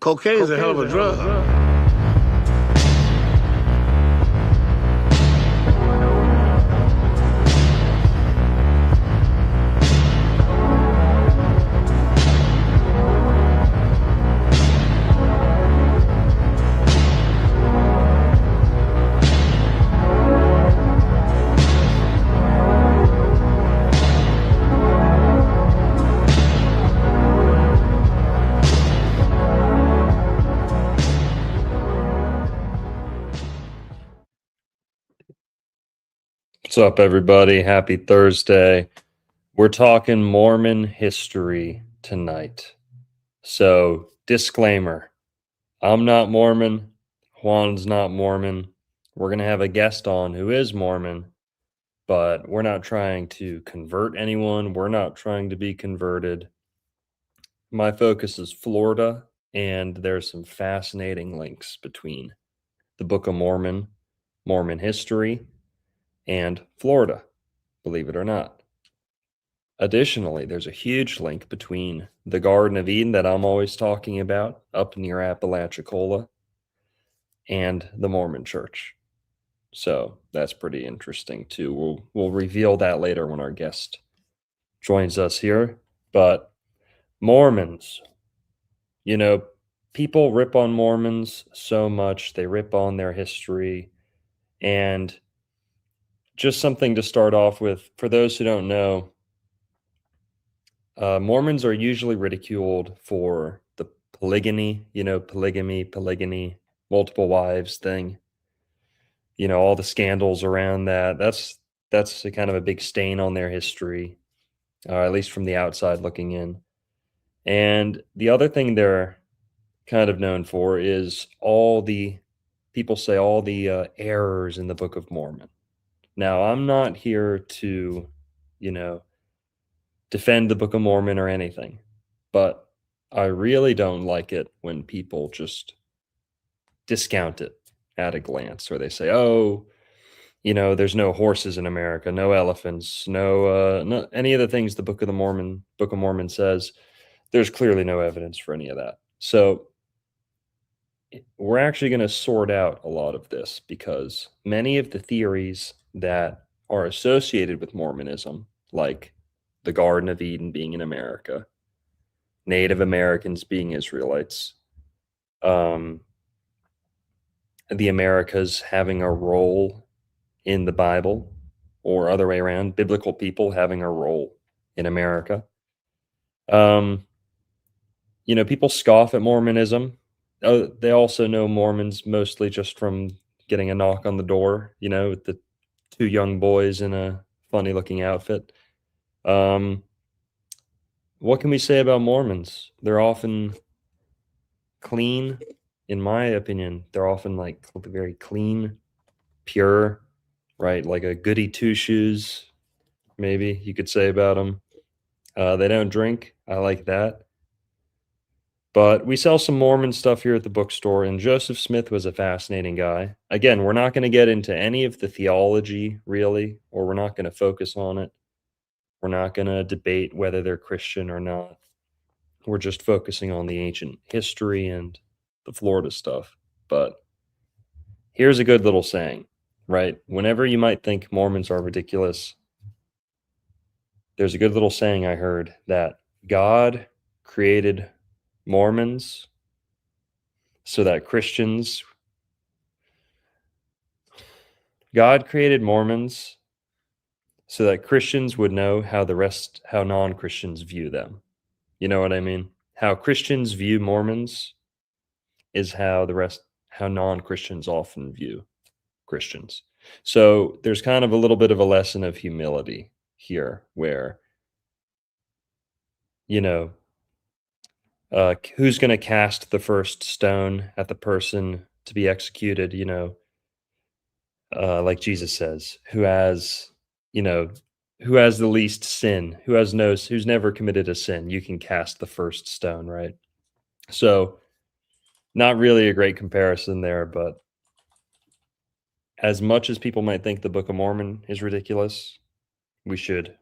Cocaine is a hell of a drug. What's up, everybody? Happy Thursday. We're talking Mormon history tonight. So, disclaimer, I'm not Mormon. Juan's not Mormon. We're going to have a guest on who is Mormon, but we're not trying to convert anyone. We're not trying to be converted. My focus is Florida, and there's some fascinating links between the Book of Mormon, Mormon history, and Florida, believe it or not. Additionally, there's a huge link between the Garden of Eden that I'm always talking about up near Apalachicola and the Mormon Church. So that's pretty interesting too. We'll reveal that later when our guest joins us here. But Mormons, people rip on Mormons so much. They rip on their history. And just something to start off with, for those who don't know, Mormons are usually ridiculed for the polygamy, polygamy, multiple wives thing. All the scandals around that. That's a kind of a big stain on their history, at least from the outside looking in. And the other thing they're kind of known for is all the errors in the Book of Mormon. Now, I'm not here to, defend the Book of Mormon or anything, but I really don't like it when people just discount it at a glance, or they say, "Oh, there's no horses in America, no elephants, no any of the things the Book of Mormon says. There's clearly no evidence for any of that." So we're actually going to sort out a lot of this because many of the theories that are associated with Mormonism, like the Garden of Eden being in America, Native Americans being Israelites, the Americas having a role in the Bible, or other way around, biblical people having a role in America. People scoff at Mormonism. They also know Mormons mostly just from getting a knock on the door, with the two young boys in a funny looking outfit. What can we say about Mormons? They're often clean, in my opinion. They're often like very clean, pure, right? Like a goody two shoes, maybe you could say about them. They don't drink. I like that. But we sell some Mormon stuff here at the bookstore, and Joseph Smith was a fascinating guy. Again, we're not going to get into any of the theology, really, or we're not going to focus on it. We're not going to debate whether they're Christian or not. We're just focusing on the ancient history and the Florida stuff. But here's a good little saying, right? Whenever you might think Mormons are ridiculous, there's a good little saying I heard that God created Mormons so that God created Mormons so that Christians would know how non-Christians view them. You know what I mean? How Christians view Mormons is how non-Christians often view Christians. So there's kind of a little bit of a lesson of humility here where, who's going to cast the first stone at the person to be executed, like Jesus says, who has the least sin, who's never committed a sin, you can cast the first stone, right? So not really a great comparison there, but as much as people might think the Book of Mormon is ridiculous, we should,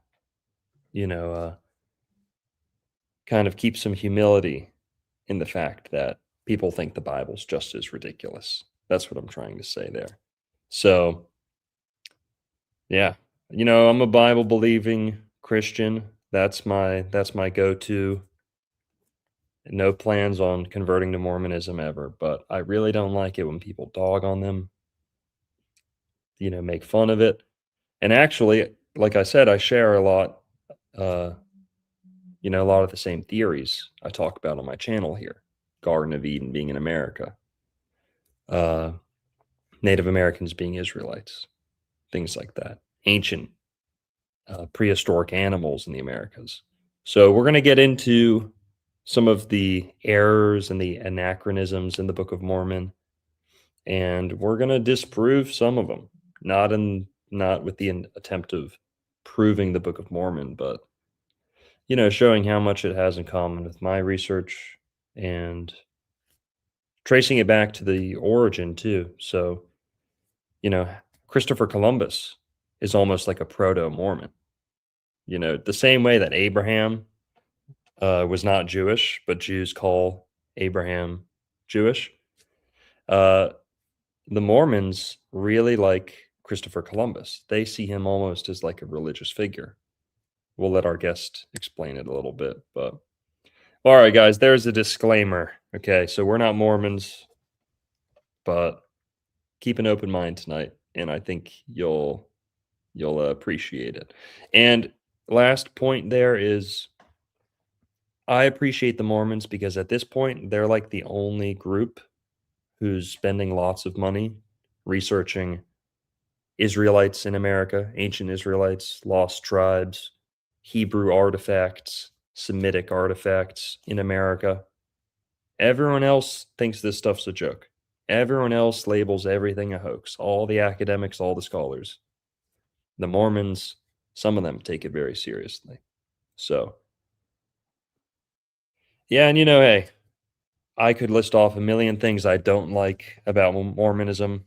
kind of keep some humility in the fact that people think the Bible's just as ridiculous. That's what I'm trying to say there. So, yeah, I'm a Bible believing Christian. That's my go-to. No plans on converting to Mormonism ever, but I really don't like it when people dog on them, make fun of it. And actually, like I said, I share a lot, a lot of the same theories I talk about on my channel here. Garden of Eden being in America, Native Americans being Israelites, things like that. Ancient, prehistoric animals in the Americas. So we're going to get into some of the errors and the anachronisms in the Book of Mormon, and we're going to disprove some of them. Not with the attempt of proving the Book of Mormon, but showing how much it has in common with my research and tracing it back to the origin too. So, Christopher Columbus is almost like a proto-Mormon. The same way that Abraham was not Jewish, but Jews call Abraham Jewish. The Mormons really like Christopher Columbus. They see him almost as like a religious figure. We'll let our guest explain it a little bit, but all right, guys, there's a disclaimer. Okay, so we're not Mormons, but keep an open mind tonight, and I think you'll appreciate it. And last point there is, I appreciate the Mormons because at this point they're like the only group who's spending lots of money researching Israelites in America, ancient Israelites, lost tribes, Hebrew artifacts, Semitic artifacts in America. Everyone else thinks this stuff's a joke. Everyone else labels everything a hoax. All the academics, all the scholars. The Mormons, some of them take it very seriously. So, yeah, and hey, I could list off a million things I don't like about Mormonism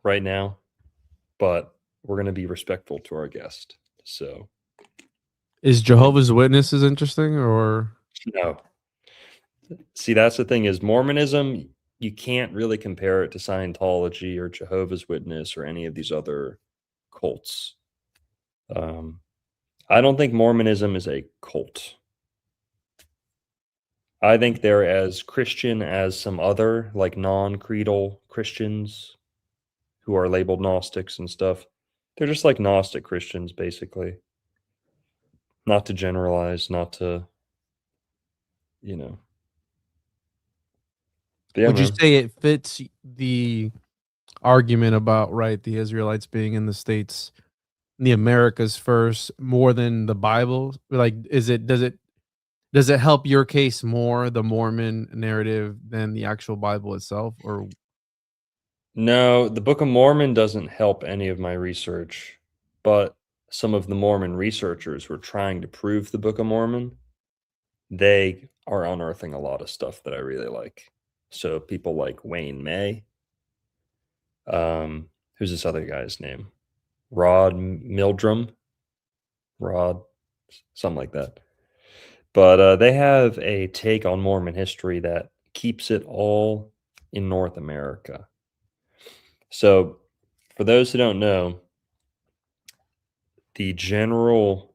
right now, but we're going to be respectful to our guest. So, Is Jehovah's Witnesses interesting or? no. See, that's the thing is Mormonism, you can't really compare it to Scientology or Jehovah's Witness or any of these other cults. I don't think Mormonism is a cult. I think they're as Christian as some other, like non-creedal Christians who are labeled Gnostics and stuff. They're just like Gnostic Christians, basically. Not to generalize, not to, you know. But yeah, Would you man. say it fits the argument about, right, the Israelites being in the States, the Americas first, more than the Bible? Like, does it help your case more, the Mormon narrative, than the actual Bible itself? Or No, the Book of Mormon doesn't help any of my research, but some of the Mormon researchers were trying to prove the Book of Mormon. They are unearthing a lot of stuff that I really like. So people like Wayne May, who's this other guy's name? Rod Mildrum, Rod, something like that. But they have a take on Mormon history that keeps it all in North America. So, for those who don't know, the general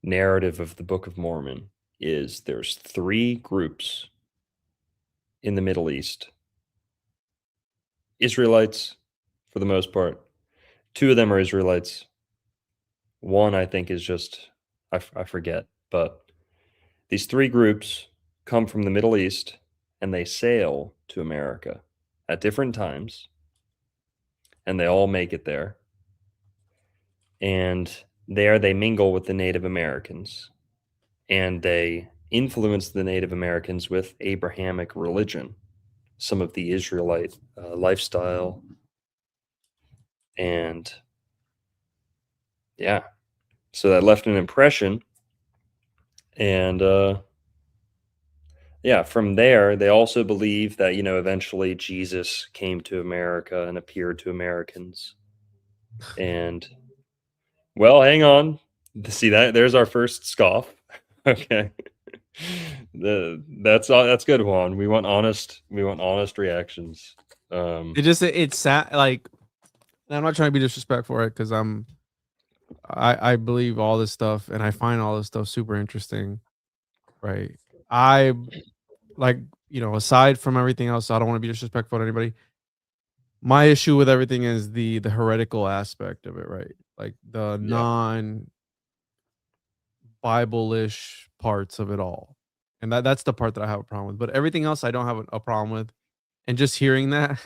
narrative of the Book of Mormon is there's three groups in the Middle East. Israelites, for the most part. Two of them are Israelites. One, I think, is just, I forget. But these three groups come from the Middle East and they sail to America at different times. And they all make it there. And there they mingle with the Native Americans. And they influence the Native Americans with Abrahamic religion, some of the Israelite lifestyle. And yeah, so that left an impression. And yeah, from there, they also believe that, eventually Jesus came to America and appeared to Americans. And, well, hang on. See that? There's our first scoff. Okay. That's good, Juan. We want honest reactions. It's sad. Like, I'm not trying to be disrespectful, right? Because I believe all this stuff, and I find all this stuff super interesting, right? I like, aside from everything else, I don't want to be disrespectful to anybody. My issue with everything is the heretical aspect of it, right? Like the Yeah. non Bible-ish parts of it all. And that's the part that I have a problem with. But everything else I don't have a problem with. And just hearing that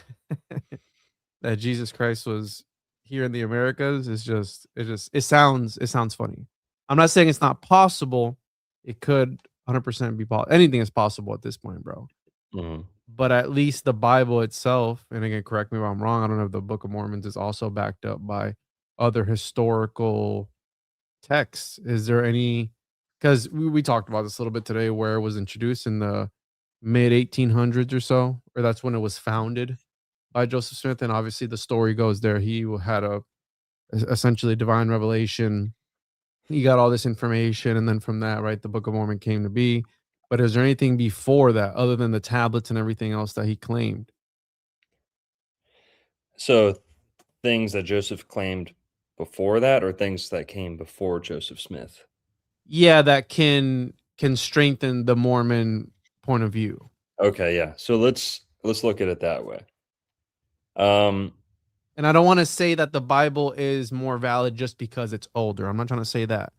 that Jesus Christ was here in the Americas is it sounds funny. I'm not saying it's not possible. It could 100% be possible. Anything is possible at this point, bro. Mhm. But at least the Bible itself, and again, correct me if I'm wrong, I don't know if the Book of Mormons is also backed up by other historical texts. Is there any, because we talked about this a little bit today, where it was introduced in the mid 1800s or so, or that's when it was founded by Joseph Smith, and obviously the story goes there. He had essentially divine revelation. He got all this information, and then from that, right, the Book of Mormon came to be. But is there anything before that, other than the tablets and everything else that he claimed? So things that Joseph claimed before that, or things that came before Joseph Smith? Yeah, that can strengthen the Mormon point of view. Okay, yeah. So let's look at it that way. Um, And I don't want to say that the Bible is more valid just because it's older. I'm not trying to say that.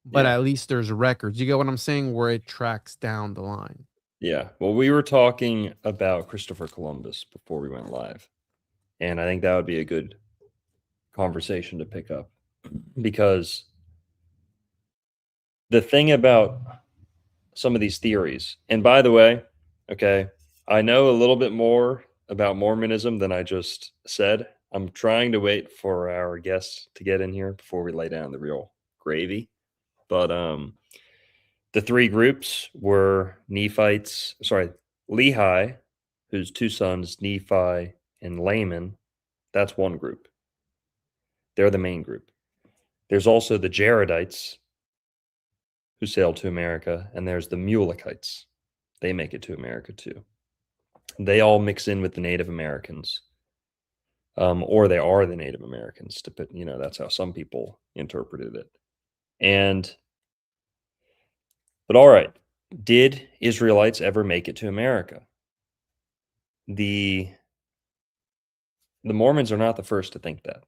But yeah, at least there's records. You get what I'm saying? Where it tracks down the line. yeah. Well, we were talking about Christopher Columbus before we went live, and I think that would be a good conversation to pick up because the thing about some of these theories, and by the way, okay, I know a little bit more about Mormonism than I just said. I'm trying to wait for our guests to get in here before we lay down the real gravy. But the three groups were Lehi, whose two sons, Nephi and Laman. That's one group. They're the main group. There's also the Jaredites, who sailed to America, and there's the Mulekites. They make it to America too. They all mix in with the Native Americans, or they are the Native Americans. That's how some people interpreted it. But all right, did Israelites ever make it to America? The the Mormons are not the first to think that.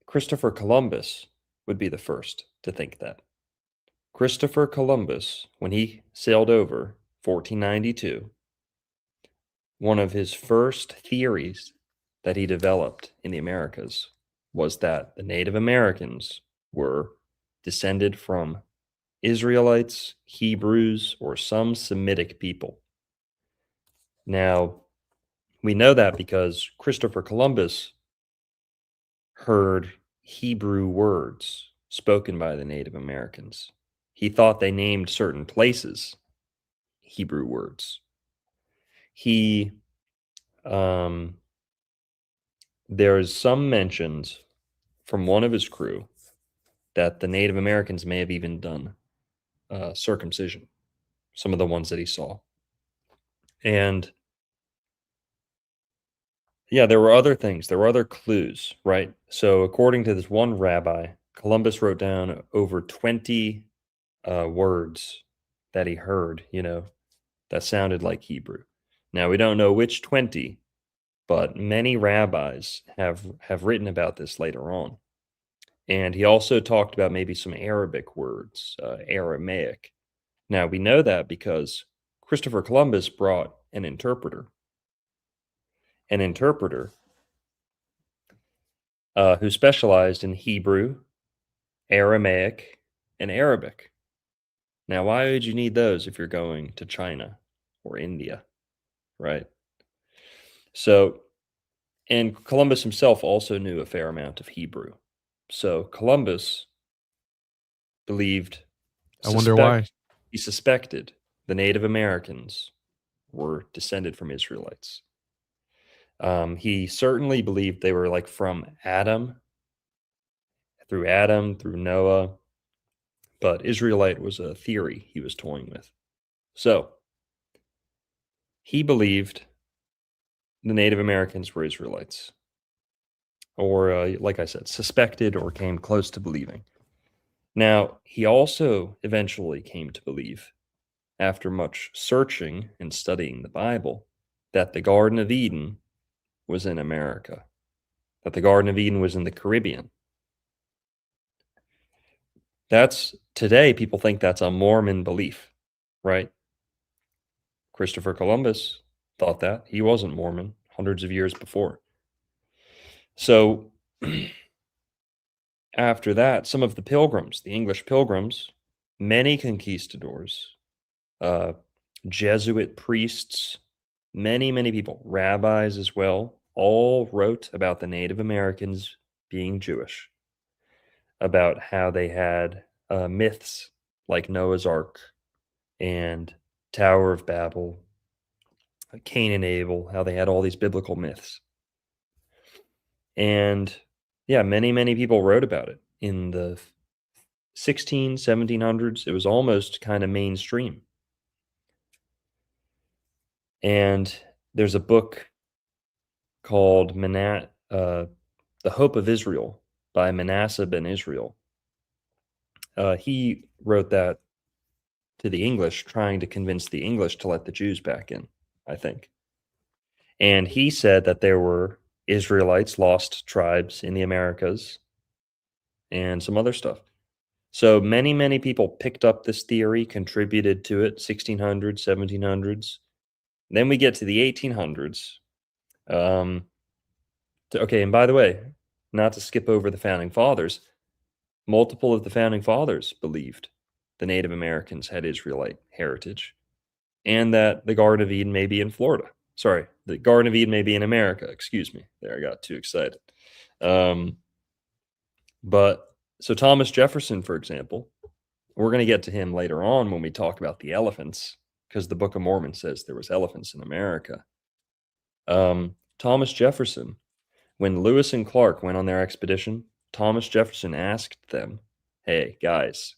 Christopher Columbus would be the first to think that. Christopher Columbus, when he sailed over 1492, one of his first theories that he developed in the Americas was that the Native Americans were descended from Israelites, Hebrews, or some Semitic people. Now, we know that because Christopher Columbus heard Hebrew words spoken by the Native Americans. He thought they named certain places Hebrew words. He, there's some mentions from one of his crew that the Native Americans may have even done circumcision, some of the ones that he saw. And yeah, there were other things, there were other clues, right? So, according to this one rabbi, Columbus wrote down over 20 words that he heard, that sounded like Hebrew. Now, we don't know which 20, but many rabbis have written about this later on. And he also talked about maybe some Arabic words, Aramaic. Now, we know that because Christopher Columbus brought an interpreter who specialized in Hebrew, Aramaic, and Arabic. Now, why would you need those if you're going to China or India, right? So, and Columbus himself also knew a fair amount of Hebrew. So, Columbus believed, I wonder why. he suspected the Native Americans were descended from Israelites. He certainly believed they were from Adam, through Noah, but Israelite was a theory he was toying with. So he believed the Native Americans were Israelites, or like I said, suspected or came close to believing. Now, he also eventually came to believe, after much searching and studying the Bible, that the Garden of Eden was in America, that the Garden of Eden was in the Caribbean. That's today, people think that's a Mormon belief, right? Christopher Columbus thought that. He wasn't Mormon hundreds of years before. So after that, some of the pilgrims, the English pilgrims, many conquistadors, Jesuit priests, many people, rabbis as well, all wrote about the Native Americans being Jewish, about how they had myths like Noah's Ark and Tower of Babel, Cain and Abel, how they had all these biblical myths. And yeah, many people wrote about it in the 1700s. It was almost kind of mainstream. And there's a book called The Hope of Israel by Manasseh ben Israel. He wrote that to the English, trying to convince the English to let the Jews back in, I think. And he said that there were Israelites, lost tribes in the Americas, and some other stuff. So many people picked up this theory, contributed to it, 1600s, 1700s. Then we get to the 1800s. Okay, and by the way, not to skip over the founding fathers, multiple of the founding fathers believed the Native Americans had Israelite heritage and that the Garden of Eden may be in Florida. Sorry, the Garden of Eden may be in America. Excuse me. There, I got too excited. But so Thomas Jefferson, for example, we're going to get to him later on when we talk about the elephants, because the Book of Mormon says there was elephants in America. Thomas Jefferson, when Lewis and Clark went on their expedition, Thomas Jefferson asked them, hey, guys,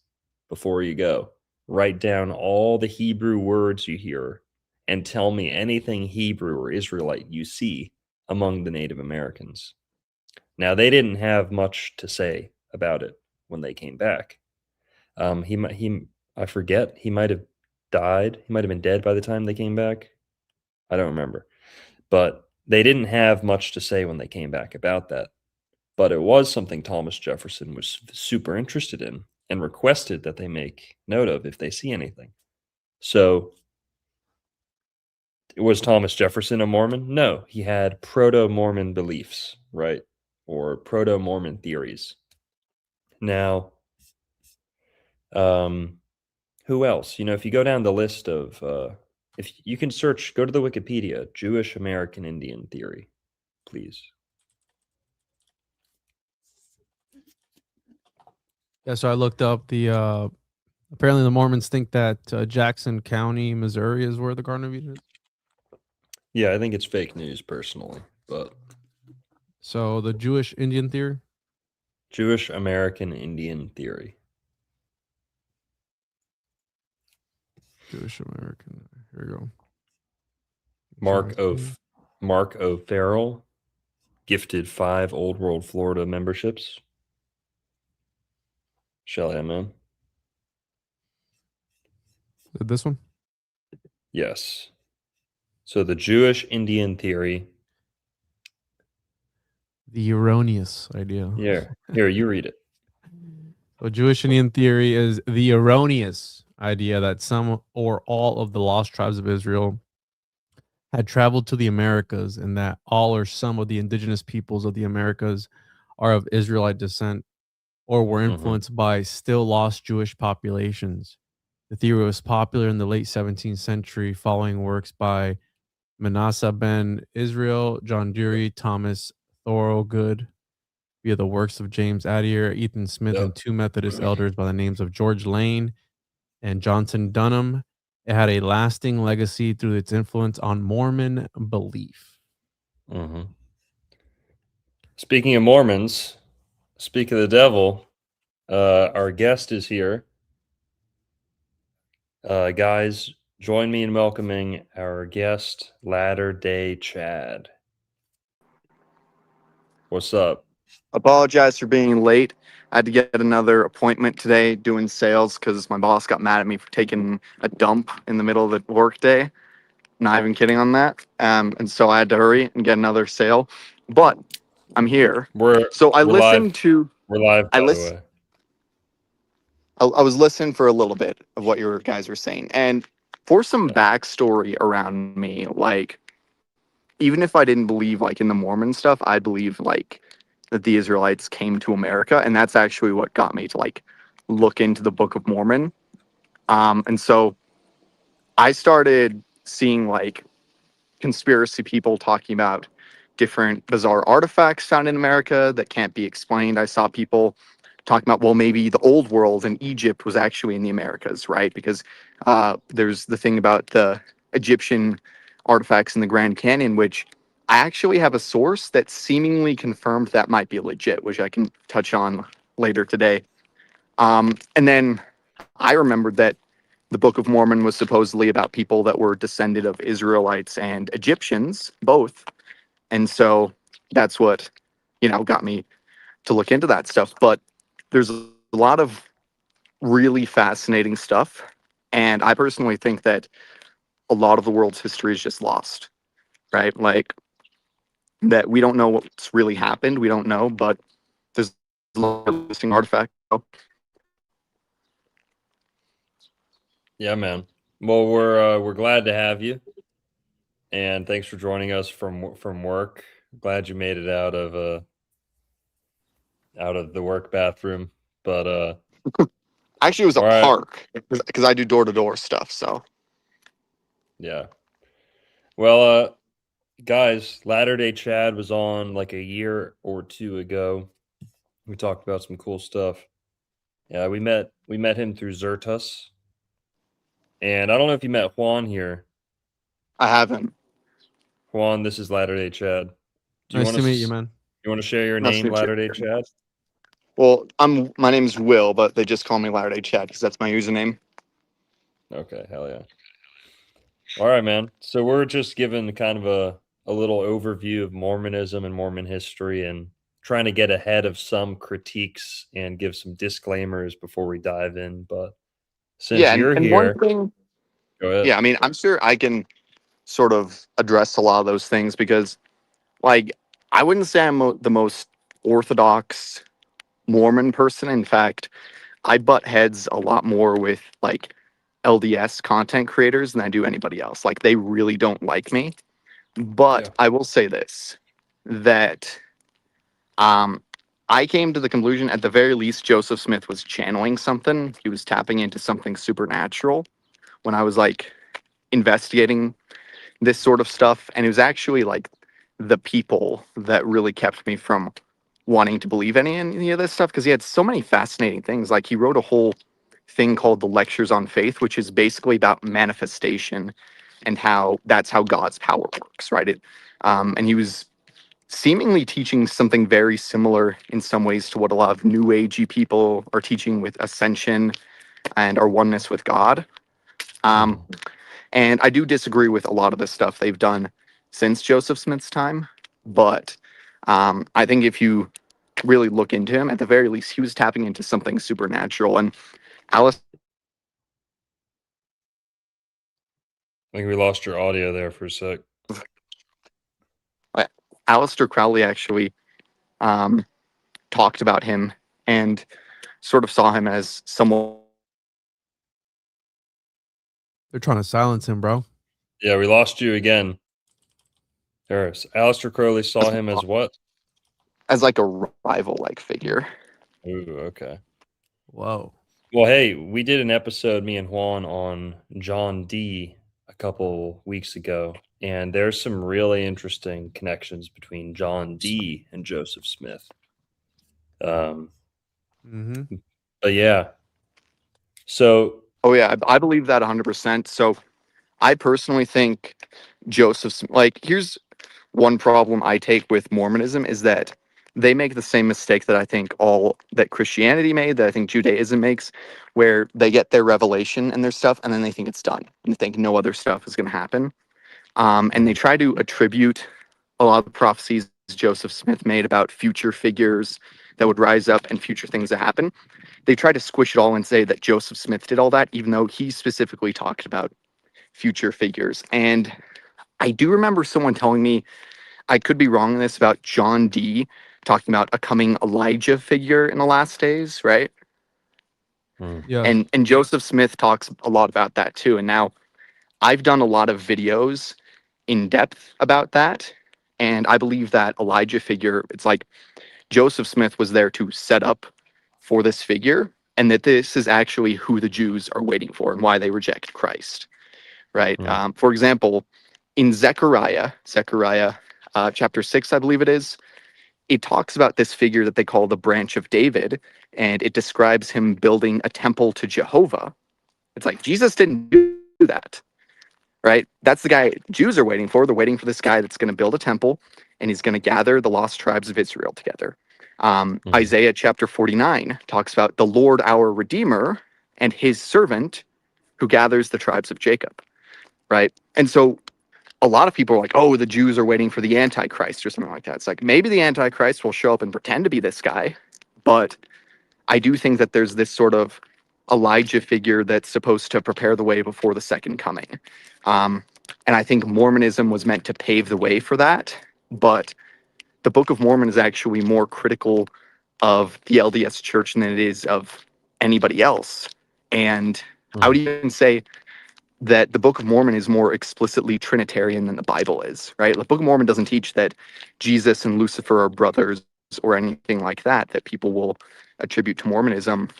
before you go, write down all the Hebrew words you hear and tell me anything Hebrew or Israelite you see among the Native Americans. Now, they didn't have much to say about it when they came back. I forget, he might have died. He might have been dead by the time they came back. I don't remember. But they didn't have much to say when they came back about that. But it was something Thomas Jefferson was super interested in and requested that they make note of if they see anything. So, was Thomas Jefferson a Mormon? No, he had proto-Mormon beliefs, right? Or proto-Mormon theories. Now, who else? You know, if you go down the list of, if you can search, go to the Wikipedia, Jewish American Indian theory, please. Yeah, so I looked up the apparently the Mormons think that Jackson County, Missouri is where the Garden of Eden is. Yeah, I think it's fake news personally, but So the Jewish Indian theory? Jewish American Indian theory. Jewish American. Here we go. Mark O'Farrell gifted 5 Old World Florida memberships. Shall I, man? This one? Yes. So the Jewish Indian theory. The erroneous idea. Yeah. Here, you read it. So Jewish Indian theory is the erroneous idea that some or all of the lost tribes of Israel had traveled to the Americas and that all or some of the indigenous peoples of the Americas are of Israelite descent or were influenced by still lost Jewish populations. The theory was popular in the late 17th century following works by Manasseh ben Israel, John Dury, Thomas Thorogood, via the works of James Adair, Ethan Smith, and 2 Methodist elders by the names of George Lane and Johnson Dunham. It had a lasting legacy through its influence on Mormon belief. Speaking of Mormons, speak of the devil, our guest is here. Guys, join me in welcoming our guest, Latter Day Chad. What's up? Apologize for being late. I had to get another appointment today doing sales because my boss got mad at me for taking a dump in the middle of the workday. Not even kidding on that. And so I had to hurry and get another sale. But I'm here. We're So I we're live. listened to We're live, I by the list way. I was listening for a little bit of what your guys were saying. And for some backstory around me, like even if I didn't believe like in the Mormon stuff, I believe like that the Israelites came to America, and that's actually what got me to like look into the Book of Mormon. And so I started seeing like conspiracy people talking about different bizarre artifacts found in America that can't be explained. I saw people talking about, well, maybe the old world in Egypt was actually in the Americas, right? Because there's the thing about the Egyptian artifacts in the Grand Canyon, which I actually have a source that seemingly confirmed that might be legit, which I can touch on later today. And then I remembered that the Book of Mormon was supposedly about people that were descended of Israelites and Egyptians, both. And so that's what, got me to look into that stuff. But there's a lot of really fascinating stuff. And I personally think that a lot of the world's history is just lost, right? Like that we don't know what's really happened. We don't know, but there's a lot of missing artifacts. Yeah, man. Well, we're glad to have you, and thanks for joining us from work. Glad you made it out of the work bathroom. But Actually, it was a all right, park because I do door to door stuff. So yeah. Well, guys, Latter Day Chad was on like a year or two ago. We talked about some cool stuff. Yeah, we met him through Zertus, and I don't know if you met Juan here. I haven't. Juan, this is Latter Day Chad. Do you Nice want to meet you, to man. you want to share your Nice to name, meet you. Latter Day Chad? Well, my name's Will, but they just call me Latter Day Chad because that's my username. Okay, hell yeah. All right, man. So we're just giving kind of a little overview of Mormonism and Mormon history and trying to get ahead of some critiques and give some disclaimers before we dive in. But since Yeah, you're and one here, thing, go ahead. yeah, I mean, I'm sure I can sort of address a lot of those things because, like, I wouldn't say I'm the most orthodox Mormon person. In fact, I butt heads a lot more with like LDS content creators than I do anybody else. Like, they really don't like me. But Yeah. I will say this, that um, I came to the conclusion, at the very least, Joseph Smith was channeling something. He was tapping into something supernatural when I was like investigating this sort of stuff. And it was actually like the people that really kept me from wanting to believe any of this stuff because he had so many fascinating things. Like he wrote a whole thing called the Lectures on Faith, which is basically about manifestation and how that's how God's power works, right? And he was seemingly teaching something very similar in some ways to what a lot of new agey people are teaching with ascension and our oneness with God. Um, and I do disagree with a lot of the stuff they've done since Joseph Smith's time, but I think if you really look into him, at the very least, he was tapping into something supernatural. And Alice, I think we lost your audio there for a sec. Aleister Crowley actually um, talked about him and sort of saw him as someone. They're trying to silence him, bro. Yeah, we lost you again. There's Aleister Crowley saw him as what? As like a rival like figure. Ooh, okay. Whoa. Well, hey, we did an episode, me and Juan, on John D a couple weeks ago, and there's some really interesting connections between John D and Joseph Smith. Um, Mm-hmm. but yeah, so Oh yeah, I believe that 100%. So I personally think Joseph's like here's one problem I take with Mormonism is that they make the same mistake that I think all that Christianity made, that I think Judaism makes, where they get their revelation and their stuff, and then they think it's done, and they think no other stuff is going to happen. And they try to attribute a lot of the prophecies Joseph Smith made about future figures that would rise up and future things that happen. They try to squish it all and say that Joseph Smith did all that, even though he specifically talked about future figures. And I do remember someone telling me, I could be wrong on this, about John Dee talking about a coming Elijah figure in the last days, right? Yeah. And Joseph Smith talks a lot about that too. And now I've done a lot of videos in depth about that. And I believe that Elijah figure, it's like Joseph Smith was there to set up for this figure, and that this is actually who the Jews are waiting for and why they reject Christ, right? For example, in Zechariah chapter 6, I believe it is, it talks about this figure that they call the branch of David, and it describes him building a temple to Jehovah. It's like Jesus didn't do that, right? That's the guy Jews are waiting for. They're waiting for this guy that's going to build a temple, and he's going to gather the lost tribes of Israel together. Isaiah chapter 49 talks about the Lord our Redeemer and his servant who gathers the tribes of Jacob, right? And so a lot of people are like, oh, the Jews are waiting for the Antichrist or something like that. It's like, maybe the Antichrist will show up and pretend to be this guy, but I do think that there's this sort of Elijah figure that's supposed to prepare the way before the second coming. And I think Mormonism was meant to pave the way for that, but the Book of Mormon is actually more critical of the LDS Church than it is of anybody else. And I would even say that the Book of Mormon is more explicitly Trinitarian than the Bible is, right? The Book of Mormon doesn't teach that Jesus and Lucifer are brothers or anything like that, that people will attribute to Mormonism.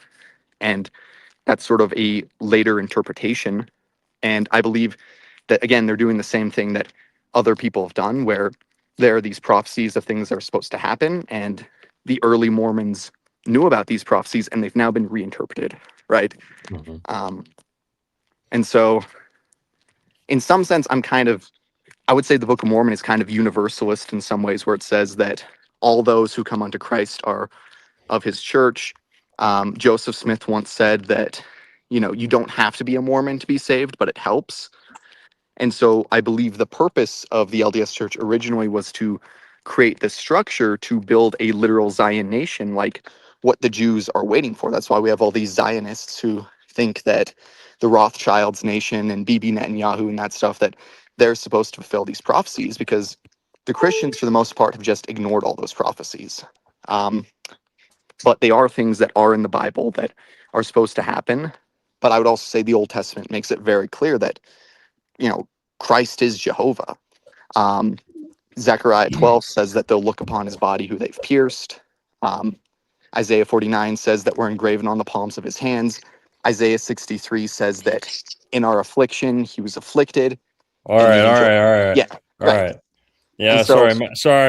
And that's sort of a later interpretation. And I believe that, again, they're doing the same thing that other people have done, where there are these prophecies of things that are supposed to happen, and the early Mormons knew about these prophecies, and they've now been reinterpreted, right? And so, in some sense, I would say the Book of Mormon is kind of universalist in some ways, where it says that all those who come unto Christ are of his church. Joseph Smith once said that, you don't have to be a Mormon to be saved, but it helps. And so I believe the purpose of the LDS Church originally was to create this structure to build a literal Zion nation, like what the Jews are waiting for. That's why we have all these Zionists who think that the Rothschilds nation and Bibi Netanyahu and that stuff, that they're supposed to fulfill these prophecies, because the Christians, for the most part, have just ignored all those prophecies. But they are things that are in the Bible that are supposed to happen. But I would also say the Old Testament makes it very clear that, Christ is Jehovah. Zechariah 12 says that they'll look upon his body who they've pierced. Isaiah 49 says that we're engraven on the palms of his hands. Isaiah 63 says that in our affliction, he was afflicted. All right. Yeah, All right. Yeah, and so,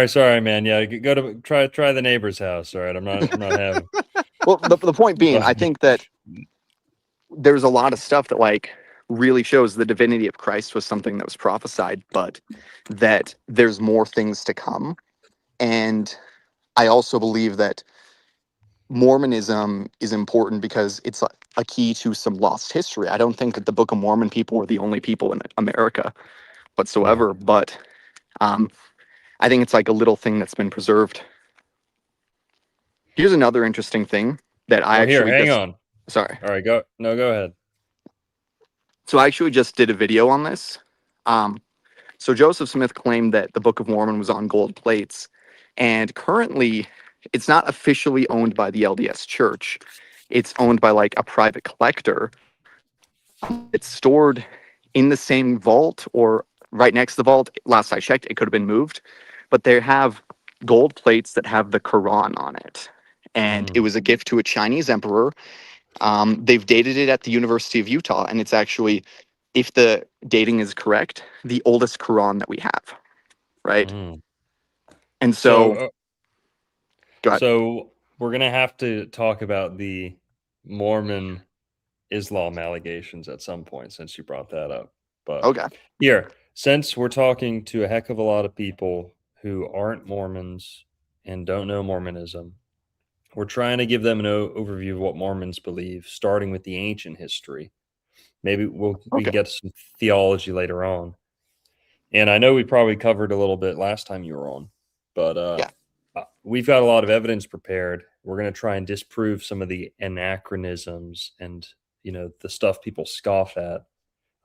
sorry, man. Yeah, go to try the neighbor's house. All right, I'm not having. well, the point being, I think that there's a lot of stuff that really shows the divinity of Christ was something that was prophesied, but that there's more things to come. And I also believe that Mormonism is important because it's a key to some lost history. I don't think that the Book of Mormon people were the only people in America whatsoever, but I think it's like a little thing that's been preserved. Here's another interesting thing that hang on. Sorry. All right, go ahead. So I actually just did a video on this. So Joseph Smith claimed that the Book of Mormon was on gold plates, and currently it's not officially owned by the LDS Church. It's owned by a private collector. It's stored in the same vault or right next to the vault. Last I checked, it could have been moved, but they have gold plates that have the Quran on it. And it was a gift to a Chinese emperor. They've dated it at the University of Utah, and it's actually, if the dating is correct, the oldest Quran that we have, right? And so, go ahead. So we're gonna have to talk about the Mormon Islam allegations at some point, since you brought that up. But Okay. here, since we're talking to a heck of a lot of people who aren't Mormons and don't know Mormonism. We're trying to give them an overview of what Mormons believe, starting with the ancient history. Maybe we Okay. can get to some theology later on. And I know we probably covered a little bit last time you were on, but Yeah. we've got a lot of evidence prepared. We're going to try and disprove some of the anachronisms and, the stuff people scoff at.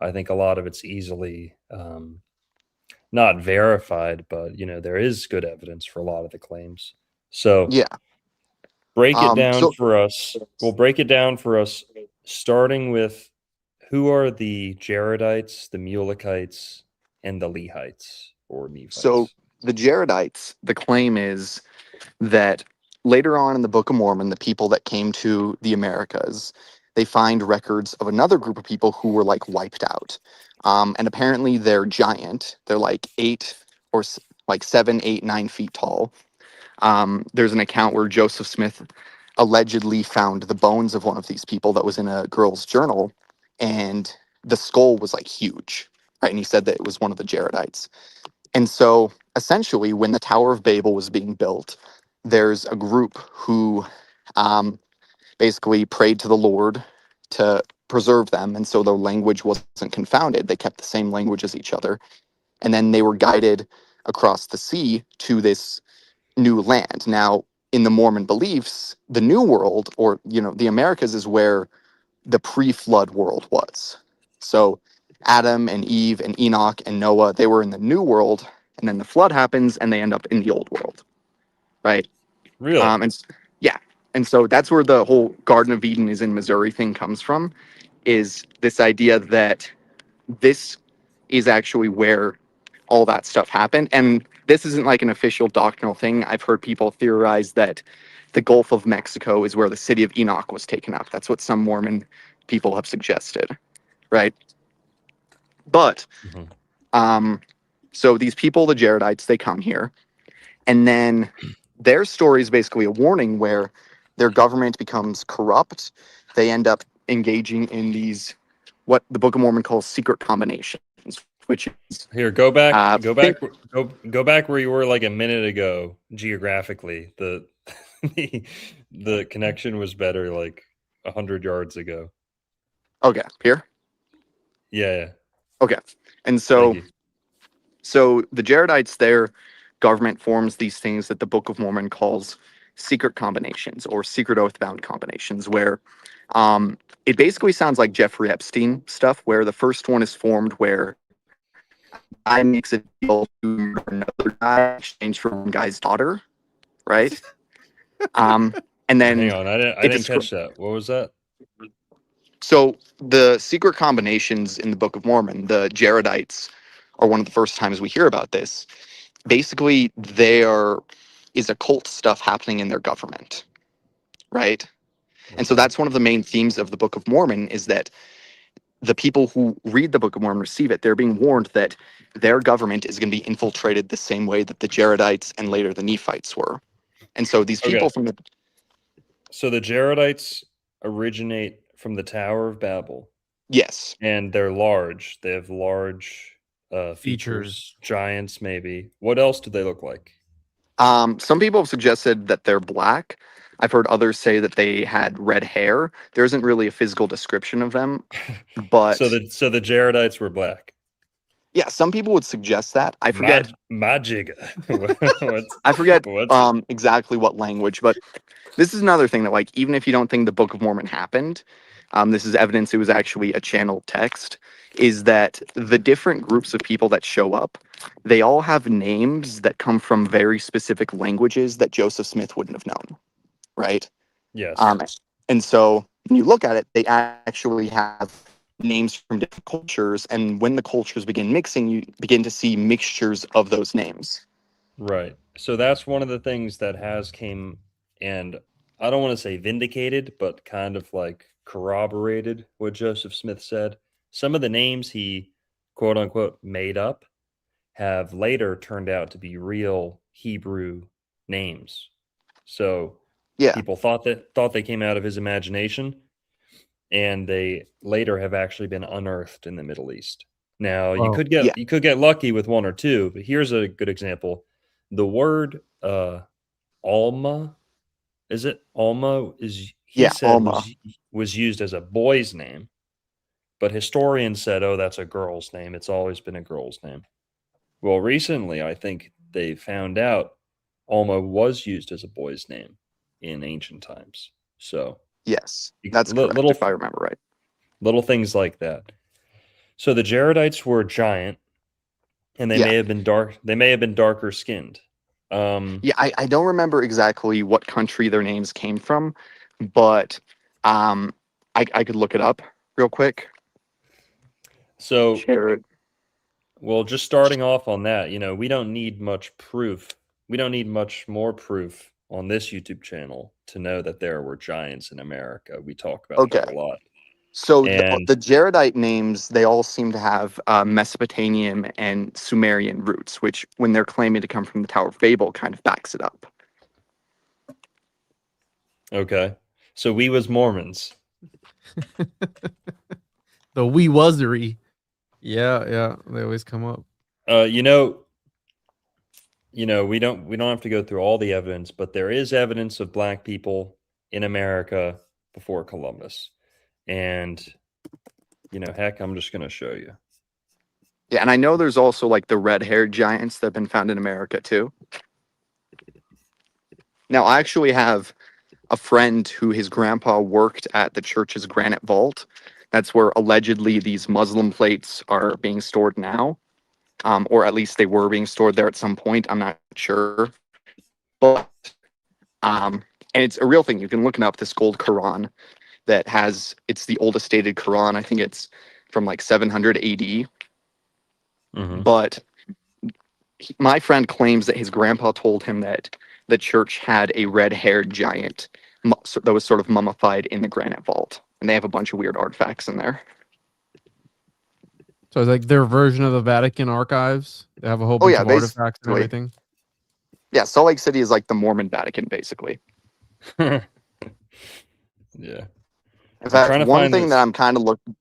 I think a lot of it's easily not verified, but, there is good evidence for a lot of the claims. So Yeah. break it down So for us. We'll break it down for us, starting with who are the Jaredites, the Mulekites, and the Lehites or so Nephites. the Jaredites, the claim is that later on in the Book of Mormon, the people that came to the Americas, they find records of another group of people who were like wiped out. And apparently they're giant. They're like 7, 8, 9 feet tall. There's an account where Joseph Smith allegedly found the bones of one of these people that was in a girl's journal, and the skull was like huge, right? And he said that it was one of the Jaredites. And so essentially, when the Tower of Babel was being built, there's a group who um, basically prayed to the Lord to preserve them. And so their language wasn't confounded. They kept the same language as each other. And then they were guided across the sea to this new land. Now, in the Mormon beliefs, the New World, or, the Americas, is where the pre-flood world was. So Adam and Eve and Enoch and Noah, they were in the New World, and then the flood happens and they end up in the Old World, right? Really? Yeah, and so that's where the whole Garden of Eden is in Missouri thing comes from, is this idea that this is actually where all that stuff happened. And this isn't like an official doctrinal thing. I've heard people theorize that the Gulf of Mexico is where the city of Enoch was taken up. That's what some Mormon people have suggested, right? But Mhm. so these people, the Jaredites, they come here, and then their story is basically a warning where their government becomes corrupt. They end up engaging in these, what the Book of Mormon calls secret combinations, which is Here, go back, go think, back, go back where you were like a minute ago geographically. The the connection was better like 100 yards ago. okay, here. Yeah. Okay. And Thank so you. the Jaredites, their government forms these things that the Book of Mormon calls secret combinations or secret oath bound combinations, where it basically sounds like Jeffrey Epstein stuff, where the first one is formed where a guy makes a deal to murder another guy in exchange for one guy's daughter, right? Um, and Hang then on, I it didn't describes. catch that. What was that? So the secret combinations in the Book of Mormon, the Jaredites are one of the first times we hear about this. Basically, there is occult stuff happening in their government, right? And so Okay. that's one of the main themes of the Book of Mormon, is that the people who read the Book of Mormon receive it. They're being warned that their government is going to be infiltrated the same way that the Jaredites and later the Nephites were. And so these Okay. people from the So the Jaredites originate from the Tower of Babel, yes, and they're large. They have large features, Features. giants maybe. What else do they look like? some people have suggested that they're black. I've heard others say that they had red hair. There isn't really a physical description of them, So but the Jaredites were black. yeah, some people would suggest that. I forget. My jigga. What's I forget what's exactly what language, but this is another thing that, like, even if you don't think the Book of Mormon happened, this is evidence it was actually a channeled text. Is that the different groups of people that show up, they all have names that come from very specific languages that Joseph Smith wouldn't have known, right? yes. Um, and so when you look at it, they actually have names from different cultures, and when the cultures begin mixing, you begin to see mixtures of those names. Right. So that's one of the things that has came and I don't want to say vindicated, but kind of like corroborated what Joseph Smith said. Some of the names he quote unquote made up have later turned out to be real Hebrew names. So Yeah, people thought they came out of his imagination, and they later have actually been unearthed in the Middle East. Now Wow. yeah, you could get lucky with one or two, but here's a good example. The word Alma. Is it Alma? He Yeah, said Alma. was used as a boy's name, but historians said, "Oh, that's a girl's name. It's always been a girl's name." Well, recently, I think they found out Alma was used as a boy's name in ancient times. So Yes, that's correct little if I remember right. little things like that. So the Jaredites were giant, and they Yeah. may have been dark. They may have been darker skinned. Yeah, I don't remember exactly what country their names came from, but I could look it up real quick. So, Jared. well, just starting off on that, we don't need much proof. We don't need much more proof on this YouTube channel to know that there were giants in America. We talk about Okay. that a lot. So And the Jaredite names, they all seem to have Mesopotamian and Sumerian roots, which when they're claiming to come from the Tower of Babel kind of backs it up. okay, so we was Mormons. The wee wasery. Yeah, they always come up. Uh, you know, we don't have to go through all the evidence, but there is evidence of black people in America before Columbus. And heck, I'm just going to show you. Yeah, and I know there's also like the red-haired giants that have been found in America too. Now, I actually have a friend who his grandpa worked at the church's granite vault. That's where allegedly these Muslim plates are being stored now, or at least they were being stored there at some point. I'm not sure, but and it's a real thing. You can look it up. This gold Quran it's the oldest dated Quran. I think it's from like 700 AD. Mhm. But my friend claims that his grandpa told him that the church had a red-haired giant that was sort of mummified in the granite vault, and they have a bunch of weird artifacts in there. So it's like their version of the Vatican archives. They have a whole Oh bunch yeah, of artifacts and basically. everything. Yeah, Salt Lake City is like the Mormon Vatican, basically. Yeah. In I'm fact, trying to one find thing that this. I'm kind of looking.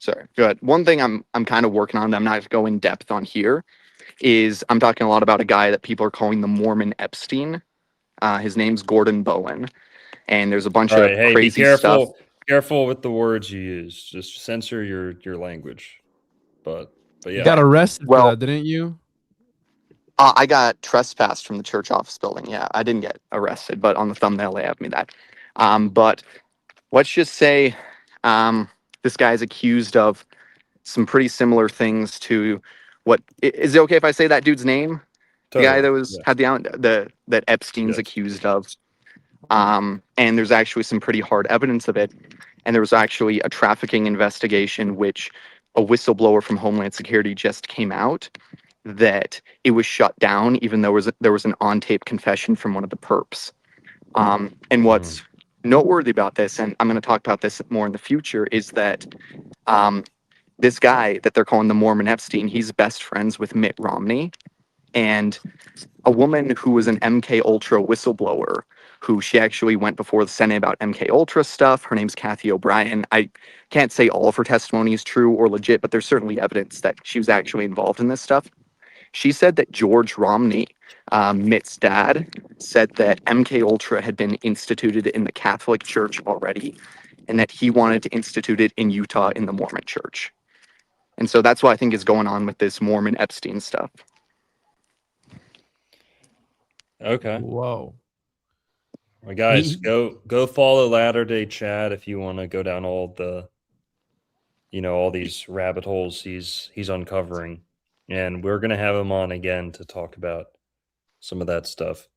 Sorry, go ahead. One thing I'm kind of working on that I'm not go in depth on here is I'm talking a lot about a guy that people are calling the Mormon Epstein. His name's Gordon Bowen, and there's a bunch All right, of hey, be crazy stuff. careful with the words you use. Just censor your language. But You yeah. got arrested for Well, that, didn't you? I got trespassed from the church office building. Yeah, I didn't get arrested, but on the thumbnail they have me that. But let's just say this guy's accused of some pretty similar things to what is it okay if I say that dude's name? The guy Totally. that was Yeah. had that Epstein's Yes. accused of. And there's actually some pretty hard evidence of it. And there was actually a trafficking investigation, which a whistleblower from Homeland Security just came out that it was shut down, even though there was an on tape confession from one of the perps. And what's noteworthy about this, and I'm going to talk about this more in the future, is that um, this guy that they're calling the Mormon Epstein, he's best friends with Mitt Romney. And a woman who was an MK Ultra whistleblower, who she actually went before the Senate about MK Ultra stuff. Her name's Kathy O'Brien. I can't say all of her testimony is true or legit, but there's certainly evidence that she was actually involved in this stuff. She said that George Romney, Mitt's dad, said that MK Ultra had been instituted in the Catholic Church already, and that he wanted to institute it in Utah in the Mormon Church. And so that's what I think is going on with this Mormon Epstein stuff. Okay. Whoa. Well, guys, go follow Latter Day Chad if you want to go down all these rabbit holes he's uncovering, and we're gonna have him on again to talk about some of that stuff.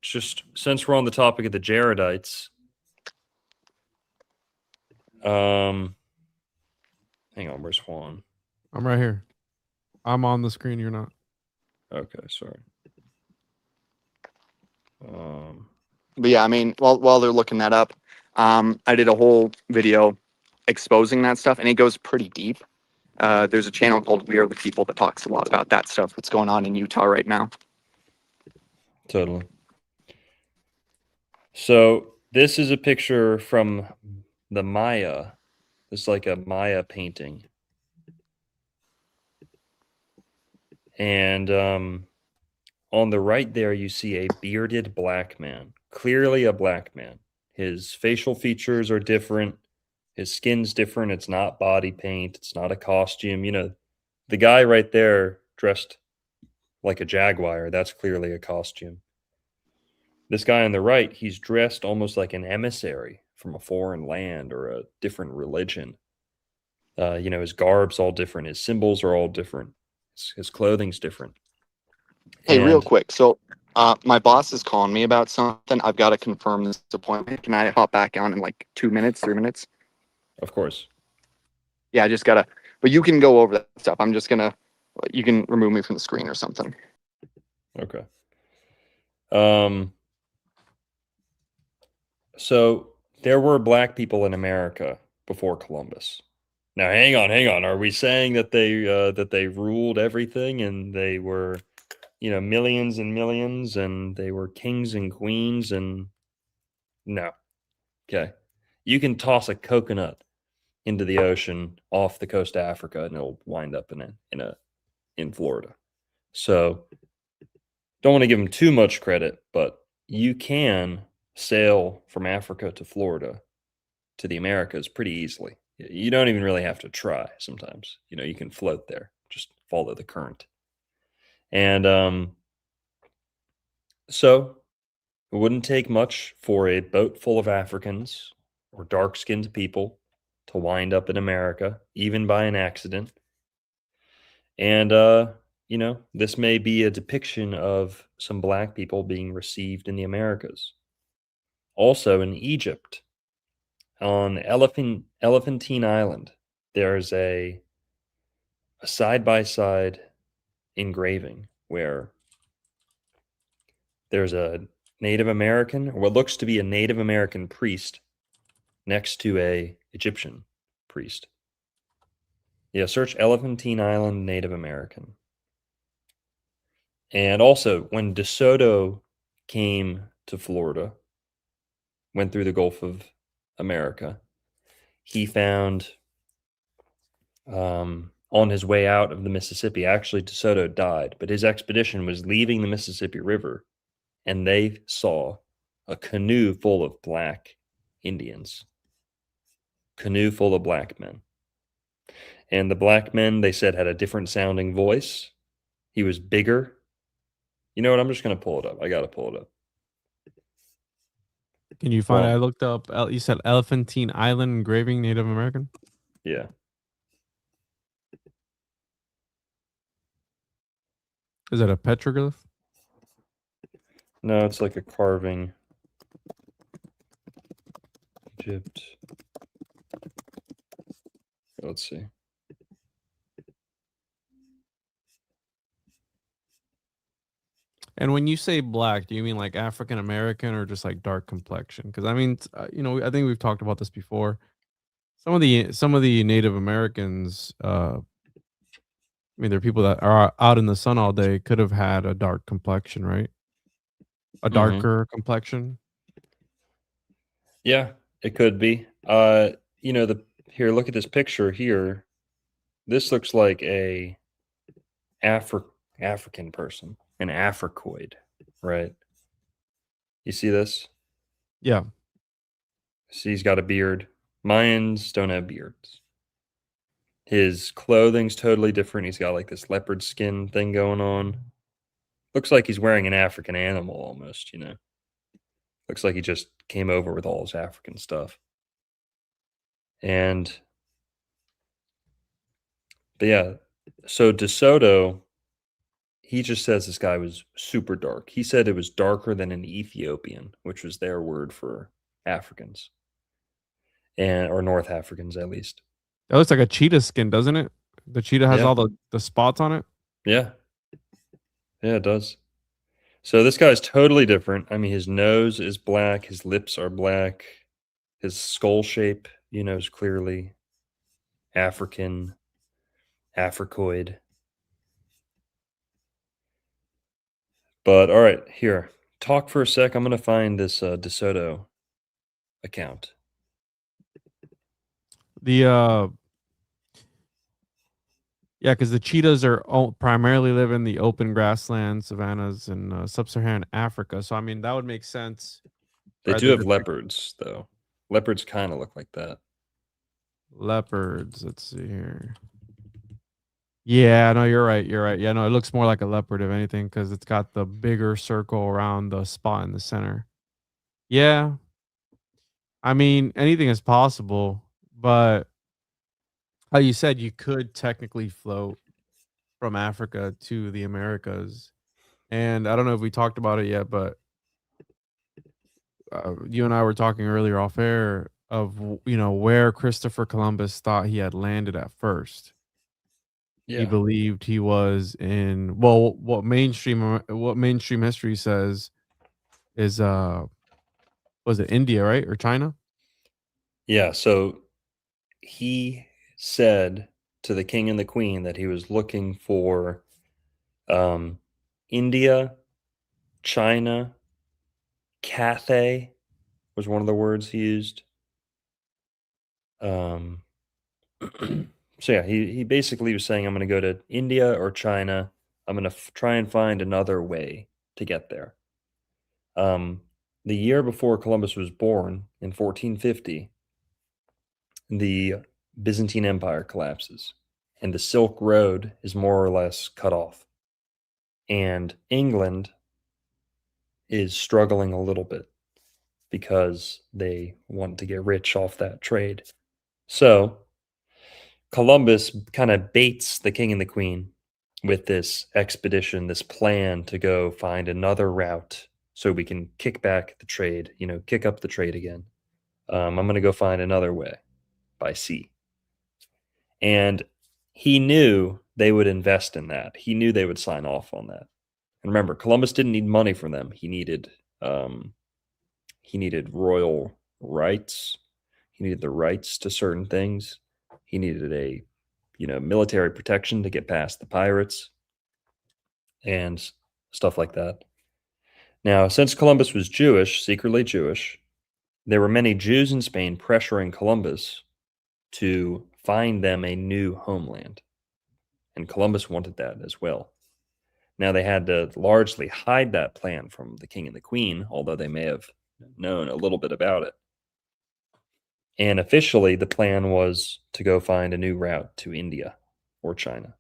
Just since we're on the topic of the Jaredites, hang on, where's Juan? I'm right here. I'm on the screen. You're not. Okay, sorry. But yeah, I mean, while they're looking that up, I did a whole video exposing that stuff, and it goes pretty deep. There's a channel called We Are the People that talks a lot about that stuff that's going on in Utah right now. Totally. So this is a picture from the Maya. It's like a Maya painting. And on the right there, you see a bearded black man, clearly a black man. His facial features are different. His skin's different. It's not body paint. It's not a costume. You know, the guy right there dressed like a jaguar, that's clearly a costume. This guy on the right, he's dressed almost like an emissary from a foreign land or a different religion. You know, his garb's all different. His symbols are all different. His clothing's different. Hey, real And quick. So, my boss is calling me about something. I've got to confirm this appointment. Can I hop back on in like 2 minutes, 3 minutes? of course, Yeah, I just gotta. But you can go over that stuff. I'm just gonna. You can remove me from the screen or something. okay. So there were black people in America before Columbus. Now, hang on. Are we saying that they ruled everything and they were, you know, millions and millions and they were kings and queens and no. Okay. You can toss a coconut into the ocean off the coast of Africa and it'll wind up in Florida. So don't want to give them too much credit, but you can sail from Africa to Florida to the Americas pretty easily. You don't even really have to try sometimes. You know, you can float there, just follow the current. And so it wouldn't take much for a boat full of Africans or dark skinned people to wind up in America, even by an accident. And, you know, this may be a depiction of some black people being received in the Americas. Also in Egypt, on Elephantine Island, there's a side-by-side engraving where there's a Native American, or what looks to be a Native American priest next to a Egyptian priest. Yeah, search Elephantine Island Native American. And also, when DeSoto came to Florida, went through the Gulf of America, he found on his way out of the Mississippi, actually DeSoto died, but his expedition was leaving the Mississippi River, and they saw a canoe full of black Indians, canoe full of black men. And the black men, they said, had a different sounding voice. He was bigger. You know what? I'm just going to pull it up. I got to pull it up. Can you find it? I Well, looked up. You said Elephantine Island engraving Native American. yeah. Is that a petroglyph? No, it's like a carving. Egypt. Let's see. And when you say black, do you mean like African American or just like dark complexion? Because I mean, you know, I think we've talked about this before. Some of the Native Americans, I mean, there are people that are out in the sun all day could have had a dark complexion, right? A darker complexion. Yeah, it could be. You know, here, look at this picture here. This looks like a African person, an Africoid, right? You see this? Yeah. See, he's got a beard. Mayans don't have beards. His clothing's totally different. He's got like this leopard skin thing going on. Looks like he's wearing an African animal almost, you know. Looks like he just came over with all his African stuff. But yeah, so DeSoto, he just says this guy was super dark. He said it was darker than an Ethiopian, which was their word for Africans, or North Africans at least. That looks like a cheetah skin, doesn't it? The cheetah has Yeah. all the spots on it. Yeah, it does. So this guy's totally different. I mean, his nose is black, his lips are black, his skull shape, you know, is clearly African, Africoid. But all right, here, talk for a sec. I'm going to find this DeSoto account. The Yeah, because the cheetahs are primarily live in the open grasslands, savannas, and sub-Saharan Africa. So I mean, that would make sense. They Right, do they're have leopards, though. Leopards kind of look like that. leopards. Let's see here. Yeah, no, you're right. You're right. Yeah, no, it looks more like a leopard if anything, because it's got the bigger circle around the spot in the center. Yeah, I mean, anything is possible, but how you said you could technically float from Africa to the Americas. And I don't know if we talked about it yet, but you and I were talking earlier off air of where Christopher Columbus thought he had landed at first. He Yeah. believed he was in what mainstream history says is was it India, right? Or China? Yeah. So he said to the king and the queen that he was looking for India, China, Cathay was one of the words he used. Um, so yeah, he basically was saying, I'm going to go to India or China. I'm going to try and find another way to get there. The year before Columbus was born, in 1450, the Byzantine Empire collapses and the Silk Road is more or less cut off. And England is struggling a little bit because they want to get rich off that trade. So Columbus kind of baits the king and the queen with this expedition, this plan to go find another route so we can kick back the trade, kick up the trade again. I'm going to go find another way by sea. And he knew they would invest in that. He knew they would sign off on that. And remember, Columbus didn't need money from them. He needed royal rights. He needed the rights to certain things. He needed a military protection to get past the pirates and stuff like that. Now, since Columbus was Jewish, secretly Jewish, there were many Jews in Spain pressuring Columbus to find them a new homeland. And Columbus wanted that as well. Now, they had to largely hide that plan from the king and the queen, although they may have known a little bit about it. And officially, the plan was to go find a new route to India or China.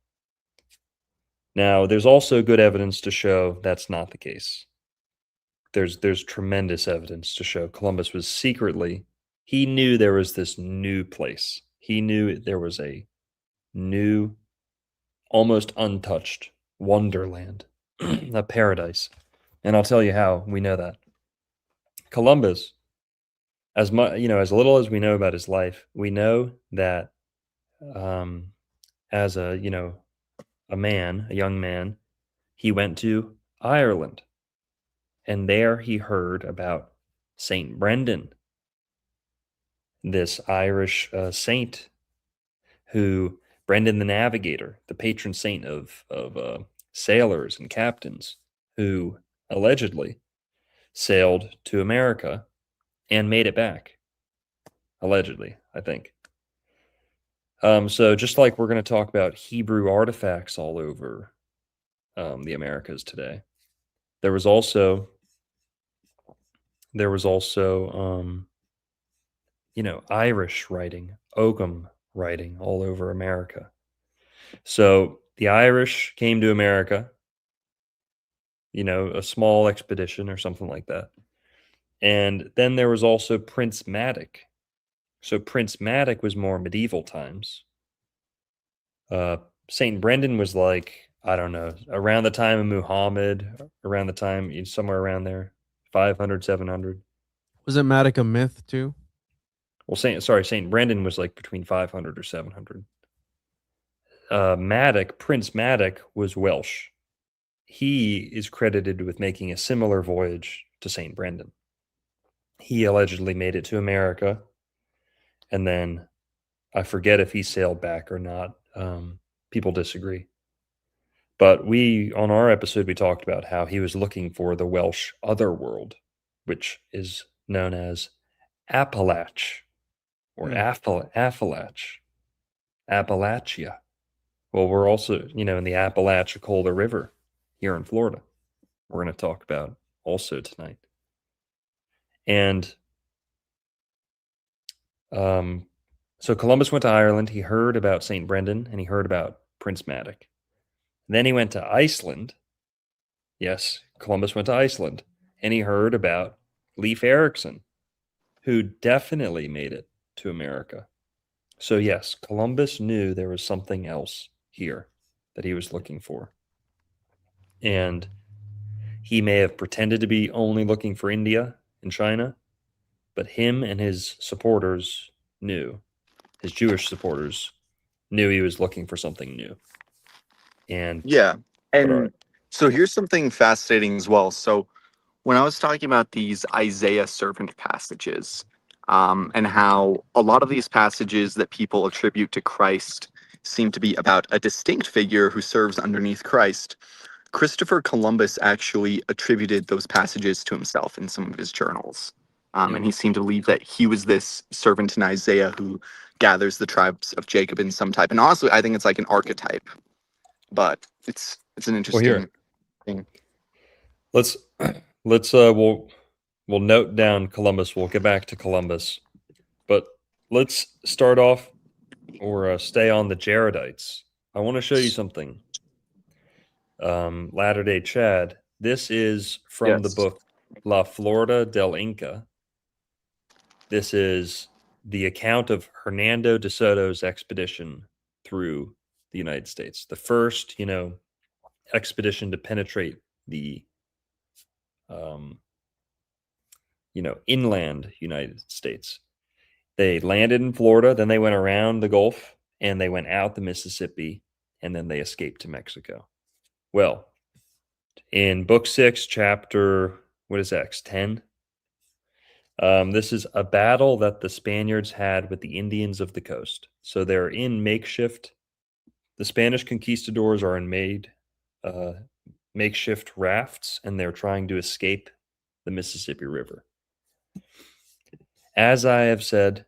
Now, there's also good evidence to show that's not the case. There's tremendous evidence to show Columbus was secretly, he knew there was this new place. He knew there was a new, almost untouched wonderland, a paradise. And I'll tell you how we know that. Columbus, as much, as little as we know about his life, we know that as a young man, he went to Ireland. And there he heard about Saint Brendan, this Irish saint who, Brendan the Navigator, the patron saint of sailors and captains, who allegedly sailed to America and made it back. Allegedly, I think. So just like we're going to talk about Hebrew artifacts all over the Americas today, there was also Irish writing, Ogham writing all over America. So the Irish came to America, a small expedition or something like that. And then there was also Prince Madoc. So Prince Madoc was more medieval times. Saint Brendan was like, I don't know, around the time of Muhammad, around the time, somewhere around there, 500, 700. Was it Matic a myth too? Well, Saint Brendan was like between 500 or 700. Madoc, Prince Madoc, was Welsh. He is credited with making a similar voyage to Saint Brendan. He allegedly made it to America, and then I forget if he sailed back or not. People disagree. But on our episode, we talked about how he was looking for the Welsh otherworld, which is known as Appalach or Appalach, Appalachia, Well, we're also, in the Apalachicola River here in Florida. We're going to talk about also tonight. And so Columbus went to Ireland. He heard about St. Brendan and he heard about Prince Madoc. Then he went to Iceland. Yes, Columbus went to Iceland and he heard about Leif Erikson, who definitely made it to America. So, yes, Columbus knew there was something else here that he was looking for. And he may have pretended to be only looking for India and China, but him and his supporters knew, his Jewish supporters knew he was looking for something new. And Yeah. all right. And so here's something fascinating as well. So when I was talking about these Isaiah servant passages, and how a lot of these passages that people attribute to Christ seem to be about a distinct figure who serves underneath Christ, Christopher Columbus actually attributed those passages to himself in some of his journals. And he seemed to believe that he was this servant in Isaiah who gathers the tribes of Jacob in some type. And honestly, I think it's like an archetype, but it's an interesting here. thing. Let's we'll note down Columbus. We'll get back to Columbus, but let's start off or stay on the Jaredites. I want to show you something. Latter-day Chad. This is from the book La Florida del Inca. This is the account of Hernando de Soto's expedition through the United States. The first, expedition to penetrate the inland United States. They landed in Florida, then they went around the Gulf, and they went out the Mississippi, and then they escaped to Mexico. Well, in Book 6, chapter, what is X, 10? This is a battle that the Spaniards had with the Indians of the coast. So they're in makeshift. The Spanish conquistadors are in makeshift rafts, and they're trying to escape the Mississippi River. As I have said,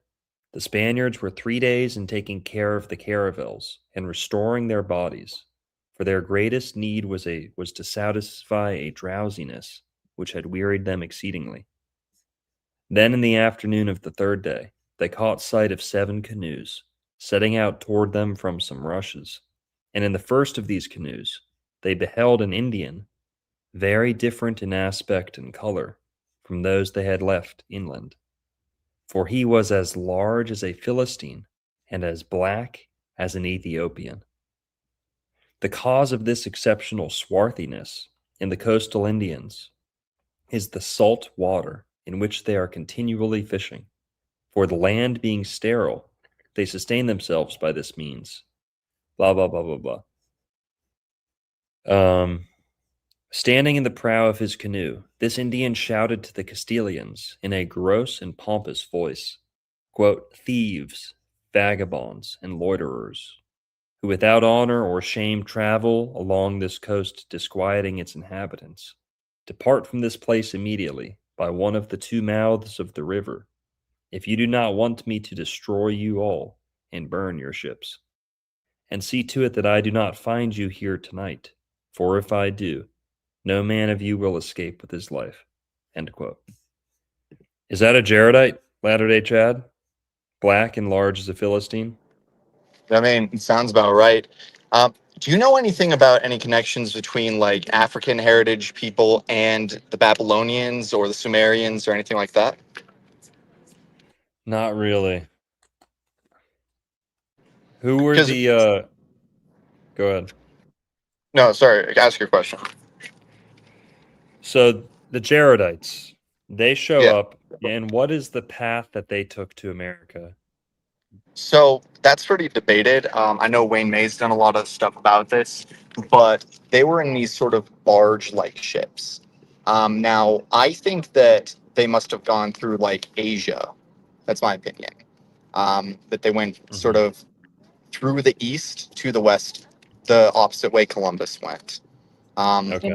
the Spaniards were 3 days in taking care of the caravels and restoring their bodies, for their greatest need was to satisfy a drowsiness which had wearied them exceedingly. Then in the afternoon of the third day, they caught sight of 7 canoes, setting out toward them from some rushes. And in the first of these canoes, they beheld an Indian, very different in aspect and color from those they had left inland. For he was as large as a Philistine and as black as an Ethiopian. The cause of this exceptional swarthiness in the coastal Indians is the salt water in which they are continually fishing. For the land being sterile, they sustain themselves by this means. Blah, blah, blah, blah, blah. Standing in the prow of his canoe, this Indian shouted to the Castilians in a gross and pompous voice, quote, "Thieves, vagabonds, and loiterers, who without honor or shame travel along this coast disquieting its inhabitants, depart from this place immediately by one of the 2 mouths of the river, if you do not want me to destroy you all and burn your ships. And see to it that I do not find you here tonight, for if I do, no man of you will escape with his life." End quote. Is that a Jaredite, Latter-day Chad? Black and large as a Philistine? I mean, it sounds about right. Do you know anything about any connections between like African heritage people and the Babylonians or the Sumerians or anything like that? Not really. Who were 'Cause- the go ahead. No, sorry, ask your question. So the Jaredites, they show Yeah. up, and what is the path that they took to America? So that's pretty debated. I know Wayne May's done a lot of stuff about this, but they were in these sort of barge-like ships. Now, I think that they must have gone through like Asia. That's my opinion. That they went sort of through the east to the west, the opposite way Columbus went. Okay.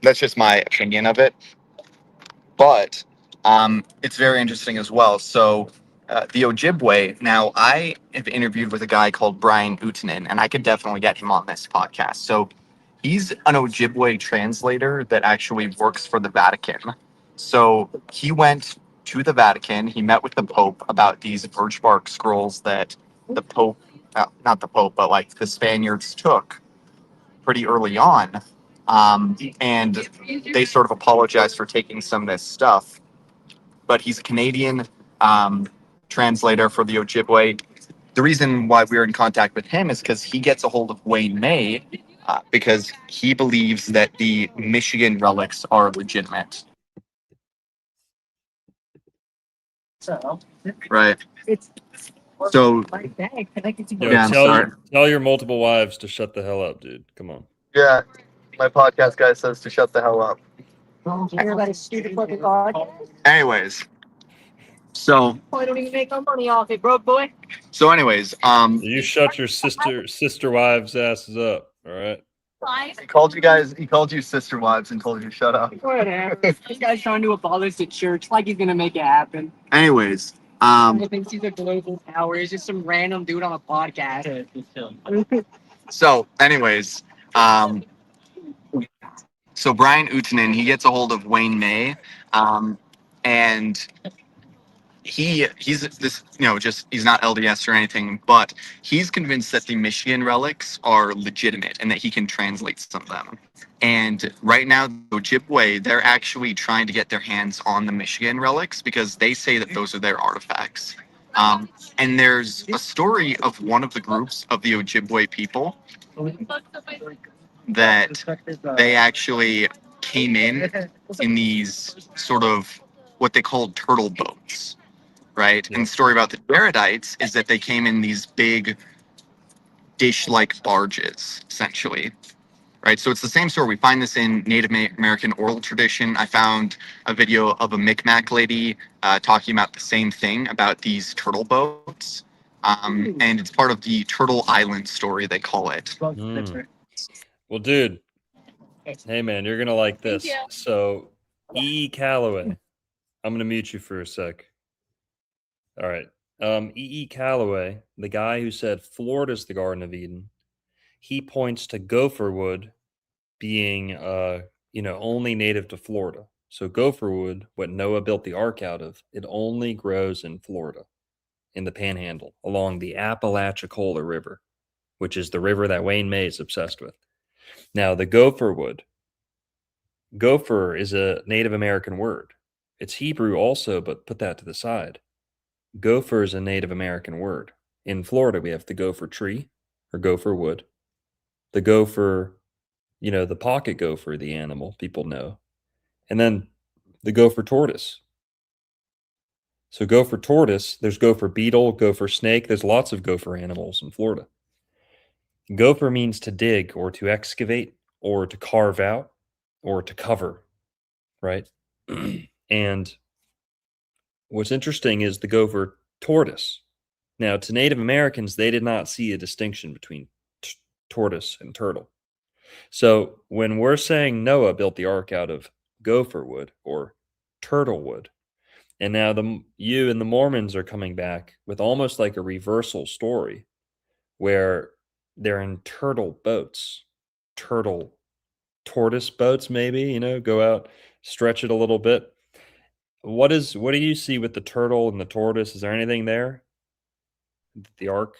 That's just my opinion of it. But it's very interesting as well. So the Ojibwe. Now, I have interviewed with a guy called Brian Utanen, and I could definitely get him on this podcast. So he's an Ojibwe translator that actually works for the Vatican. So he went to the Vatican. He met with the Pope about these birch bark scrolls that the Pope, not the Pope, but like the Spaniards took pretty early on. And they sort of apologized for taking some of this stuff. But he's a Canadian translator for the Ojibwe. The reason why we're in contact with him is because he gets a hold of Wayne May because he believes that the Michigan relics are legitimate. Right. So, Yo, yeah, I'm sorry. tell your multiple wives to shut the hell up, dude. Come on. Yeah, my podcast guy says to shut the hell up. Anyways, so I don't even make no money off it, bro, boy. so anyways, You shut your sister wives' asses up, all right? he called you sister wives and told you to shut up. Whatever. This guy's trying to abolish the church like he's gonna make it happen. Anyways, He thinks he's a global power. He's just some random dude on a podcast. so anyways, so Brian Utanen, he gets a hold of Wayne May, and he's this, just he's not LDS or anything, but he's convinced that the Michigan relics are legitimate and that he can translate some of them. And right now, the Ojibwe, they're actually trying to get their hands on the Michigan relics because they say that those are their artifacts. And there's a story of one of the groups of the Ojibwe people that they actually came in these sort of what they called turtle boats, right? And the story about the Jaredites is that they came in these big dish-like barges, essentially, right? So it's the same story. We find this in Native American oral tradition. I found a video of a Micmac lady talking about the same thing about these turtle boats. And it's part of the Turtle Island story, they call it. Well, dude, hey, man, you're going to like this. So, E. Calloway, I'm going to mute you for a sec. All right. E. Calloway, the guy who said Florida's the Garden of Eden, he points to gopher wood being, only native to Florida. So gopher wood, what Noah built the ark out of, it only grows in Florida, in the Panhandle, along the Apalachicola River, which is the river that Wayne May is obsessed with. Now, the gopher wood, gopher is a Native American word. It's Hebrew also, but put that to the side. Gopher is a Native American word. In Florida, we have the gopher tree or gopher wood. The gopher, the pocket gopher, the animal people know. And then the gopher tortoise. So gopher tortoise, there's gopher beetle, gopher snake. There's lots of gopher animals in Florida. Gopher means to dig or to excavate or to carve out or to cover, right? And what's interesting is the gopher tortoise. Now, to Native Americans, they did not see a distinction between tortoise and turtle. So when we're saying Noah built the ark out of gopher wood or turtle wood, and now you and the Mormons are coming back with almost like a reversal story where they're in turtle boats, tortoise boats, maybe, go out, stretch it a little bit. What do you see with the turtle and the tortoise? Is there anything there? The ark?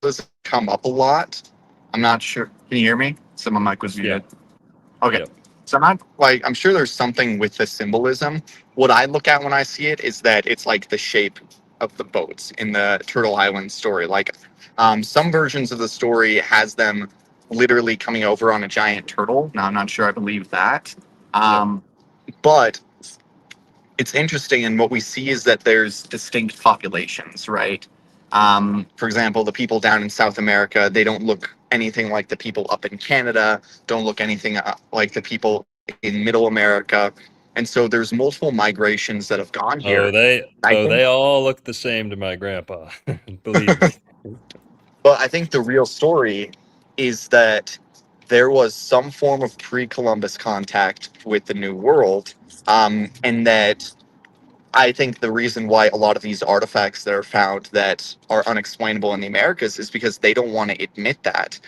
This come up a lot. I'm not sure. Can you hear me? So my mic was muted. Yeah. Okay. Yep. So I'm sure there's something with the symbolism. What I look at when I see it is that it's like the shape of the boats in the Turtle Island story. Like some versions of the story has them literally coming over on a giant turtle. Now I'm not sure I believe that. But it's interesting, and what we see is that there's distinct populations, right? For example, the people down in South America, they don't look anything like the people up in Canada, don't look anything like the people in Middle America. And so there's multiple migrations that have gone here. They all look the same to my grandpa, believe me. But I think the real story is that there was some form of pre-Columbus contact with the New World, and that I think the reason why a lot of these artifacts that are found that are unexplainable in the Americas is because they don't want to admit that.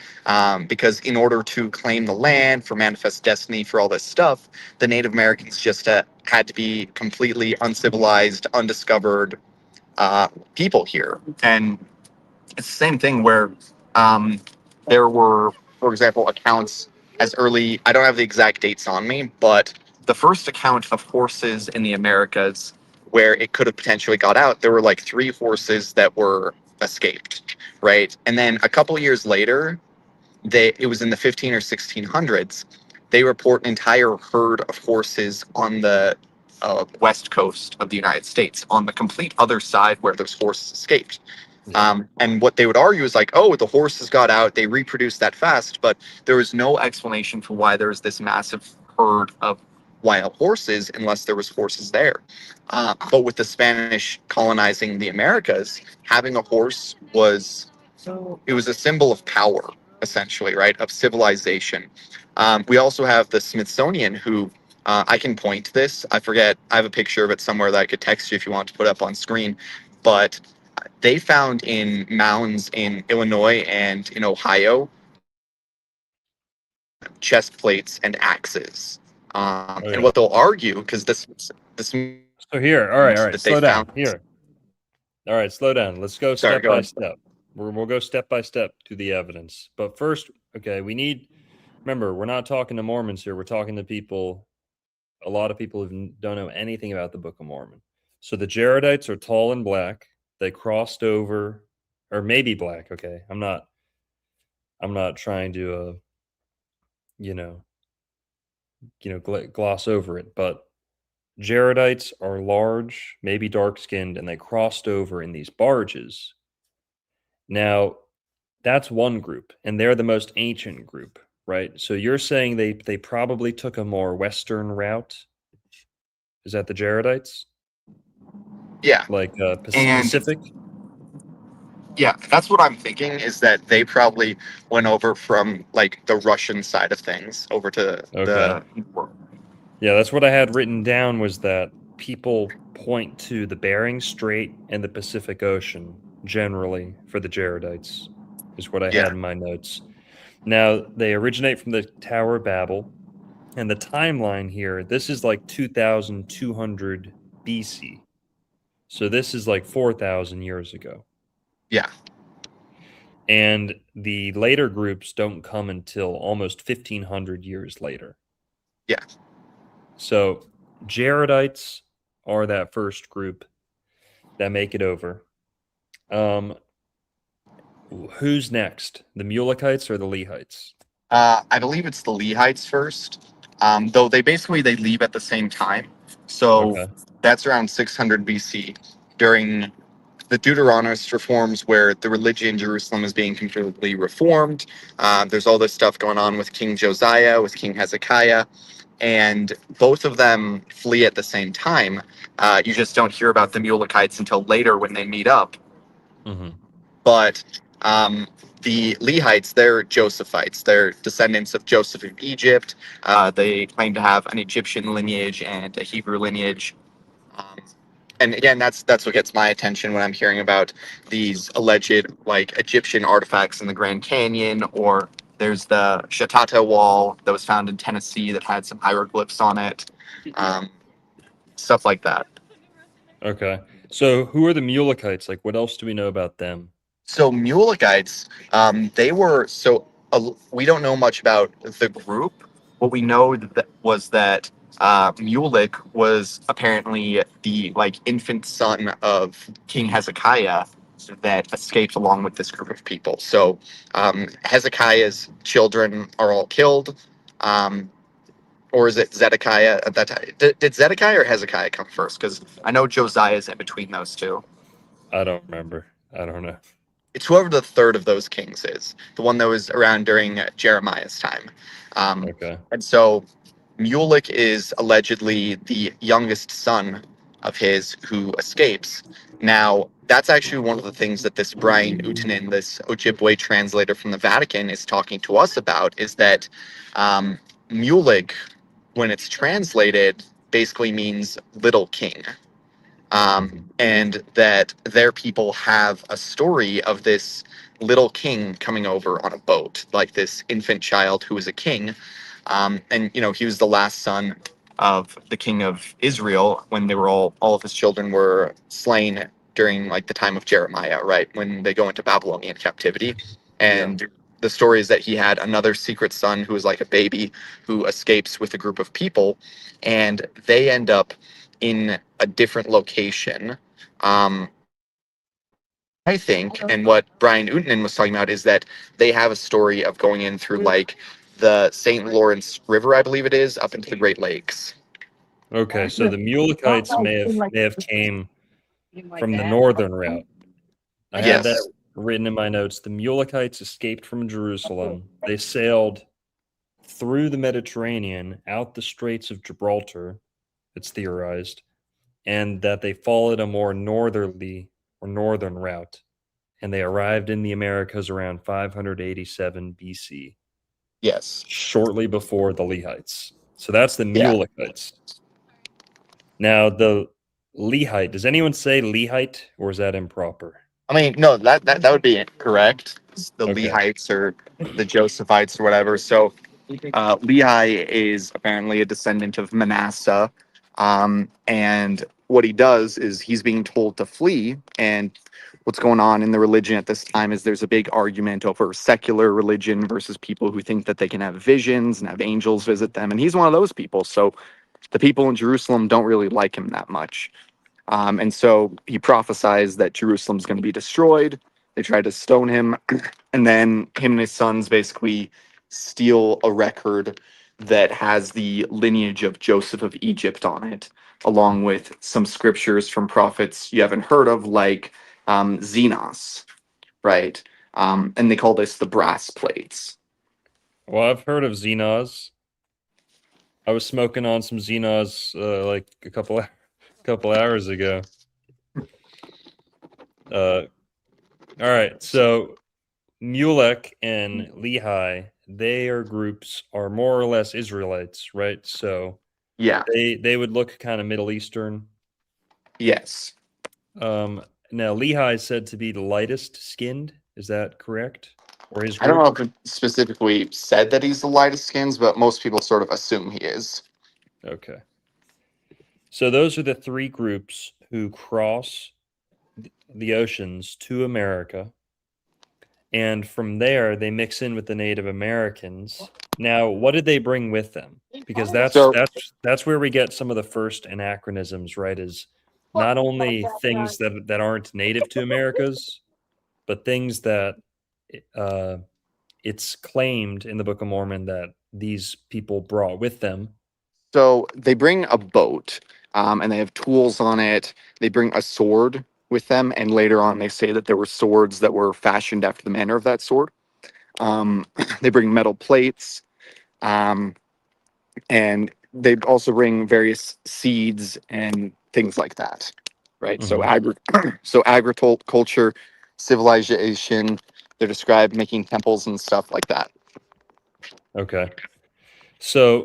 Because in order to claim the land, for manifest destiny, for all this stuff, the Native Americans just had to be completely uncivilized, undiscovered people here. And it's the same thing where um, there were, for example, accounts as early, I don't have the exact dates on me, but the first account of horses in the Americas where it could have potentially got out, there were like 3 horses that were escaped, right? And then a couple years later, it was in the 15 or 1600s, they report an entire herd of horses on the west coast of the United States, on the complete other side where those horses escaped. And what they would argue is like, oh, the horses got out, they reproduced that fast, but there was no explanation for why there was this massive herd of wild horses unless there was horses there. But with the Spanish colonizing the Americas, having a horse it was a symbol of power, essentially, right, of civilization. We also have the Smithsonian, who I can point to this. I forget. I have a picture of it somewhere that I could text you if you want to put up on screen. But they found in mounds in Illinois and in Ohio chest plates and axes. And what they'll argue, because this So here, all right, that they slow down. found Here, all right, slow down. Let's go Sorry, step go by ahead. step. We'll go step by step to the evidence. But first, okay, remember, we're not talking to Mormons here. We're talking to people, a lot of people who don't know anything about the Book of Mormon. So the Jaredites are tall and black. They crossed over, or maybe black. Okay, I'm not trying to, gloss over it. But Jaredites are large, maybe dark skinned, and they crossed over in these barges. Now, that's one group, and they're the most ancient group, right? So you're saying they probably took a more western route? Is that the Jaredites? Yeah. Like And Pacific? yeah, that's what I'm thinking, is that they probably went over from like the Russian side of things over to Okay. the Yeah, that's what I had written down, was that people point to the Bering Strait and the Pacific Ocean generally for the Jaredites, is what I yeah. had in my notes. Now, they originate from the Tower of Babel, and the timeline here, this is like 2200 BC. So this is like 4,000 years ago. Yeah. And the later groups don't come until almost 1,500 years later. Yeah. So Jaredites are that first group that make it over. Who's next? The Mulekites or the Lehites? I believe it's the Lehites first. Though they leave at the same time. So Okay. that's around 600 BC during the Deuteronomist reforms, where the religion in Jerusalem is being completely reformed. There's all this stuff going on with King Josiah, with King Hezekiah, and both of them flee at the same time. You just don't hear about the Mulekites until later when they meet up. Mm-hmm. But the Lehites, they're Josephites. They're descendants of Joseph of Egypt. They claim to have an Egyptian lineage and a Hebrew lineage. Um, and again, that's what gets my attention when I'm hearing about these alleged like Egyptian artifacts in the Grand Canyon, or there's the Shatata wall that was found in Tennessee that had some hieroglyphs on it, stuff like that. Okay. So who are the Mulekites? Like, what else do we know about them? So Mulekites, we don't know much about the group. What we know was that Mulek was apparently the like infant son of King Hezekiah that escaped along with this group of people. So Hezekiah's children are all killed, or is it Zedekiah at that time? Did Zedekiah or Hezekiah come first? Because I know Josiah is in between those two. I don't remember. I don't know. It's whoever the third of those kings is, the one that was around during Jeremiah's time. Okay. And so Mulek is allegedly the youngest son of his who escapes. Now, that's actually one of the things that this Brian Utanen, this Ojibwe translator from the Vatican, is talking to us about, is that Mulek, when it's translated, basically means little king. and that their people have a story of this little king coming over on a boat, like this infant child who was a king. And he was the last son of the king of Israel when they were all of his children were slain during like the time of Jeremiah, right? When they go into Babylonian captivity. And the story is that he had another secret son who was like a baby who escapes with a group of people, and they end up in a different location. I think, and what Brian Untinen was talking about is that they have a story of going in through like the St. Lawrence River, I believe it is, up into the Great Lakes. Okay, so the Mulekites may have came from the northern route. I had that Yes. written in my notes. The Mulekites escaped from Jerusalem. They sailed through the Mediterranean, out the Straits of Gibraltar, it's theorized, and that they followed a more northerly or northern route, and they arrived in the Americas around 587 BC, Yes. shortly before the Lehites. So that's the Yeah. Mulekites. Now, the Lehite, does anyone say Lehite, or is that improper? I mean, no, that would be correct. The Okay. Lehites or the Josephites or whatever. So Lehi is apparently a descendant of Manasseh. And what he does is he's being told to flee. And what's going on in the religion at this time is there's a big argument over secular religion versus people who think that they can have visions and have angels visit them. And he's one of those people. So the people in Jerusalem don't really like him that much. And so he prophesies that Jerusalem's going to be destroyed. They try to stone him. And then him and his sons basically steal a record that has the lineage of Joseph of Egypt on it, along with some scriptures from prophets you haven't heard of, like Xenos, right? And they call this the brass plates. Well, I've heard of Xenos. I was smoking on some Xenos like a couple hours ago. All right, so Mulek and Lehi, their groups are more or less Israelites, right? So Yeah. they would look kind of Middle Eastern. Yes. Now Lehi is said to be the lightest skinned. Is that correct? Or his I don't group? know if it specifically said that he's the lightest skins, but most people sort of assume he is. Okay. So those are the three groups who cross the oceans to America. And from there, they mix in with the Native Americans. Now, what did they bring with them? Because So that's where we get some of the first anachronisms, right? Is not only things that aren't native to Americas, but things that uh, it's claimed in the Book of Mormon that these people brought with them. So they bring a boat, and they have tools on it. They bring a sword with them, and later on they say that there were swords that were fashioned after the manner of that sword. They bring metal plates, um, and they also bring various seeds and things like that. Right. So so agriculture, civilization. They're described making temples and stuff like that. Okay. So,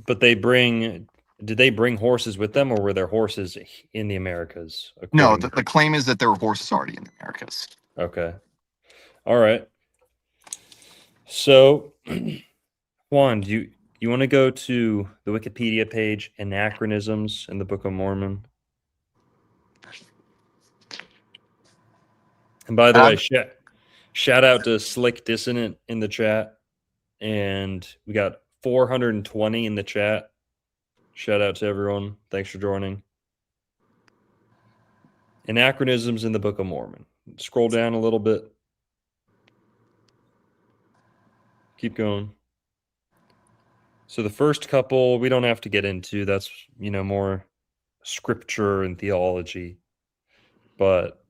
but did they bring horses with them, or were there horses in the Americas? No, According the claim is that there were horses already in the Americas. Okay. All right. So, Juan, do you want to go to the Wikipedia page, Anachronisms in the Book of Mormon? And by the way, shout out to Slick Dissonant in the chat. And we got 420 in the chat. Shout out to everyone. Thanks for joining. Anachronisms in the Book of Mormon. Scroll down a little bit. Keep going. So the first couple we don't have to get into. That's, more scripture and theology. But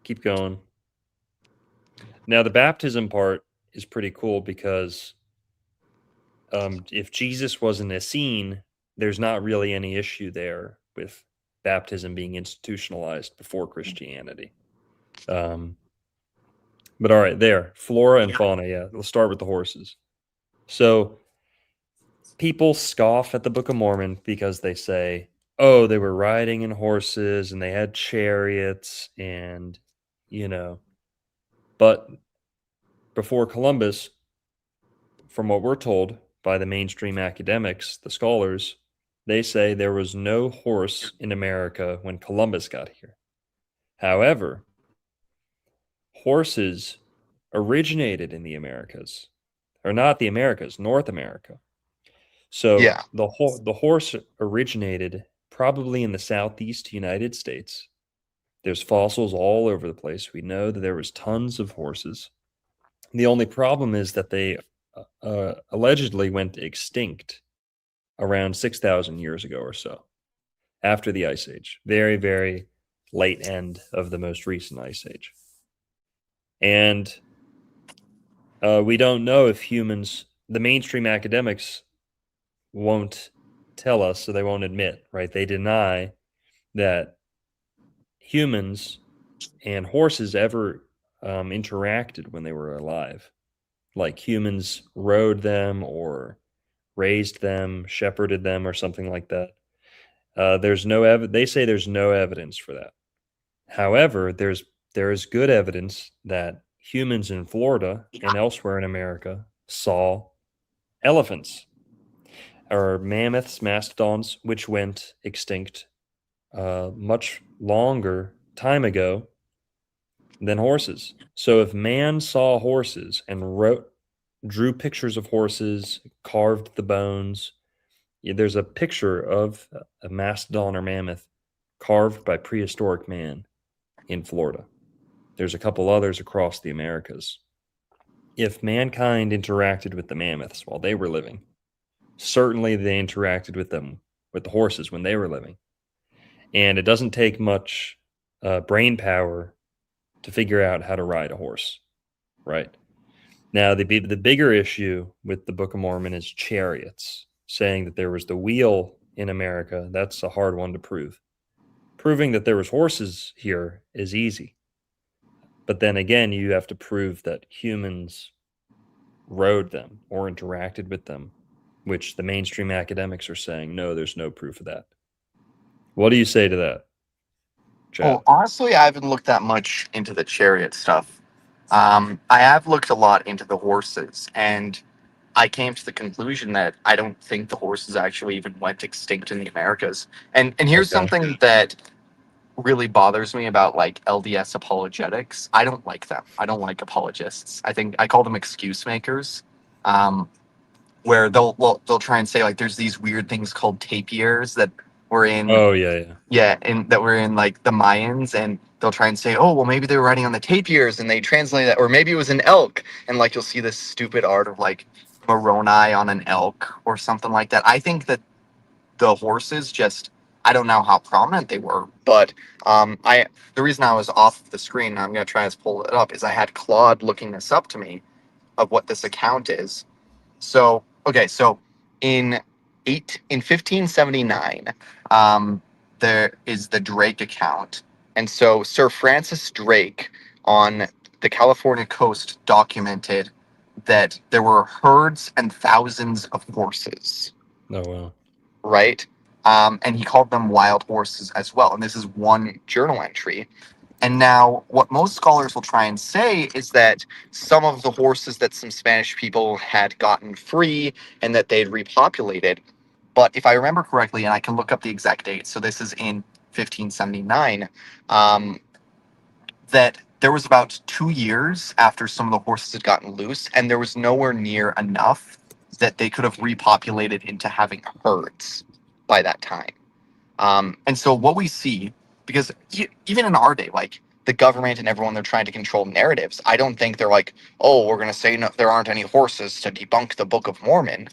keep going. Now the baptism part is pretty cool because if Jesus was an Essene, there's not really any issue there with baptism being institutionalized before Christianity. But all right, there, flora and fauna. Yeah, let's start with the horses. So people scoff at the Book of Mormon because they say oh, they were riding in horses and they had chariots and, you know, but before Columbus, from what we're told by the mainstream academics, the scholars, they say there was no horse in America when Columbus got here. However, horses originated in the Americas, or not the Americas, North America. So Yeah. the horse originated probably in the southeast United States. There's fossils all over the place. We know that there was tons of horses. The only problem is that they allegedly went extinct around 6,000 years ago or so, after the Ice Age. Very, very late end of the most recent Ice Age. And we don't know if humans, the mainstream academics won't tell us, so they won't admit, right? They deny that humans and horses ever interacted when they were alive. Like humans rode them or raised them, shepherded them, or something like that. There's no they say there's no evidence for that. However, there is good evidence that humans in Florida and elsewhere in America saw elephants or mammoths, mastodons, which went extinct much longer time ago than horses. So if man saw horses and drew pictures of horses, carved the bones, there's a picture of a mastodon or mammoth carved by prehistoric man in Florida. There's a couple others across the Americas. If mankind interacted with the mammoths while they were living, certainly they interacted with them, with the horses when they were living. And it doesn't take much brain power to figure out how to ride a horse, right? Now, the bigger issue with the Book of Mormon is chariots, saying that there was the wheel in America. That's a hard one to prove. Proving that there was horses here is easy. But then again, you have to prove that humans rode them or interacted with them, which the mainstream academics are saying, no, there's no proof of that. What do you say to that, Chad? Well, honestly, I haven't looked that much into the chariot stuff. I have looked a lot into the horses, and I came to the conclusion that I don't think the horses actually even went extinct in the Americas. And here's Okay. something that really bothers me about like LDS apologetics. I don't like them. I don't like apologists. I think I call them excuse makers. Where they'll try and say like there's these weird things called tapirs that were in Oh, yeah. yeah, and that were in like the Mayans, and they'll try and say, oh, well, maybe they were riding on the tapirs, and they translate that, or maybe it was an elk, and like you'll see this stupid art of like Moroni on an elk or something like that. I think that the horses just, I don't know how prominent they were, but the reason I was off the screen, and I'm gonna try to pull it up, is I had Claude looking this up to me of what this account is. So okay, so in 1579, there is the Drake account, and so Sir Francis Drake on the California coast documented that there were herds and thousands of horses, Oh, wow. right? And he called them wild horses as well. And this is one journal entry. And now, what most scholars will try and say is that some of the horses that some Spanish people had gotten free and that they'd repopulated. But if I remember correctly, and I can look up the exact date, so this is in 1579, that there was about 2 years after some of the horses had gotten loose, and there was nowhere near enough that they could have repopulated into having herds by that time. And so what we see, because even in our day, like the government and everyone, they're trying to control narratives. I don't think they're like, oh, we're going to say no, there aren't any horses to debunk the Book of Mormon.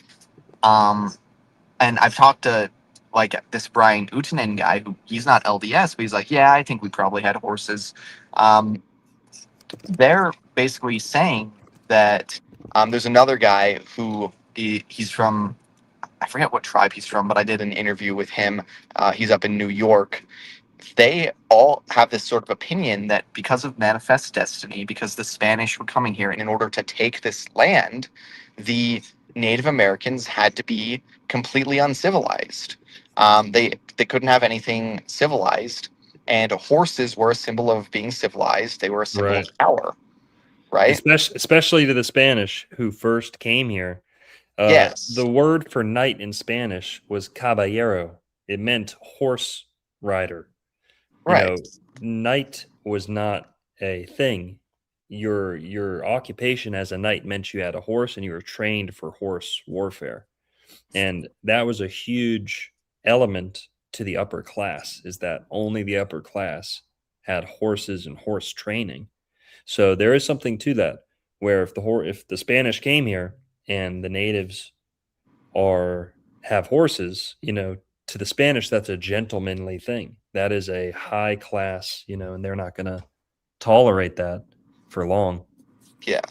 And I've talked to like this Brian Utanen guy who he's not LDS, but he's like, yeah, I think we probably had horses. They're basically saying that there's another guy who he's from, I forget what tribe he's from, but I did an interview with him. He's up in New York. They all have this sort of opinion that because of manifest destiny, because the Spanish were coming here, and in order to take this land, the Native Americans had to be completely uncivilized. They they couldn't have anything civilized, and horses were a symbol of being civilized. They were a symbol Right. of power, right? Especially to the Spanish who first came here. Yes. The word for knight in Spanish was caballero. It meant horse rider. You Right. know, knight was not a thing. Your occupation as a knight meant you had a horse and you were trained for horse warfare. And that was a huge element to the upper class, is that only the upper class had horses and horse training. So there is something to that, where if the Spanish came here and the natives have horses, to the Spanish that's a gentlemanly thing. That is a high class, and they're not going to tolerate that for long. Yeah.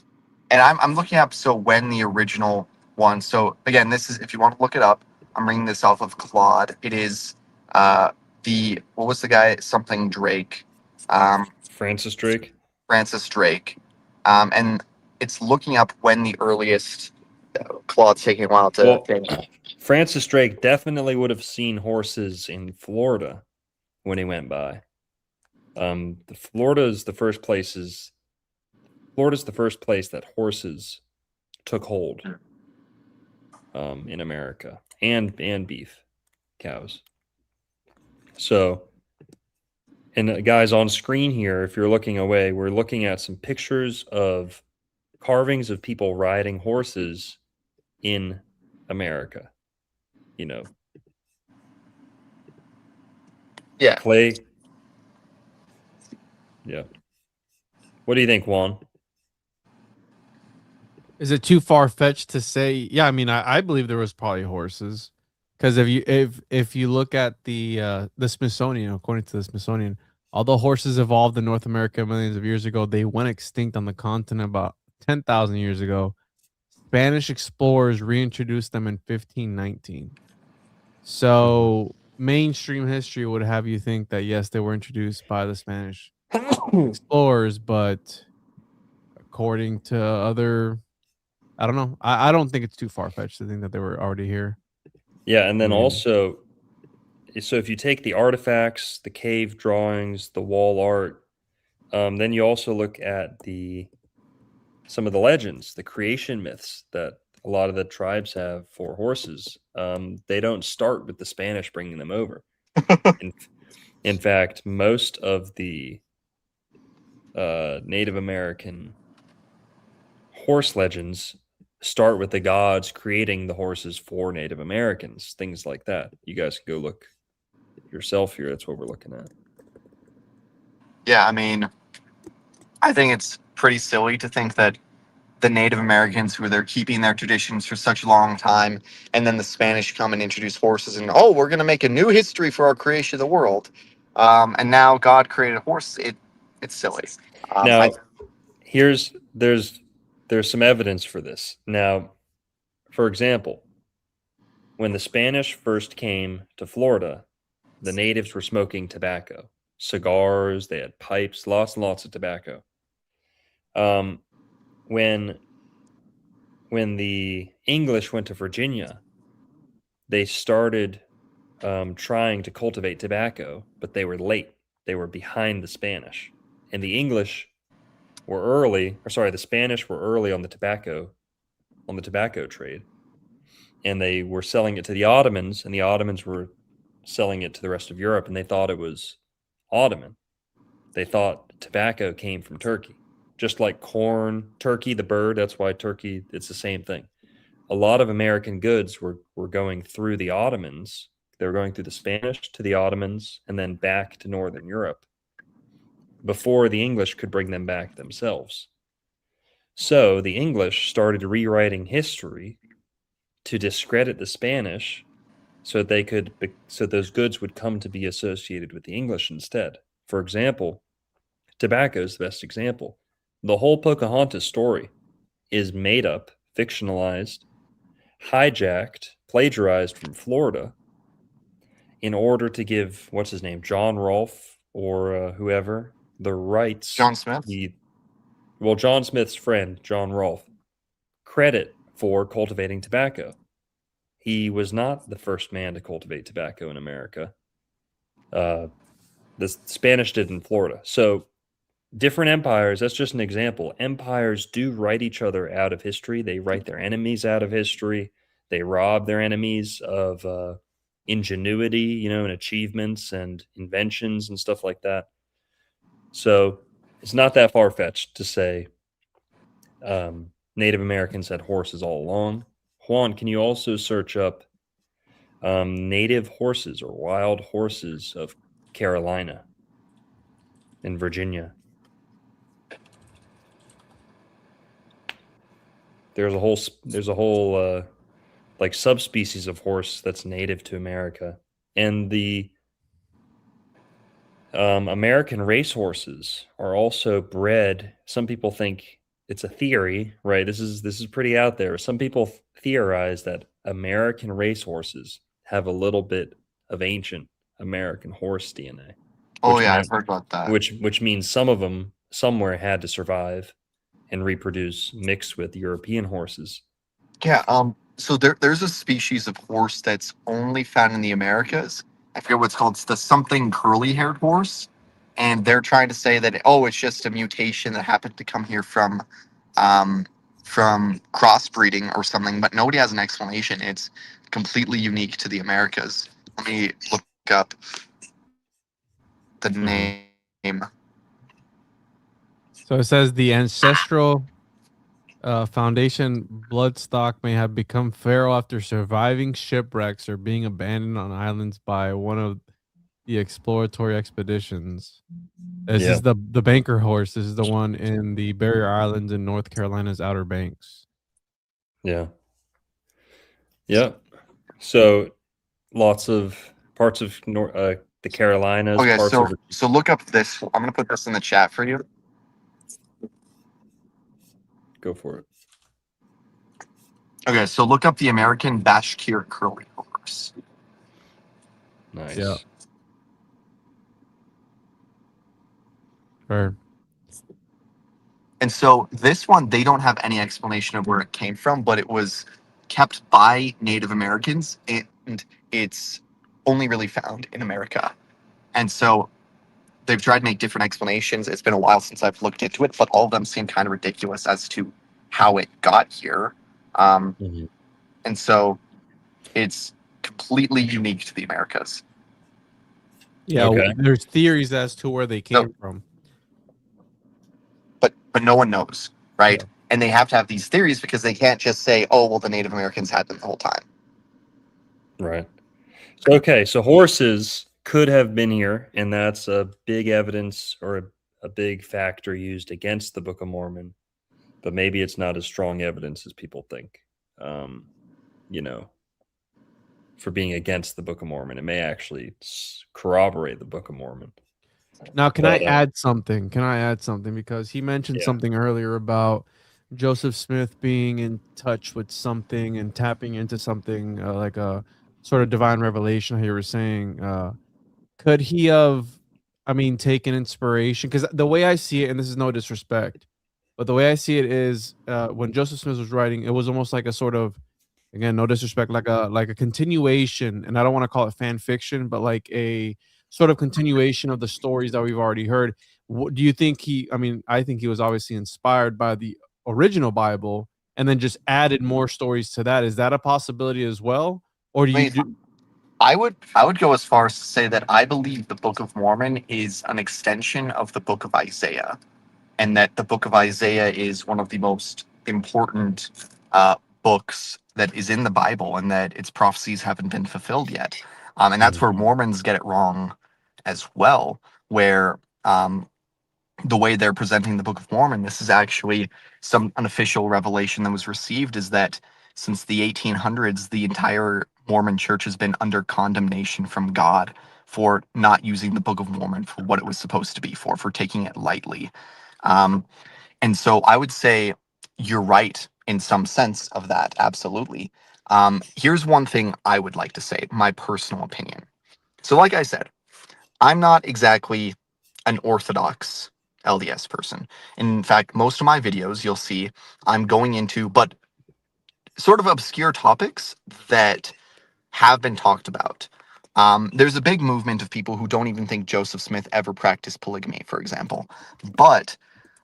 And I'm looking up when the original one. So again, this is, if you want to look it up, I'm reading this off of Claude. It is what was the guy? Something Drake. Francis Drake. Francis Drake. And it's looking up when the earliest Claude's taking a while to Well, think. Francis Drake definitely would have seen horses in Florida when he went by. Florida's the first place that horses took hold in America, and beef, cows. So, and guys, on screen here, if you're looking away, we're looking at some pictures of carvings of people riding horses in America. Yeah. Clay. Yeah. What do you think, Juan? Is it too far fetched to say? Yeah, I mean, I believe there was probably horses, because if you look at the Smithsonian, according to the Smithsonian, although horses evolved in North America millions of years ago, they went extinct on the continent about 10,000 years ago. Spanish explorers reintroduced them in 1519. So mainstream history would have you think that yes, they were introduced by the Spanish explorers, but according to other, I don't know. I don't think it's too far fetched to think that they were already here. Yeah, and then Mm. also, so if you take the artifacts, the cave drawings, the wall art, then you also look at some of the legends, the creation myths that a lot of the tribes have for horses. They don't start with the Spanish bringing them over. In fact, most of the Native American horse legends start with the gods creating the horses for Native Americans, things like that. You guys can go look yourself here. That's what we're looking at. Yeah, I mean, I think it's pretty silly to think that the Native Americans, who they're keeping their traditions for such a long time, and then the Spanish come and introduce horses, and we're going to make a new history for our creation of the world. And now God created a horse. It's silly. Now, there's some evidence for this. Now, for example, when the Spanish first came to Florida, the natives were smoking tobacco, cigars, they had pipes, lots and lots of tobacco. When the English went to Virginia, they started trying to cultivate tobacco, but they were late. They were behind the Spanish. And the Spanish were early on the tobacco trade. And they were selling it to the Ottomans, and the Ottomans were selling it to the rest of Europe, and they thought it was Ottoman. They thought tobacco came from Turkey. Just like corn, turkey, the bird, that's why turkey, it's the same thing. A lot of American goods were going through the Ottomans. They were going through the Spanish to the Ottomans and then back to Northern Europe before the English could bring them back themselves. So the English started rewriting history to discredit the Spanish so those goods would come to be associated with the English instead. For example, tobacco is the best example. The whole Pocahontas story is made up, fictionalized, hijacked, plagiarized from Florida in order to give, what's his name, John Rolfe or whoever, the rights. John Smith? John Smith's friend, John Rolfe, credit for cultivating tobacco. He was not the first man to cultivate tobacco in America. The Spanish did in Florida. So different empires, that's just an example. Empires do write each other out of history. They write their enemies out of history. They rob their enemies of ingenuity, and achievements and inventions and stuff like that. So it's not that far-fetched to say Native Americans had horses all along. Juan, can you also search up native horses or wild horses of Carolina and Virginia? There's a whole like subspecies of horse that's native to America, and the American racehorses are also bred. Some people think it's a theory, right? This is pretty out there. Some people theorize that American racehorses have a little bit of ancient American horse DNA. Oh yeah, I've heard about that. Which means some of them somewhere had to survive and reproduce mixed with European horses. Yeah, so there's a species of horse that's only found in the Americas. I forget what it's called. It's the something curly-haired horse, and they're trying to say that it's just a mutation that happened to come here from crossbreeding or something. But nobody has an explanation. It's completely unique to the Americas. Let me look up the name. So it says the ancestral foundation bloodstock may have become feral after surviving shipwrecks or being abandoned on islands by one of the exploratory expeditions. This is the banker horse. This is the one in the Barrier Islands in North Carolina's Outer Banks. Yeah. Yep. So lots of parts of the Carolinas. Okay, parts so of so look up this. I'm gonna put this in the chat for you. Go for it. Okay, so look up the American Bashkir curly horse. Nice. Yeah. Sure. And so this one, they don't have any explanation of where it came from, but it was kept by Native Americans, and it's only really found in America. And so they've tried to make different explanations. It's been a while since I've looked into it, but all of them seem kind of ridiculous as to how it got here. Mhm. And so it's completely unique to the Americas. Yeah, Okay. there's theories as to where they came from. But no one knows, right? Yeah. And they have to have these theories because they can't just say, oh, well, the Native Americans had them the whole time. Right. So, okay. So horses could have been here, and that's a big evidence or a big factor used against the Book of Mormon. But maybe it's not as strong evidence as people think. For being against the Book of Mormon, it may actually corroborate the Book of Mormon. Now, can I add something? Because he mentioned something earlier about Joseph Smith being in touch with something and tapping into something like a sort of divine revelation. How you were saying, could he have, taken inspiration? Because the way I see it, and this is no disrespect, but the way I see it is when Joseph Smith was writing, it was almost like a sort of, again, no disrespect, like a continuation, and I don't want to call it fan fiction, but like a sort of continuation of the stories that we've already heard. Do you think I think he was obviously inspired by the original Bible and then just added more stories to that. Is that a possibility as well? Or do you I would go as far as to say that I believe the Book of Mormon is an extension of the Book of Isaiah, and that the Book of Isaiah is one of the most important books that is in the Bible, and that its prophecies haven't been fulfilled yet. And that's where Mormons get it wrong as well, where the way they're presenting the Book of Mormon, this is actually an official revelation that was received, is that since the 1800s, the entire Mormon church has been under condemnation from God for not using the Book of Mormon for what it was supposed to be for taking it lightly. And so I would say you're right in some sense of that, absolutely. Here's one thing I would like to say, my personal opinion. So like I said, I'm not exactly an orthodox LDS person. In fact, most of my videos you'll see I'm going into but sort of obscure topics that have been talked about. There's a big movement of people who don't even think Joseph Smith ever practiced polygamy, for example. But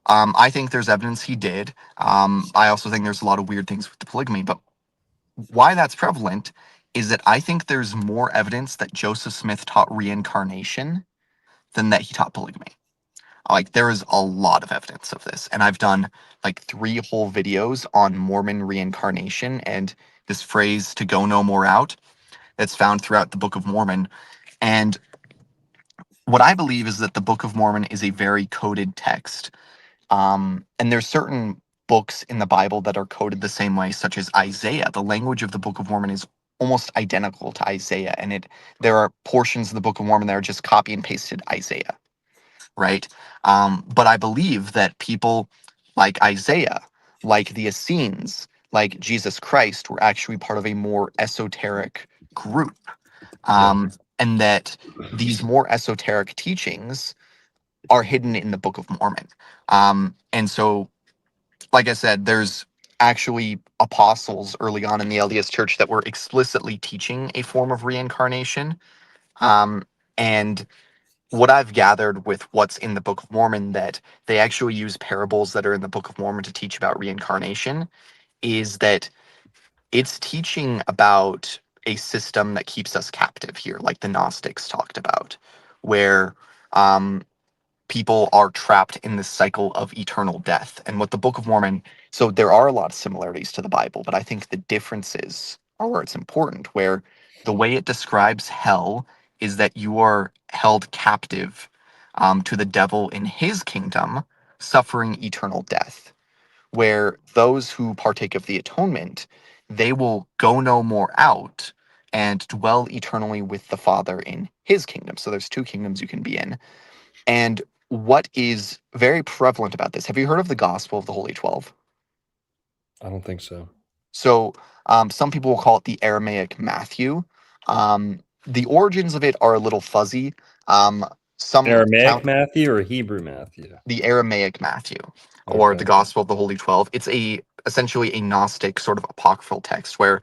I think there's evidence he did. I also think there's a lot of weird things with the polygamy. But why that's prevalent is that I think there's more evidence that Joseph Smith taught reincarnation than that he taught polygamy. Like, there is a lot of evidence of this. And I've done like 3 whole videos on Mormon reincarnation and this phrase, to go no more out, that's found throughout the Book of Mormon. And what I believe is that the Book of Mormon is a very coded text. And there's certain books in the Bible that are coded the same way, such as Isaiah. The language of the Book of Mormon is almost identical to Isaiah, and there are portions of the Book of Mormon that are just copy and pasted Isaiah, right? But I believe that people like Isaiah, like the Essenes, like Jesus Christ, were actually part of a more esoteric group, and that these more esoteric teachings are hidden in the Book of Mormon. And so, like I said, there's actually apostles early on in the LDS Church that were explicitly teaching a form of reincarnation. And what I've gathered with what's in the Book of Mormon, that they actually use parables that are in the Book of Mormon to teach about reincarnation, is that it's teaching about a system that keeps us captive here, like the Gnostics talked about, where people are trapped in this cycle of eternal death. And what the Book of Mormon, so there are a lot of similarities to the Bible, but I think the differences are where it's important, where the way it describes hell is that you are held captive to the devil in his kingdom, suffering eternal death. Where those who partake of the atonement, they will go no more out and dwell eternally with the Father in his kingdom. So there's 2 kingdoms you can be in. And what is very prevalent about this, have you heard of the Gospel of the Holy 12? I don't think so. So some people will call it the Aramaic Matthew. The origins of it are a little fuzzy. Some Aramaic count Matthew or Hebrew Matthew? the Aramaic Matthew, or the Okay. Gospel of the Holy 12. It's essentially a Gnostic sort of apocryphal text where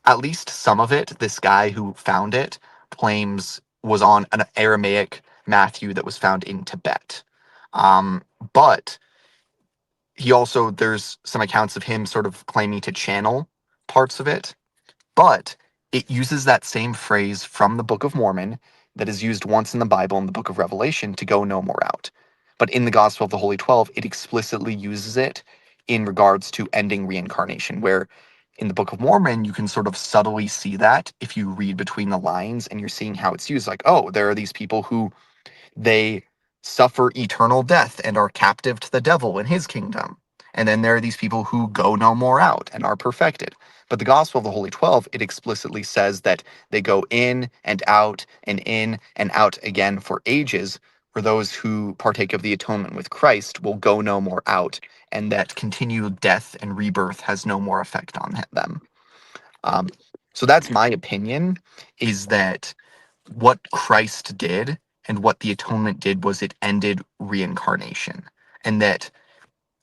at least some of it, this guy who found it claims was on an Aramaic Matthew that was found in Tibet. But he also, there's some accounts of him sort of claiming to channel parts of it, but it uses that same phrase from the Book of Mormon that is used once in the Bible in the Book of Revelation, to go no more out. But in the Gospel of the Holy 12, it explicitly uses it in regards to ending reincarnation, where in the Book of Mormon, you can sort of subtly see that if you read between the lines and you're seeing how it's used. Like, oh, there are these people who they suffer eternal death and are captive to the devil in his kingdom. And then there are these people who go no more out and are perfected. But the Gospel of the Holy 12, it explicitly says that they go in and out again for ages, where those who partake of the atonement with Christ will go no more out, and that continued death and rebirth has no more effect on them. So that's my opinion, is that what Christ did and what the atonement did was it ended reincarnation. And that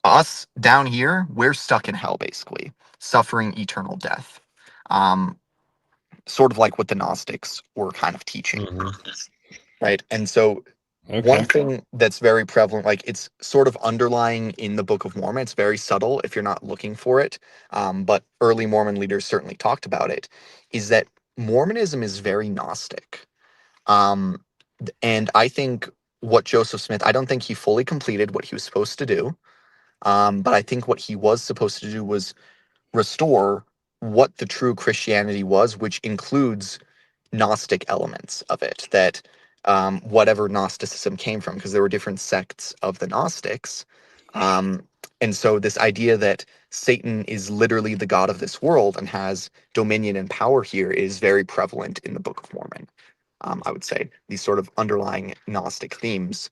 us down here, we're stuck in hell, basically, suffering eternal death. Sort of like what the Gnostics were kind of teaching. Right? And so one thing that's very prevalent, like it's sort of underlying in the Book of Mormon, it's very subtle if you're not looking for it, but early Mormon leaders certainly talked about it, is that Mormonism is very Gnostic. And I think what Joseph Smith, I don't think he fully completed what he was supposed to do. But I think what he was supposed to do was restore what the true Christianity was, which includes Gnostic elements of it, that whatever Gnosticism came from, because there were different sects of the Gnostics. And so this idea that Satan is literally the god of this world and has dominion and power here is very prevalent in the Book of Mormon. I would say these sort of underlying Gnostic themes.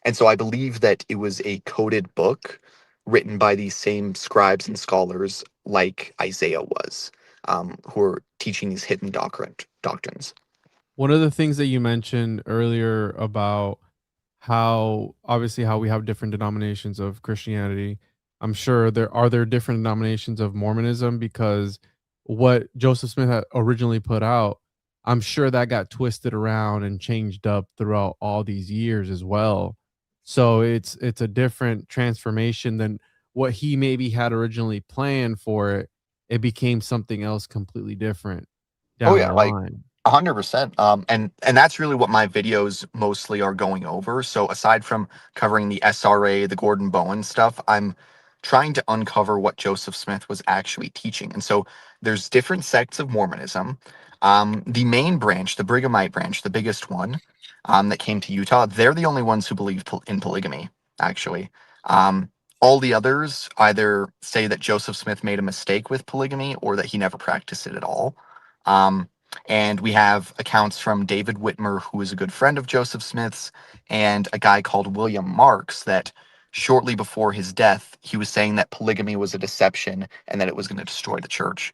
And so I believe that it was a coded book written by these same scribes and scholars like Isaiah was, who are teaching these hidden doctrines. One of the things that you mentioned earlier about how obviously how we have different denominations of Christianity. I'm sure there different denominations of Mormonism, because what Joseph Smith had originally put out, I'm sure that got twisted around and changed up throughout all these years as well. So it's a different transformation than what he maybe had originally planned for it. It became something else completely different Oh down yeah, the like line. 100%. And that's really what my videos mostly are going over. So aside from covering the SRA, the Gordon Bowen stuff, I'm trying to uncover what Joseph Smith was actually teaching. And so there's different sects of Mormonism. The main branch, the Brighamite branch, the biggest one, that came to Utah, they're the only ones who believe in polygamy, actually. Um, all the others either say that Joseph Smith made a mistake with polygamy or that he never practiced it at all. Um, and we have accounts from David Whitmer, who is a good friend of Joseph Smith's, and a guy called William Marks that shortly before his death, he was saying that polygamy was a deception and that it was going to destroy the church.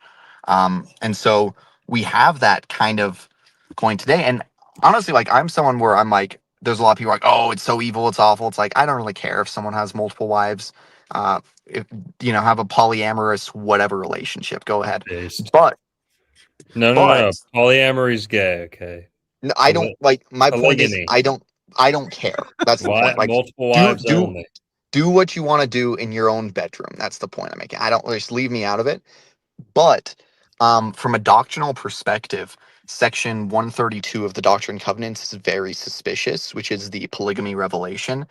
And so we have that kind of going today. And honestly, like I'm someone where I'm like, there's a lot of people like, oh, it's so evil, it's awful. It's like I don't really care if someone has multiple wives. If have a polyamorous whatever relationship, go ahead. Based. But No, no, but no. Polyamory's gay. Okay. I don't like my point is Polygamy. I don't care. That's the Why point. Like multiple do wives do only? do what you want to do in your own bedroom. That's the point I'm making. I don't just leave me out of it. But from a doctrinal perspective, section 132 of the Doctrine and Covenants is very suspicious, which is the polygamy revelation.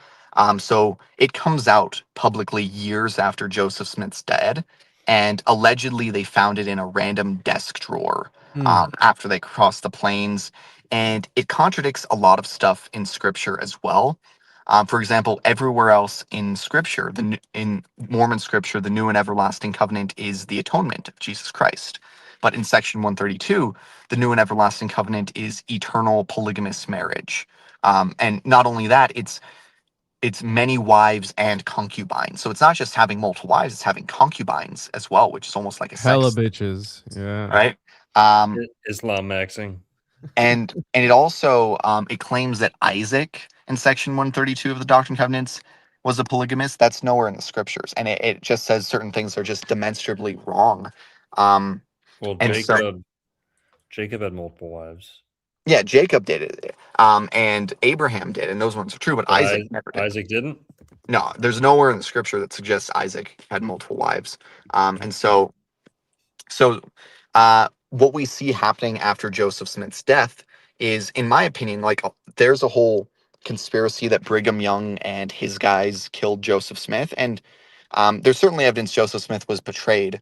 So it comes out publicly years after Joseph Smith's dead, and allegedly they found it in a random desk drawer Hmm. after they crossed the plains. And it contradicts a lot of stuff in scripture as well. For example, everywhere else in Scripture, in Mormon Scripture, the new and everlasting covenant is the atonement of Jesus Christ. But in section 132, the new and everlasting covenant is eternal polygamous marriage. And not only that, it's many wives and concubines. So it's not just having multiple wives; it's having concubines as well, which is almost like a Hella sex, bitches. Yeah. right? Um, Islam maxing. and it also it claims that Isaac in section 132 of the Doctrine and Covenants was a polygamist. That's nowhere in the scriptures, and it just says certain things are just demonstrably wrong. Um, Well, and so Jacob had multiple wives, yeah, Jacob did it, and Abraham did, and those ones are true, but but Isaac never did. Isaac didn't. No, there's nowhere in the scripture that suggests Isaac had multiple wives. And so what we see happening after Joseph Smith's death is, in my opinion, like there's a whole conspiracy that Brigham Young and his guys killed Joseph Smith, and there's certainly evidence Joseph Smith was betrayed.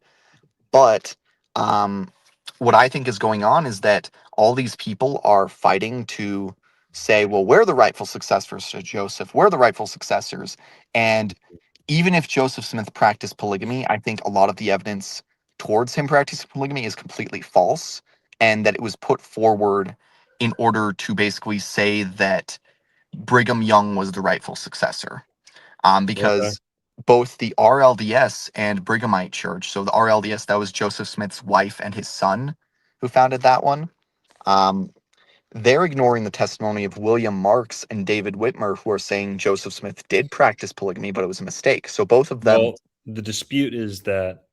But um, what I think is going on is that all these people are fighting to say, well, we're the rightful successors to Joseph. We're the rightful successors. And even if Joseph Smith practiced polygamy, I think a lot of the evidence towards him practicing polygamy is completely false, and that it was put forward in order to basically say that Brigham Young was the rightful successor. Okay. Because both the RLDS and Brighamite Church, so the RLDS, that was Joseph Smith's wife and his son who founded that one, um, they're ignoring the testimony of William Marks and David Whitmer, who are saying Joseph Smith did practice polygamy, but it was a mistake. So both of them, Well, the dispute is that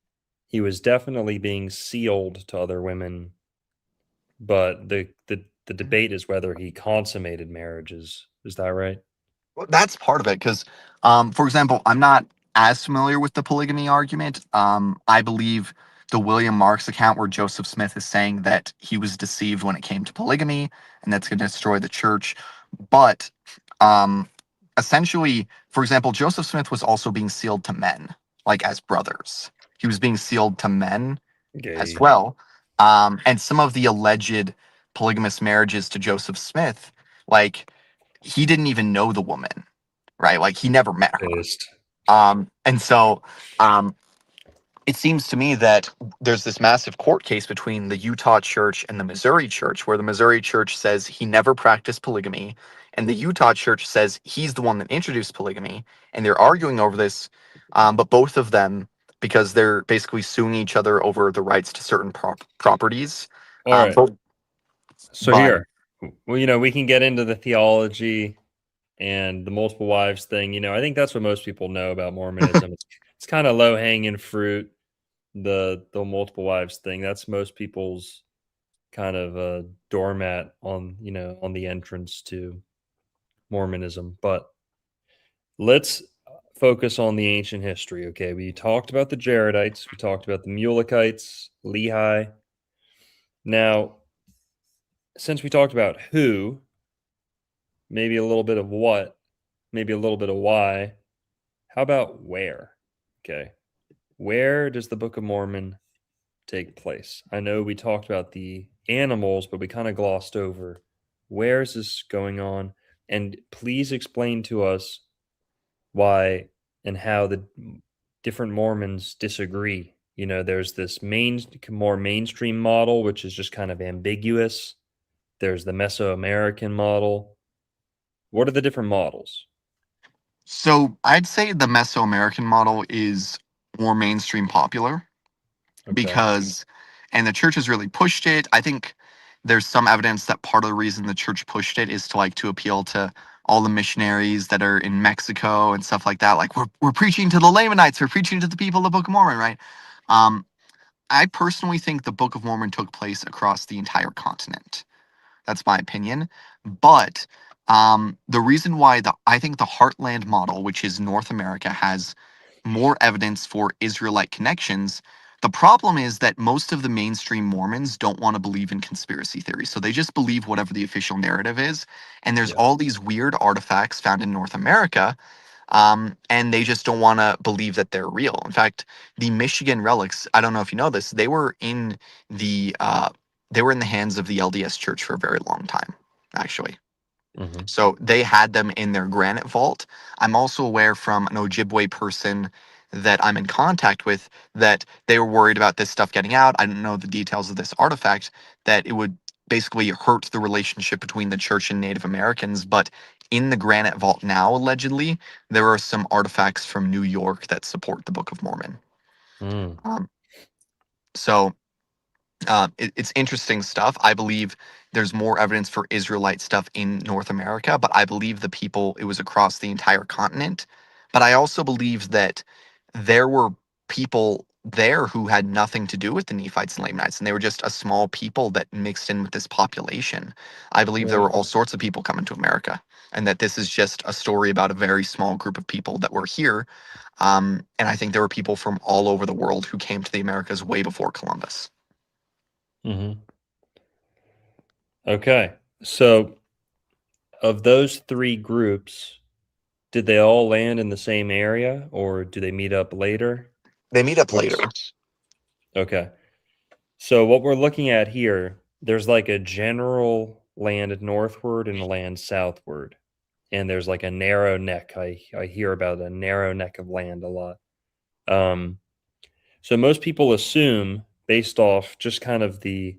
he was definitely being sealed to other women, but the debate is whether he consummated marriages. Is that right? well, that's part of it. Because, for example, I'm not as familiar with the polygamy argument. I believe the William Marks account where Joseph Smith is saying that he was deceived when it came to polygamy and that's going to destroy the church. But um, essentially, for example, Joseph Smith was also being sealed to men, like as brothers. He was being sealed to men as Gay. well. And some of the alleged polygamous marriages to Joseph Smith, like he didn't even know the woman, right? Like he never met her. Based. And so it seems to me that there's this massive court case between the Utah church and the Missouri church, where the Missouri church says he never practiced polygamy, and the Utah church says he's the one that introduced polygamy, and they're arguing over this. But both of them, because they're basically suing each other over the rights to certain properties. All right. Both, So but here, well, we can get into the theology and the multiple wives thing. I think that's what most people know about Mormonism. It's kind of low hanging fruit. The multiple wives thing. That's most people's kind of a doormat on, on the entrance to Mormonism. But let's focus on the ancient history. Okay, we talked about the Jaredites, we talked about the Mulekites, Lehi. Now, since we talked about who, maybe a little bit of what, maybe a little bit of why, how about where? Okay, where does the Book of Mormon take place? I know we talked about the animals, but we kind of glossed over where is this going on? And please explain to us why and how the different Mormons disagree. There's this more mainstream model, which is just kind of ambiguous. There's the Mesoamerican model. What are the different models? So I'd say the Mesoamerican model is more mainstream popular Okay. because, and the church has really pushed it. I think there's some evidence that part of the reason the church pushed it is to appeal to all the missionaries that are in Mexico and stuff like that. Like we're preaching to the Lamanites, we're preaching to the people of the Book of Mormon, right? Um, I personally think the Book of Mormon took place across the entire continent. That's my opinion. But the reason why I think the Heartland model, which is North America, has more evidence for Israelite connections. The problem is that most of the mainstream Mormons don't want to believe in conspiracy theories. So they just believe whatever the official narrative is. And there's Yeah. all these weird artifacts found in North America. And they just don't want to believe that they're real. In fact, the Michigan relics, I don't know if you know this, the they were in the hands of the LDS Church for a very long time, actually. Mm-hmm. So they had them in their granite vault. I'm also aware from an Ojibwe person that I'm in contact with that they were worried about this stuff getting out. I don't know the details of this artifact, that it would basically hurt the relationship between the church and Native Americans. But in the granite vault now, allegedly, there are some artifacts from New York that support the Book of Mormon. Mm. Um, so it's interesting stuff. I believe there's more evidence for Israelite stuff in North America, but I believe it was across the entire continent. But I also believe that there were people there who had nothing to do with the Nephites and Lamanites, and they were just a small people that mixed in with this population. I believe there were all sorts of people coming to America, and that this is just a story about a very small group of people that were here. And I think there were people from all over the world who came to the Americas way before Columbus. Mm-hmm. Okay. So, of those three groups, did they all land in the same area or do they meet up later? They meet up What's later. okay. So what we're looking at here, there's like a general land northward and a land southward. And there's like a narrow neck. I hear about a narrow neck of land a lot. So most people assume, based off just kind of the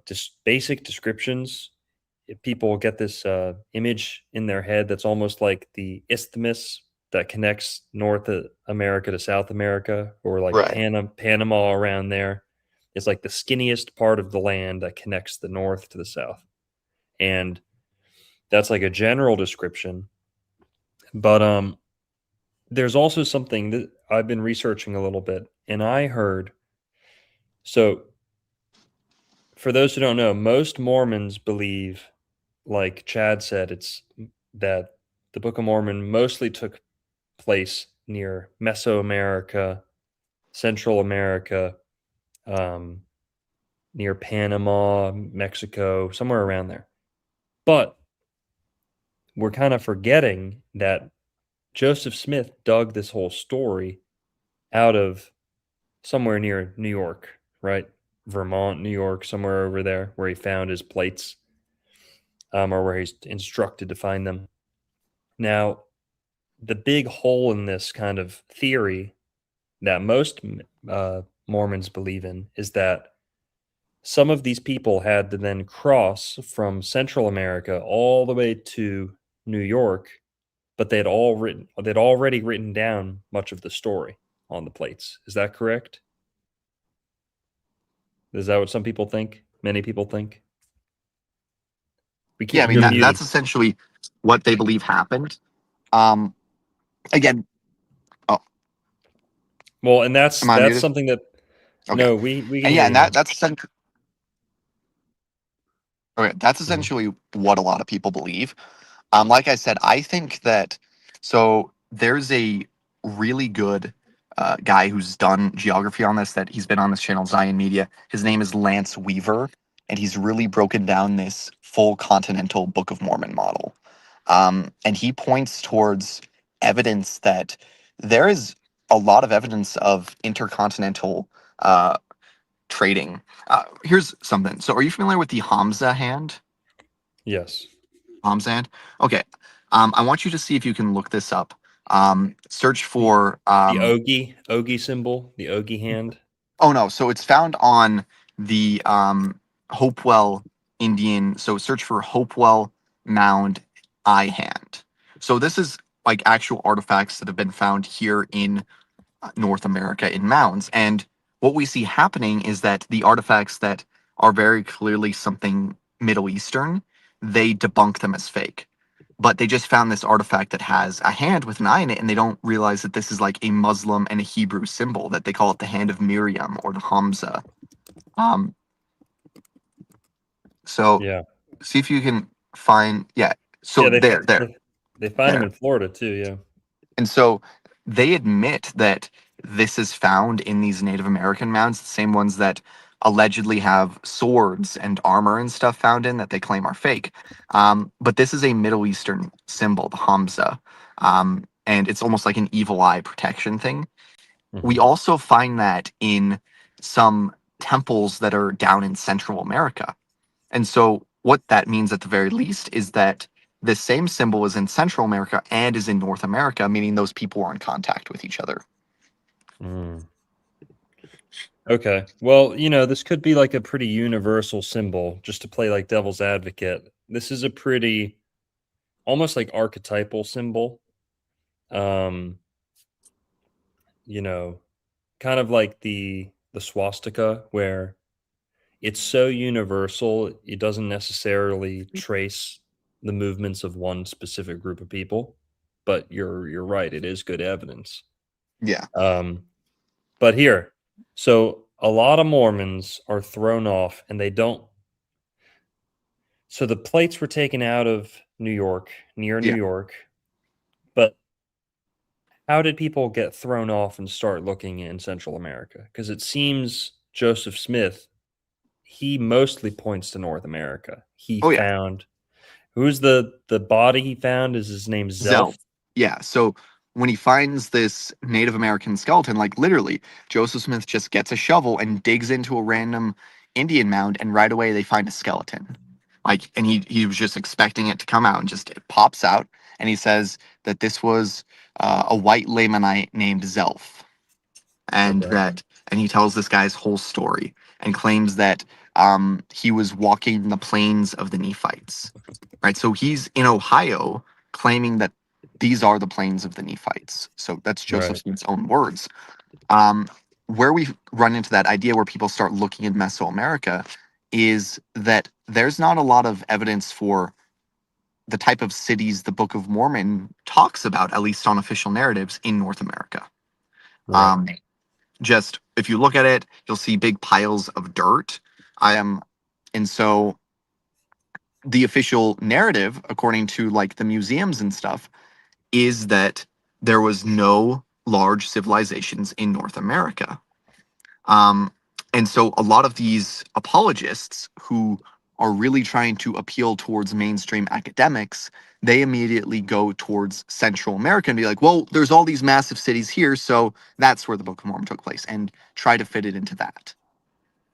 just basic descriptions, if people get this image in their head that's almost like the isthmus that connects North America to South America, or like Right. Panama around there. It's like the skinniest part of the land that connects the north to the south. And that's like a general description. But there's also something that I've been researching a little bit, and I heard, so for those who don't know, most Mormons believe, like Chad said, it's that the Book of Mormon mostly took place near Mesoamerica, Central America, um, near Panama, Mexico, somewhere around there. But we're kind of forgetting that Joseph Smith dug this whole story out of somewhere near New York, right? Vermont, New York, somewhere over there where he found his plates, or where he's instructed to find them. Now, the big hole in this kind of theory that most Mormons believe in is that some of these people had to then cross from Central America all the way to New York, but they'd already written down much of the story on the plates. Is that correct? Is that what some people think? Many people think? We Yeah, I can't. mean You're that's muted. essentially what they believe happened. Um, again, oh, Well, and that's am I that's muted? something that Okay, no, we can and hear yeah, you and now. that's essentially Okay, that's essentially what a lot of people believe. Like I said, I think that so there's a really good guy who's done geography on this. That he's been on this channel, Zion Media. His name is Lance Weaver, and he's really broken down this full continental Book of Mormon model. And he points towards evidence that there is a lot of evidence of intercontinental trading. Here's something. So, are you familiar with the Hamza hand? Yes. Hamza hand. Okay. I want you to see if you can look this up. Search for. The Ogi symbol, the Ogi hand. Oh no! So it's found on the Hopewell Indian. So search for Hopewell Mound Eye Hand. So this is like actual artifacts that have been found here in North America in mounds. And what we see happening is that the artifacts that are very clearly something Middle Eastern, they debunk them as fake. But they just found this artifact that has a hand with an eye in it, and they don't realize that this is like a Muslim and a Hebrew symbol, that they call it the hand of Miriam or the Hamza. Um, so Yeah. see if you can find, yeah. So Yeah, there. they find them There. in Florida too. Yeah. And so they admit that this is found in these Native American mounds, the same ones that allegedly have swords and armor and stuff found in that they claim are fake. But this is a Middle Eastern symbol, the Hamza. And it's almost like an evil eye protection thing. We also find that in some temples that are down in Central America. And so, what that means at the very least is that this same symbol is in Central America and is in North America, meaning those people are in contact with each other. Mm. Okay. Well, this could be like a pretty universal symbol, just to play like devil's advocate. This is a pretty almost like archetypal symbol. Um, you know, kind of like the swastika, where it's so universal, it doesn't necessarily trace the movements of one specific group of people. But you're right, it is good evidence. Yeah. But here, so a lot of Mormons are thrown off and they don't. So the plates were taken out of New York, near New Yeah. York. But how did people get thrown off and start looking in Central America? Because it seems Joseph Smith, he mostly points to North America. He Oh, yeah. found who's the body he found is his name Zelf. Zelf. Yeah. So when he finds this Native American skeleton, like literally, Joseph Smith just gets a shovel and digs into a random Indian mound, and right away they find a skeleton. Like, and he was just expecting it to come out, and just it pops out, and he says that this was a white Lamanite named Zelf, and Okay. and he tells this guy's whole story and claims that he was walking the plains of the Nephites. Right, so he's in Ohio claiming that these are the plains of the Nephites. So that's Joseph Right. Smith's own words. Where we run into that idea where people start looking in Mesoamerica is that there's not a lot of evidence for the type of cities the Book of Mormon talks about, at least on official narratives, in North America. Right. Just if you look at it, you'll see big piles of dirt. And so the official narrative, according to like the museums and stuff, is that there was no large civilizations in North America. Um, and so a lot of these apologists who are really trying to appeal towards mainstream academics, they immediately go towards Central America and be like, well, there's all these massive cities here, so that's where the Book of Mormon took place, and try to fit it into that,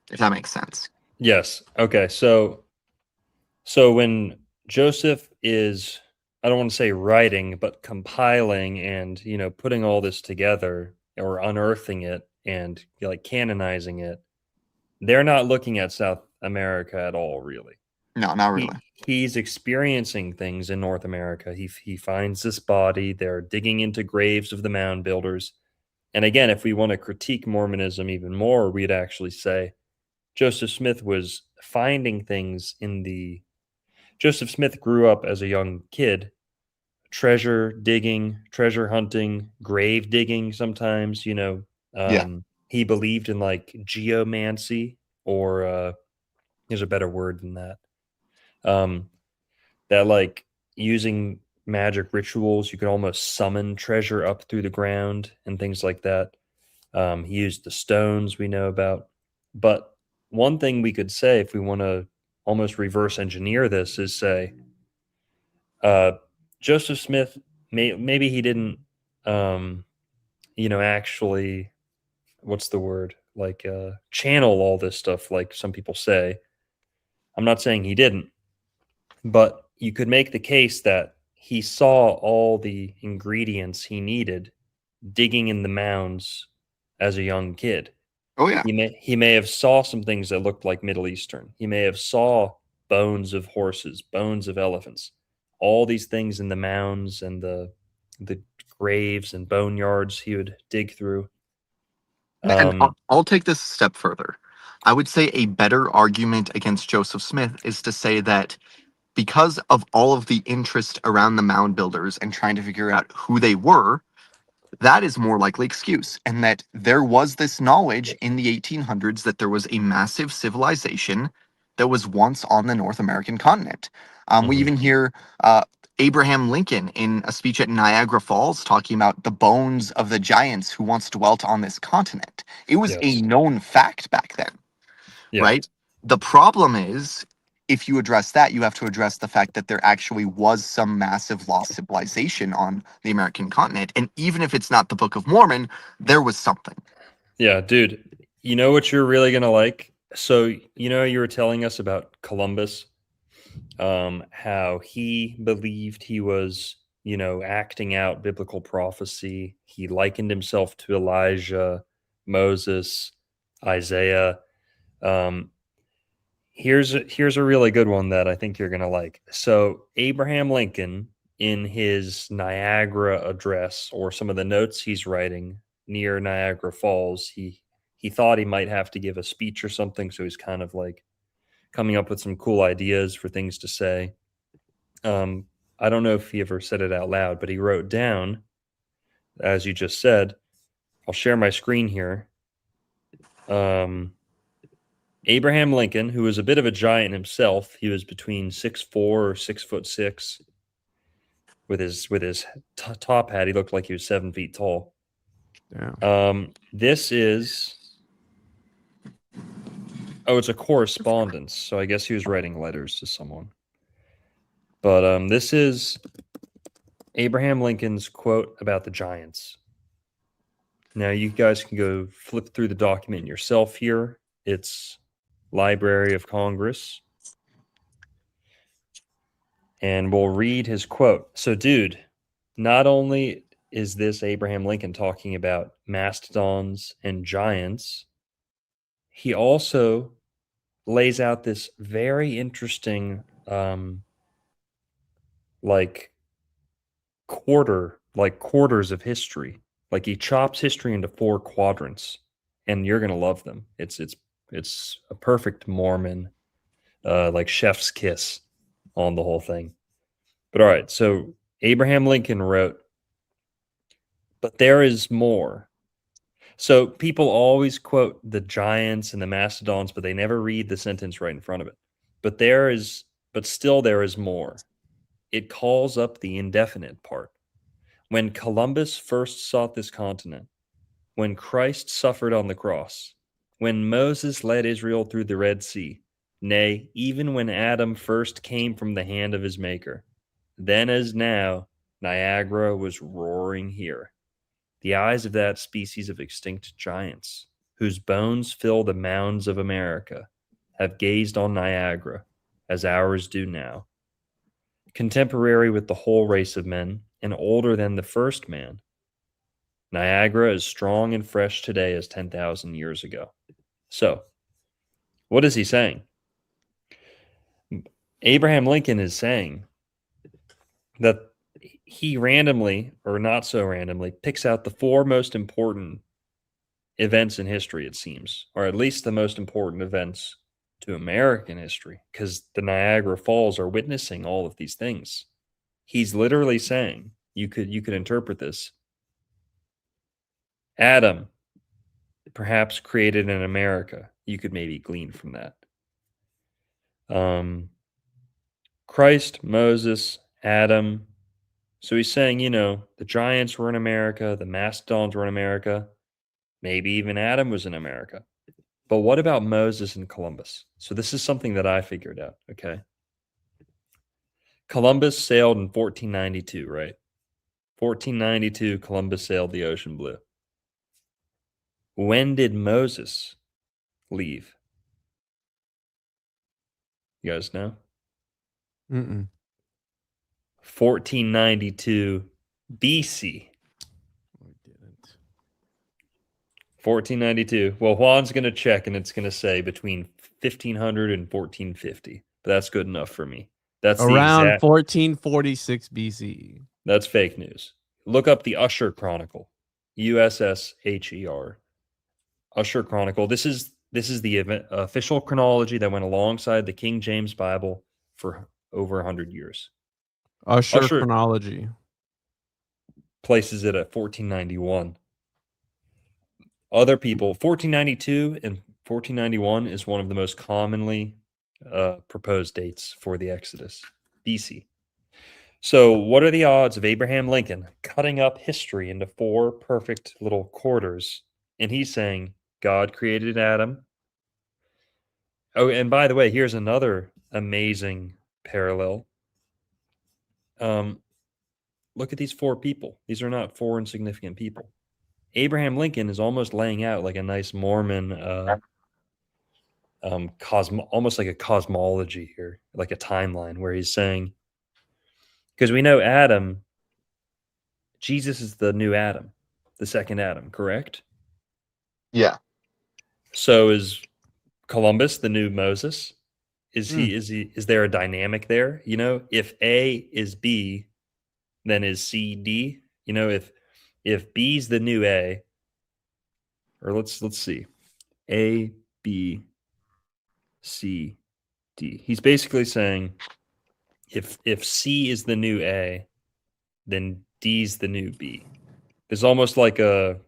if that makes sense. Yes. Okay. So when Joseph is, I don't want to say writing, but compiling and, putting all this together or unearthing it and like canonizing it, they're not looking at South America at all, really. No, not really. He's experiencing things in North America. He finds this body. They're digging into graves of the mound builders. And again, if we want to critique Mormonism even more, we'd actually say Joseph Smith was finding things Joseph Smith grew up as a young kid, treasure digging, treasure hunting, grave digging sometimes, Yeah. He believed in like geomancy, or there's a better word than that. That like using magic rituals, you could almost summon treasure up through the ground and things like that. He used the stones we know about. But one thing we could say, if we want to almost reverse engineer this, is say uh, Joseph Smith, maybe he didn't, actually, what's the word? Like channel all this stuff, like some people say. I'm not saying he didn't, but you could make the case that he saw all the ingredients he needed digging in the mounds as a young kid. Oh yeah. He may have saw some things that looked like Middle Eastern. He may have saw bones of horses, bones of elephants, all these things in the mounds and the graves and boneyards he would dig through. And Um, I'll take this a step further. I would say a better argument against Joseph Smith is to say that because of all of the interest around the mound builders and trying to figure out who they were, that is more likely excuse. And that there was this knowledge in the 1800s that there was a massive civilization that was once on the North American continent. We mhm. even hear Abraham Lincoln in a speech at Niagara Falls talking about the bones of the giants who once dwelt on this continent. It was a Yes. known fact back then, Yeah. right? The problem is, if you address that, you have to address the fact that there actually was some massive lost civilization on the American continent. And even if it's not the Book of Mormon, there was something. Yeah, dude. You know what you're really gonna like? So, you were telling us about Columbus, how he believed he was, acting out biblical prophecy. He likened himself to Elijah, Moses, Isaiah. Um, here's a really good one that I think you're gonna like. So Abraham Lincoln, in his Niagara address or some of the notes he's writing near Niagara Falls, he thought he might have to give a speech or something, so he's kind of like coming up with some cool ideas for things to say. I don't know if he ever said it out loud, but he wrote down, as you just said. I'll share my screen here. Abraham Lincoln, who was a bit of a giant himself, he was between 6'4" or 6'6". With his top hat, he looked like he was 7 feet tall. This is it's a correspondence, so I guess he was writing letters to someone. But this is Abraham Lincoln's quote about the giants. Now you guys can go flip through the document yourself here. It's Library of Congress. And we'll read his quote. So, dude, not only is this Abraham Lincoln talking about mastodons and giants, he also lays out this very interesting, like quarters of history. Like he chops history into 4 quadrants, and you're gonna love them. It's a perfect Mormon, like chef's kiss on the whole thing. But all right, so Abraham Lincoln wrote, "But there is more." So people always quote the giants and the mastodons, but they never read the sentence right in front of it. But still there is more. It calls up the indefinite part. When Columbus first sought this continent, when Christ suffered on the cross, when Moses led Israel through the Red Sea, nay, even when Adam first came from the hand of his maker, then as now, Niagara was roaring here. The eyes of that species of extinct giants, whose bones fill the mounds of America, have gazed on Niagara as ours do now. Contemporary with the whole race of men, and older than the first man, Niagara is strong and fresh today as 10,000 years ago. So, what is he saying? Abraham Lincoln is saying that he randomly, or not so randomly, picks out the 4 most important events in history, it seems, or at least the most important events to American history, because the Niagara Falls are witnessing all of these things. He's literally saying, you could interpret this, Adam perhaps created in America. You could maybe glean from that. Christ, Moses, Adam. So he's saying, you know, the giants were in America, the mastodons were in America, maybe even Adam was in America. But what about Moses and Columbus? So this is something that I figured out, okay? Columbus sailed in 1492, right? 1492, Columbus sailed the ocean blue. When did Moses leave? You guys know? Mm-mm. 1492 BC. I didn't. 1492. Well, Juan's going to check and it's going to say between 1500 and 1450. But that's good enough for me. That's the Around exact. 1446 BCE. That's fake news. Look up the Usher Chronicle. USSHER. Usher Chronicle. This is the official chronology that went alongside the King James Bible for over 100 years. Usher Usher chronology. places it at 1491. Other people, 1492 and 1491 is one of the most commonly proposed dates for the Exodus, BC. So, what are the odds of Abraham Lincoln cutting up history into 4 perfect little quarters? And he's saying God created Adam. Oh, and by the way, here's another amazing parallel. Look at these 4 people. These are not 4 insignificant people. Abraham Lincoln is almost laying out like a nice Mormon, almost like a cosmology here, like a timeline where he's saying, because we know Adam, Jesus is the new Adam, the second Adam, correct? Yeah. So is Columbus the new Moses? Is Mm. is there a dynamic there? You know, if A is B, then is C D? You know, if B's the new A, or let's see. A, B, C, D. He's basically saying if C is the new A, then D's the new B. There's almost like a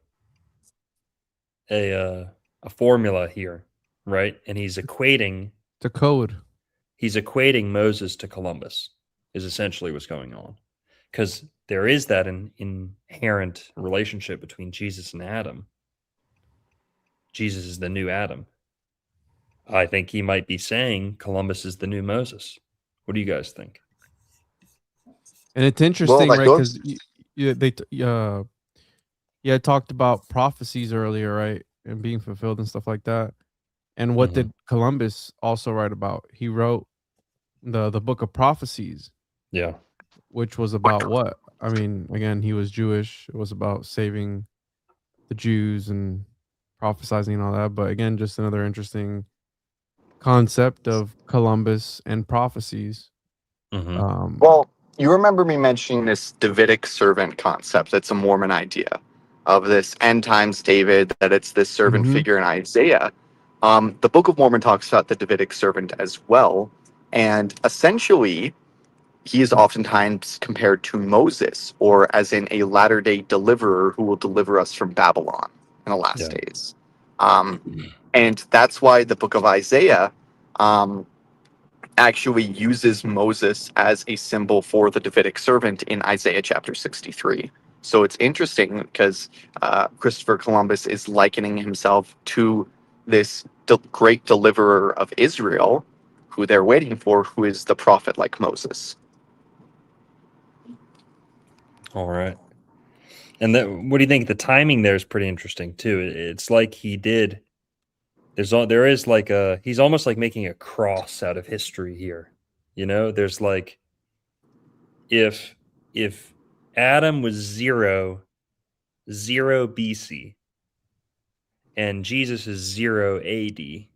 formula here, right? And he's equating The code. Moses to Columbus is essentially what's going on. Because there is that inherent relationship between Jesus and Adam. Jesus is the new Adam. I think he might be saying Columbus is the new Moses. What do you guys think? And it's interesting, that right? goes- Because I talked about prophecies earlier, right? And being fulfilled and stuff like that. And what did Columbus also write about? He wrote the book of prophecies. Yeah. Which was about what? I mean, again, he was Jewish. It was about saving the Jews and prophesizing and all that. But again, just another interesting concept of Columbus and prophecies. Mm-hmm. Well, you remember me mentioning this Davidic servant concept. That's a Mormon idea of this end times David, that it's this servant Mhm. figure in Isaiah. The Book of Mormon talks about the Davidic servant as well. And essentially, he is oftentimes compared to Moses, or as in a latter day deliverer who will deliver us from Babylon in the last days. And that's why the book of Isaiah actually uses Moses as a symbol for the Davidic servant in Isaiah chapter 63. So it's interesting because Christopher Columbus is likening himself to this great deliverer of Israel, who they're waiting for, who is the prophet like Moses. All right. And what do you think? The timing there is pretty interesting too. It's like he did. There is like he's almost like making a cross out of history here. You know, there's like if Adam was 0 BC and Jesus is 0 AD,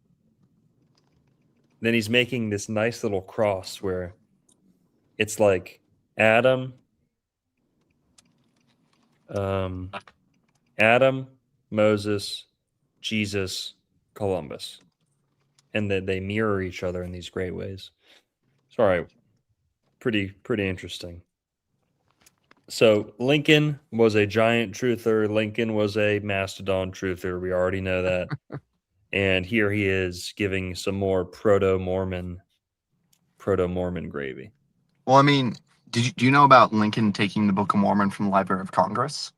then he's making this nice little cross where it's like Adam, Moses, Jesus, Columbus, and that they mirror each other in these great ways. Sorry, pretty interesting. So Lincoln was a giant truther. Lincoln was a mastodon truther. We already know that. And here he is giving some more proto-Mormon gravy. Well, I mean, do you know about Lincoln taking the Book of Mormon from the Library of Congress?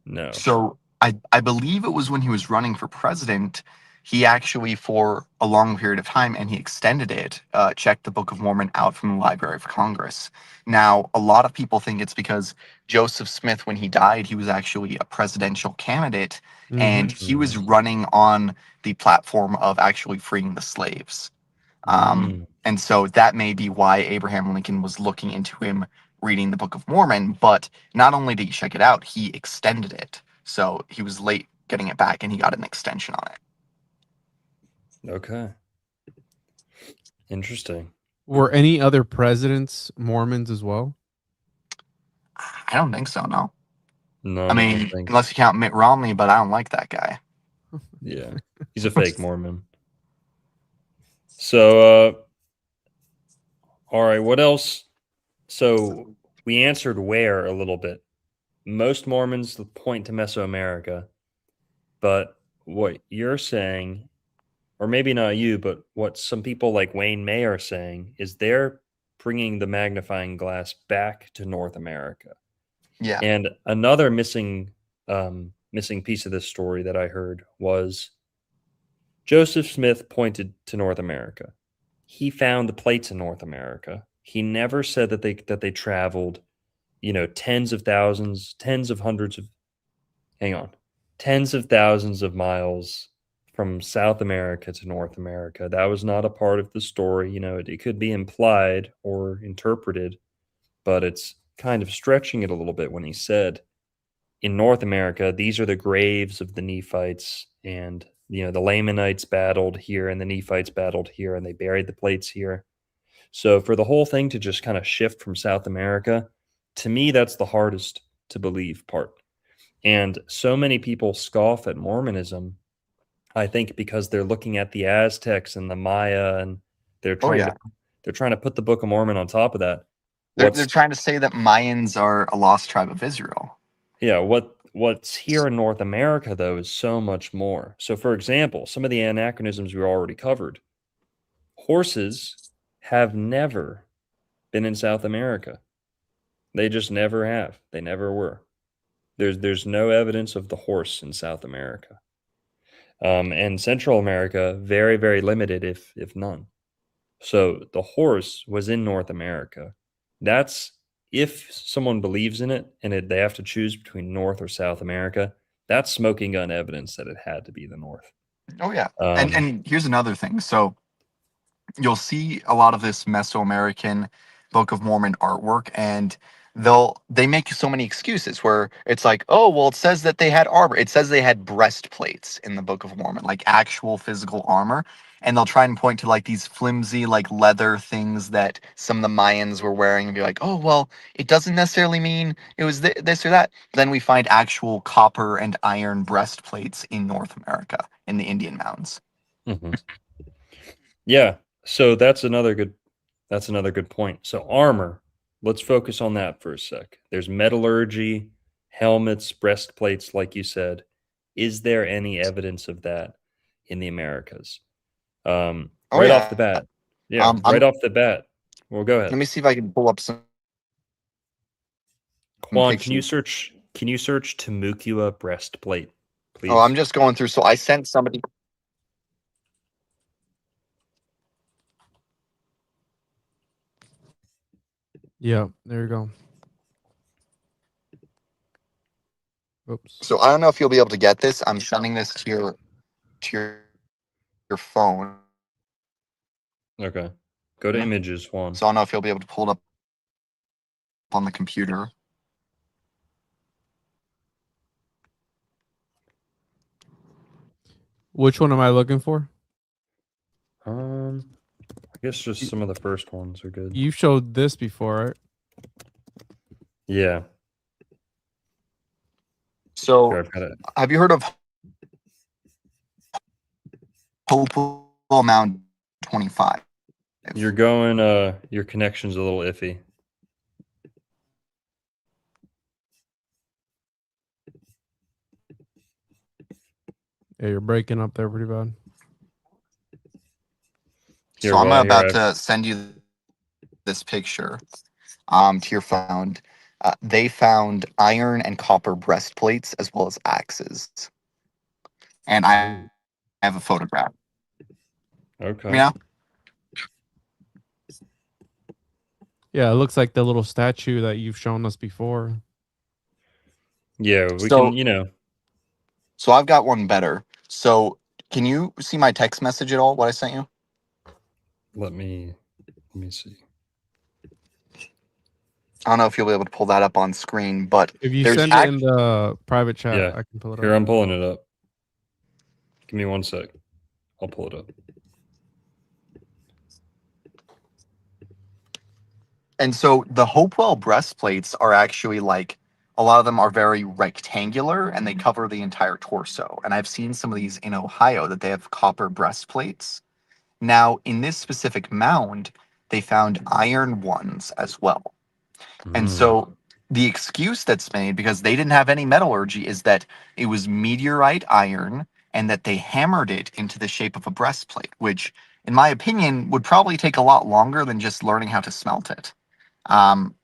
No. So I believe it was when he was running for president, he actually, for a long period of time, and he extended it, checked the Book of Mormon out from the Library of Congress. Now, a lot of people think it's because Joseph Smith, when he died, he was actually a presidential candidate, and he was running on the platform of actually freeing the slaves. And so that may be why Abraham Lincoln was looking into him reading the Book of Mormon. But not only did he check it out, he extended it. So he was late getting it back, and he got an extension on it. Okay. Interesting. Were any other presidents Mormons as well? I don't think so, no. No, I I don't mean, think. unless you count Mitt Romney, but I don't like that guy. Yeah, he's a fake Mormon. So, all right, what else? So we answered where a little bit. Most Mormons point to Mesoamerica, but what you're saying, or maybe not you, but what some people like Wayne May are saying is they're bringing the magnifying glass back to North America. Yeah. And another missing piece of this story that I heard was Joseph Smith pointed to North America. He found the plates in North America. He never said that they traveled, tens of thousands, tens of hundreds of, hang on, tens of thousands of miles from South America to North America. That was not a part of the story. It could be implied or interpreted, but it's kind of stretching it a little bit when he said, in North America, these are the graves of the Nephites, and the Lamanites battled here and the Nephites battled here, and they buried the plates here. So for the whole thing to just kind of shift from South America, to me, that's the hardest to believe part. And so many people scoff at Mormonism, I think, because they're looking at the Aztecs and the Maya, and they're trying to put the Book of Mormon on top of that. They're trying to say that Mayans are a lost tribe of Israel. Yeah, what's here in North America, though, is so much more. So, for example, some of the anachronisms we already covered. Horses have never been in South America. They just never have. They never were. There's no evidence of the horse in South America. And Central America, very, very limited, if none. So the horse was in North America. That's if someone believes in it and they have to choose between North or South America, that's smoking gun evidence that it had to be the North. Oh, yeah. And here's another thing. So you'll see a lot of this Mesoamerican Book of Mormon artwork, and they make so many excuses where it's like, oh, well, it says that they had armor. It says they had breastplates in the Book of Mormon, like actual physical armor. And they'll try and point to like these flimsy, like leather things that some of the Mayans were wearing and be like, oh, well, it doesn't necessarily mean it was this or that. Then we find actual copper and iron breastplates in North America in the Indian mounds. Mm-hmm. Yeah. So that's another good point. So armor, let's focus on that for a sec. There's metallurgy, helmets, breastplates, like you said. Is there any evidence of that in the Americas? Off the bat. Yeah, off the bat. Well, go ahead. Let me see if I can pull up some. Juan, can you search Temecula breastplate, please? Oh, I'm just going through. So I sent somebody. Yeah, there you go. Oops. So I don't know if you'll be able to get this. I'm sending this to your phone. Okay. Go to images, Juan. So I don't know if you'll be able to pull it up on the computer. Which one am I looking for? I guess just some of the first ones are good. You showed this before, right? Yeah. So Here, I've got it. have you heard of Hopewell Mound 25? You're going, your connection's a little iffy. Yeah, you're breaking up there pretty bad. So I'm about to send you this picture to your found, they found iron and copper breastplates as well as axes. And I have a photograph. Okay. You know? Yeah, it looks like the little statue that you've shown us before. Yeah, we So, can, you know, so I've got one better. So, can you see my text message at all? What I sent you? let me see. I don't know if you'll be able to pull that up on screen, but If you there's send it in the private chat, Yeah. I can pull it Here, up. I'm pulling it up. Give me 1 sec. I'll pull it up. And so the Hopewell breastplates are actually like a lot of them are very rectangular and they cover the entire torso. And I've seen some of these in Ohio that they have copper breastplates. Now, in this specific mound, they found iron ones as well. And so the excuse that's made because they didn't have any metallurgy is that it was meteorite iron and that they hammered it into the shape of a breastplate, which, in my opinion, would probably take a lot longer than just learning how to smelt it. Um,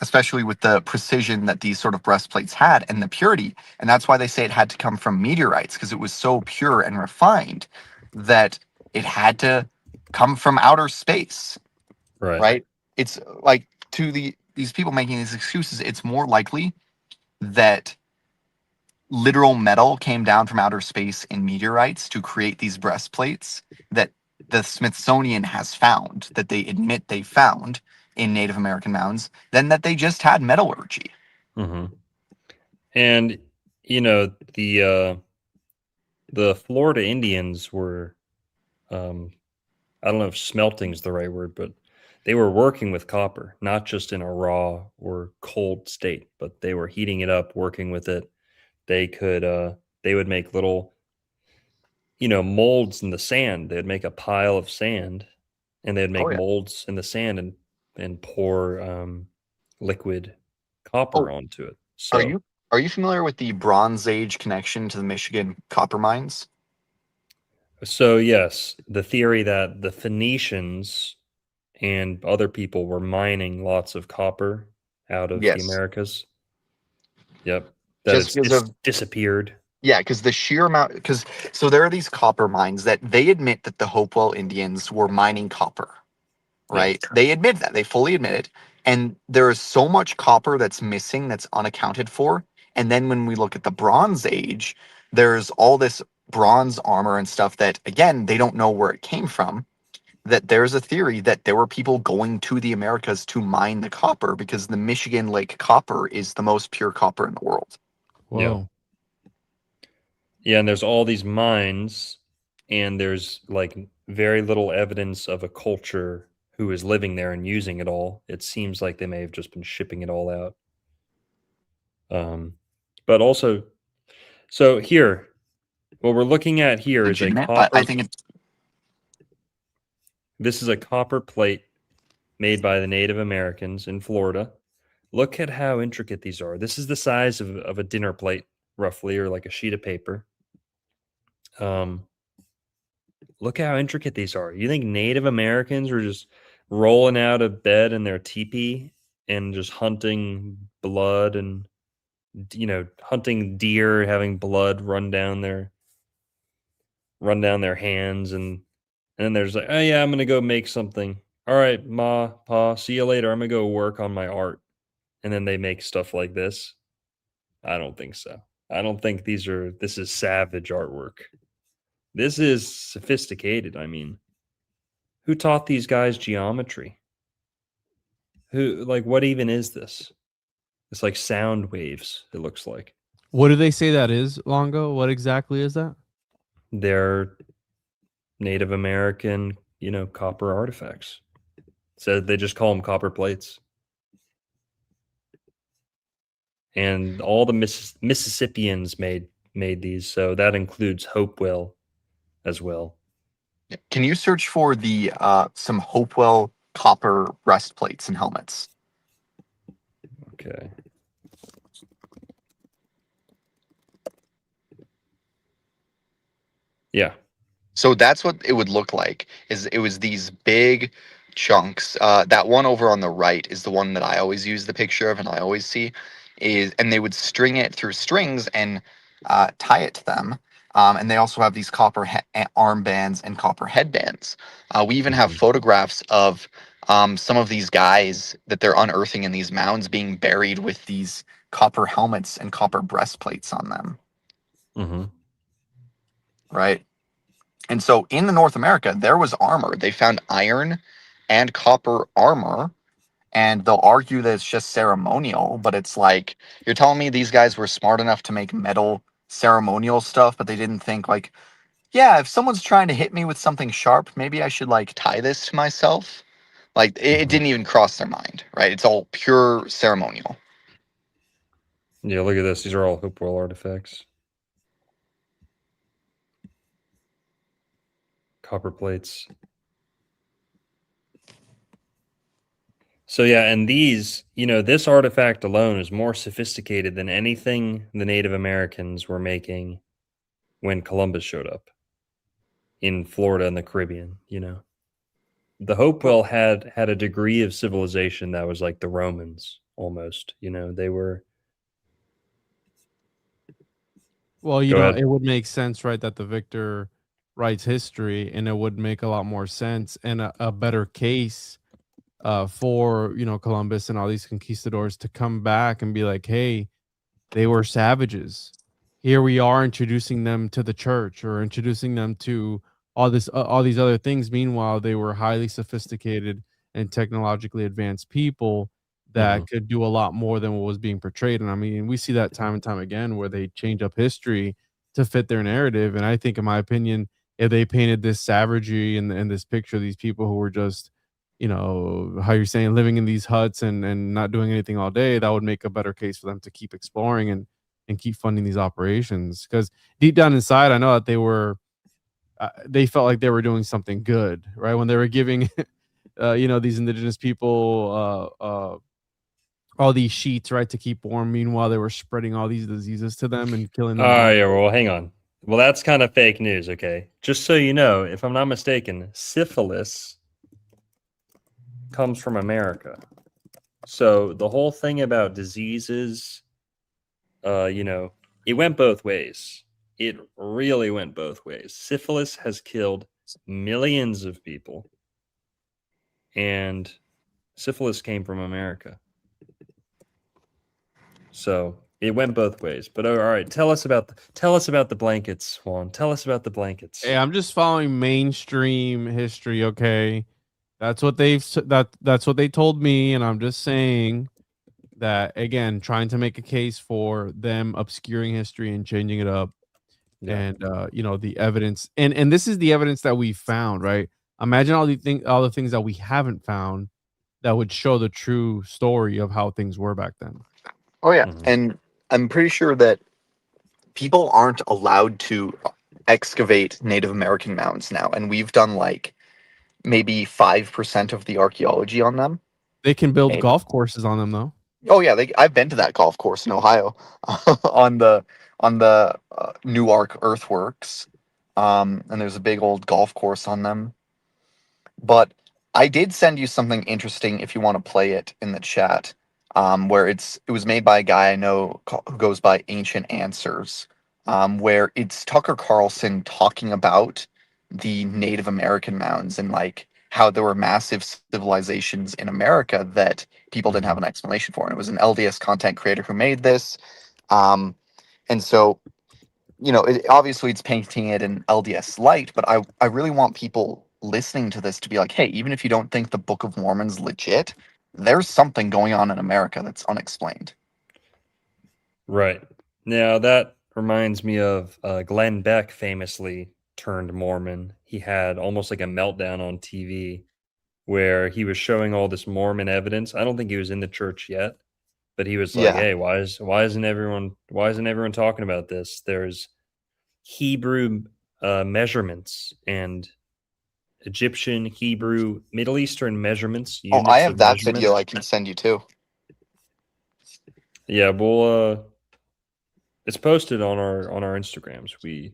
Especially with the precision that these sort of breastplates had and the purity. And that's why they say it had to come from meteorites because it was so pure and refined that it had to come from outer space, Right. right? It's like to these people making these excuses, it's more likely that literal metal came down from outer space in meteorites to create these breastplates that the Smithsonian has found, that they admit they found in Native American mounds, than that they just had metallurgy. Mm-hmm. And you know, the Florida Indians were I don't know if smelting is the right word, but they were working with copper, not just in a raw or cold state, but they were heating it up, working with it. They could they would make little, you know, molds in the sand. They'd make a pile of sand and they'd Oh make yeah. molds in the sand and pour liquid copper Oh, onto it. are So you are you familiar with the Bronze Age connection to the Michigan copper mines? so yes, the theory that the Phoenicians and other people were mining lots of copper out of the Yes. Americas. Yep. That Just it's because of disappeared. yeah, because the sheer amount because so there are these copper mines that they admit that the Hopewell Indians were mining copper, Yeah. right? They admit that. They fully admit it. And there is so much copper that's missing that's unaccounted for. And then when we look at the Bronze Age, there's all this bronze armor and stuff that again, they don't know where it came from. That there's a theory that there were people going to the Americas to mine the copper because the Michigan Lake copper is the most pure copper in the world. Yeah. Whoa. Yeah, and there's all these mines and there's like very little evidence of a culture who is living there and using it all. It seems like they may have just been shipping it all out. But also so here, what we're looking at here is a Legitimate, but I copper. think it's This is a copper plate made by the Native Americans in Florida. Look at how intricate these are. This is the size of a dinner plate, roughly, or like a sheet of paper. Um, look how intricate these are. You think Native Americans were just rolling out of bed in their teepee and just hunting blood and, you know, hunting deer, having blood run down their hands, and then there's like, oh yeah, I'm gonna go make something. All right, ma, pa, see you later. I'm gonna go work on my art. And then they make stuff like this. I don't think so. I don't think this is savage artwork. This is sophisticated. I mean, who taught these guys geometry? Who, like, what even is this? It's like sound waves, it looks like. What do they say that is, Longo? What exactly is that? They're Native American, you know, copper artifacts. So they just call them copper plates. And all the Mississippians made these, so that includes Hopewell as well. can you search for the some Hopewell copper breastplates and helmets? Okay. Yeah. So that's what it would look like. Is it was these big chunks. That one over on the right is the one that I always use the picture of and I always see. And they would string it through strings and tie it to them. And they also have these copper armbands and copper headbands. We even have photographs of some of these guys that they're unearthing in these mounds being buried with these copper helmets and copper breastplates on them. Mm-hmm. Right. And so in the North America, there was armor. They found iron and copper armor, and they'll argue that it's just ceremonial, but it's like, you're telling me these guys were smart enough to make metal ceremonial stuff, but they didn't think like, yeah, if someone's trying to hit me with something sharp, maybe I should like tie this to myself. Like it didn't even cross their mind, right? It's all pure ceremonial. Yeah, look at this. These are all Hopewell artifacts. Copper plates. So yeah, and these, this artifact alone is more sophisticated than anything the Native Americans were making when Columbus showed up in Florida and the Caribbean, The Hopewell had a degree of civilization that was like the Romans almost, they were. Well, Go ahead. it would make sense, right, that the victor writes history, and it would make a lot more sense and a better case for, Columbus and all these conquistadors to come back and be like, hey, they were savages. Here we are introducing them to the church or introducing them to all these other things. Meanwhile, they were highly sophisticated and technologically advanced people that could do a lot more than what was being portrayed. And I mean, we see that time and time again where they change up history to fit their narrative. And I think, in my opinion, if they painted this savagery in this picture, these people who were just, how you're saying, living in these huts and not doing anything all day, that would make a better case for them to keep exploring and keep funding these operations. Because deep down inside, I know that they felt like they were doing something good, right? When they were giving, these indigenous people all these sheets, right, to keep warm. Meanwhile, they were spreading all these diseases to them and killing them all. Yeah, well, hang on. Well, that's kind of fake news, okay? Just so you know, if I'm not mistaken, syphilis comes from America. So the whole thing about diseases, it went both ways. It really went both ways. Syphilis has killed millions of people, and syphilis came from America. So it went both ways. But all right, tell us about the blankets, Juan. Tell us about the blankets. Hey, I'm just following mainstream history, okay? That's what that's what they told me, and I'm just saying that again, trying to make a case for them obscuring history and changing it up. Yeah. And the evidence, and this is the evidence that we found, right? Imagine all the things that we haven't found that would show the true story of how things were back then. Oh yeah, Mhm. and I'm pretty sure that people aren't allowed to excavate Native American mounds now, and we've done like maybe 5% of the archaeology on them. They can build Maybe. golf courses on them, though. Oh yeah, I've been to that golf course in Ohio on the Newark earthworks, and there's a big old golf course on them. But I did send you something interesting if you want to play it in the chat, where it was made by a guy I know who goes by Ancient Answers, where it's Tucker Carlson talking about the Native American mounds and like how there were massive civilizations in America that people didn't have an explanation for. And it was an LDS content creator who made this. And so, obviously it's painting it in LDS light, but I really want people listening to this to be like, hey, even if you don't think the Book of Mormon's legit, there's something going on in America that's unexplained. Right. Now that reminds me of Glenn Beck famously turned Mormon. He had almost like a meltdown on TV where he was showing all this Mormon evidence. I don't think he was in the church yet, but he was like, Yeah. "Hey, why isn't everyone talking about this? There's Hebrew measurements and Egyptian, Hebrew, Middle Eastern measurements, Oh, I units have of that measurement." video I can send you too. Yeah, it's posted on our Instagrams. We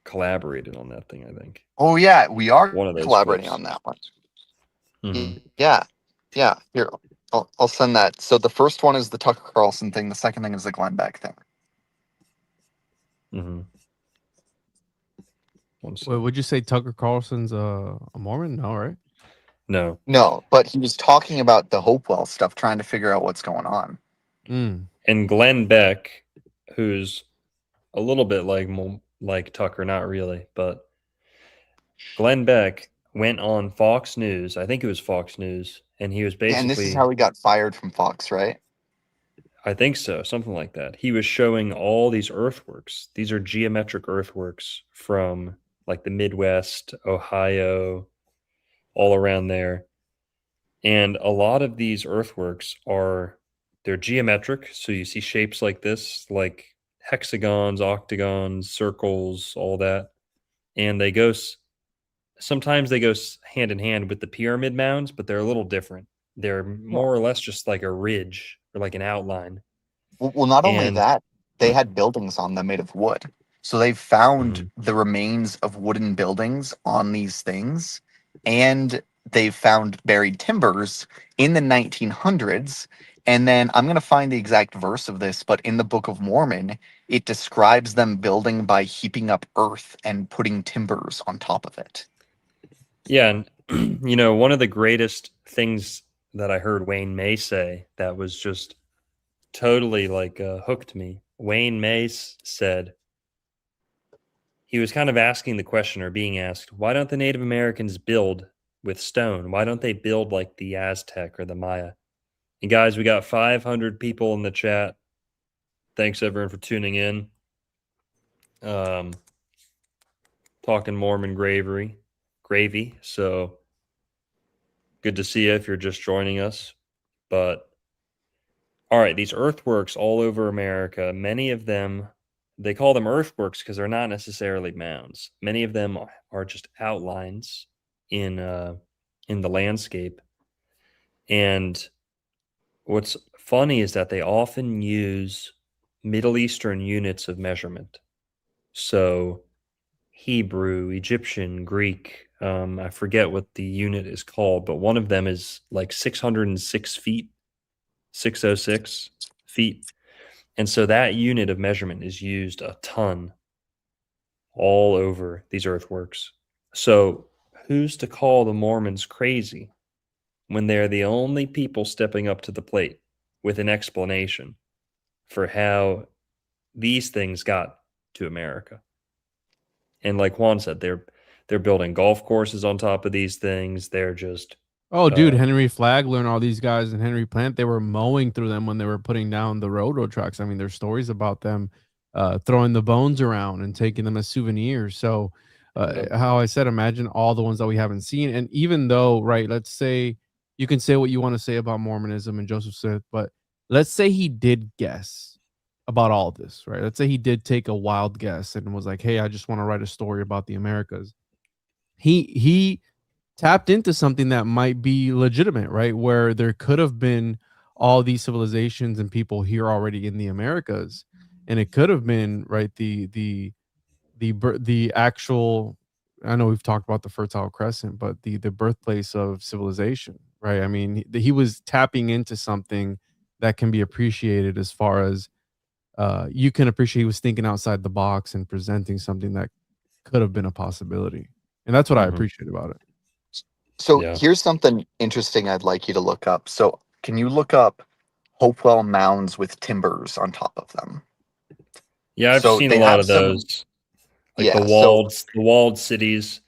collaborated on that thing, I think. Oh yeah, we are One of those collaborating clips. on that one. Mhm. Yeah, yeah. Here, I'll send that. So the first one is the Tucker Carlson thing. The second thing is the Glenn Beck thing. Mhm. One Wait, second. would you say Tucker Carlson's a Mormon? No, right? No. No, but he was talking about the Hopewell stuff, trying to figure out what's going on. Mm. And Glenn Beck, who's a little bit like Tucker, not really, but Glenn Beck went on Fox News. I think it was Fox News, and he was Yeah, and this is basically, how he got fired from Fox, right? I think so, something like that. He was showing all these earthworks. These are geometric earthworks from like the Midwest, Ohio, all around there. And a lot of these earthworks they're geometric. So you see shapes like this, like hexagons, octagons, circles, all that. And sometimes they go hand in hand with the pyramid mounds, but they're a little different. They're more or less just like a ridge or like an outline. Well, not only And that, they had buildings on them made of wood. So they found Mhm. the remains of wooden buildings on these things, and they found buried timbers in the 1900s. And then I'm going to find the exact verse of this, but in the Book of Mormon, it describes them building by heaping up earth and putting timbers on top of it. Yeah, and one of the greatest things that I heard Wayne May say that was just totally like hooked me. Wayne May said, he was kind of asking the question or being asked, why don't the Native Americans build with stone? Why don't they build like the Aztec or the Maya? And guys, we got 500 people in the chat. Thanks everyone for tuning in. Talking Mormon gravy. So good to see you if you're just joining us. But all right, these earthworks all over America, many of them, they call them earthworks because they're not necessarily mounds. Many of them are just outlines in the landscape. And what's funny is that they often use Middle Eastern units of measurement. So Hebrew, Egyptian, Greek, I forget what the unit is called, but one of them is like 606 feet, 606 feet. And so that unit of measurement is used a ton all over these earthworks. So who's to call the Mormons crazy when they're the only people stepping up to the plate with an explanation for how these things got to America? And like Juan said, they're building golf courses on top of these things. They're just Oh, dude, uh, Henry Flagler and all these guys and Henry Plant, they were mowing through them when they were putting down the railroad tracks. I mean, there's stories about them throwing the bones around and taking them as souvenirs. So, Yep. how I said, imagine all the ones that we haven't seen. And even though, right, let's say you can say what you want to say about Mormonism and Joseph Smith, but let's say he did guess about all this, right? Let's say he did take a wild guess and was like, hey, I just want to write a story about the Americas. He tapped into something that might be legitimate, right? Where there could have been all these civilizations and people here already in the Americas, and it could have been right the actual. I know we've talked about the Fertile Crescent, but the birthplace of civilization, right? I mean, he was tapping into something that can be appreciated as far as you can appreciate. He was thinking outside the box and presenting something that could have been a possibility, and that's what I Mhm. appreciate about it. So Yeah. here's something interesting I'd like you to look up. So can you look up Hopewell mounds with timbers on top of them? Yeah, I've So seen a they lot have of some, those, like yeah. So the walled cities.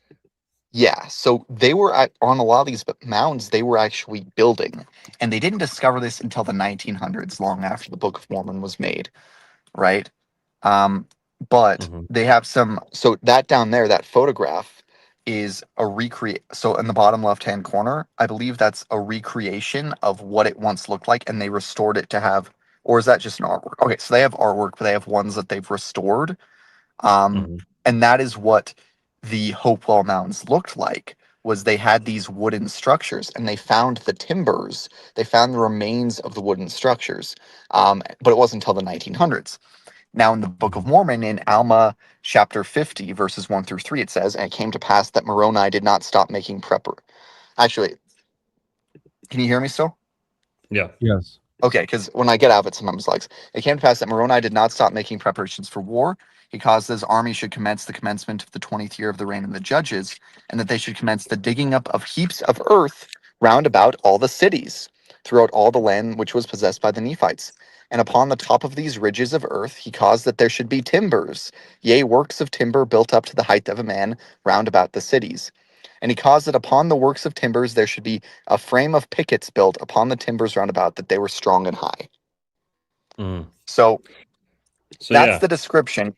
yeah, so they were on a lot of these mounds. They were actually building, and they didn't discover this until the 1900s, long after the Book of Mormon was made, right? Um, but Mhm. they have some. So that down there, that photograph is a recreate. So in the bottom left-hand corner, I believe that's a recreation of what it once looked like, and they restored it to have. Or is that just an artwork? Okay, so they have artwork, but they have ones that they've restored. Um, Mhm. and that is what the Hopewell Mounds looked like. Was they had these wooden structures, and they found the timbers. They found the remains of the wooden structures, but it wasn't until the 1900s. Now, in the Book of Mormon, in Alma chapter 50, verses 1 through 3, it says, "And it came to pass that Moroni did not stop making prepper." Actually, can you hear me still? Yeah. Yes. Okay, because when I get out of it, sometimes lags. "It came to pass that Moroni did not stop making preparations for war. He caused that his army should commence the commencement of the 20th year of the reign of the judges, and that they should commence the digging up of heaps of earth round about all the cities, throughout all the land which was possessed by the Nephites. And upon the top of these ridges of earth he caused that there should be timbers, yea, works of timber built up to the height of a man round about the cities. And he caused that upon the works of timbers there should be a frame of pickets built upon the timbers round about, that they were strong and high." Mm. So So that's yeah, the description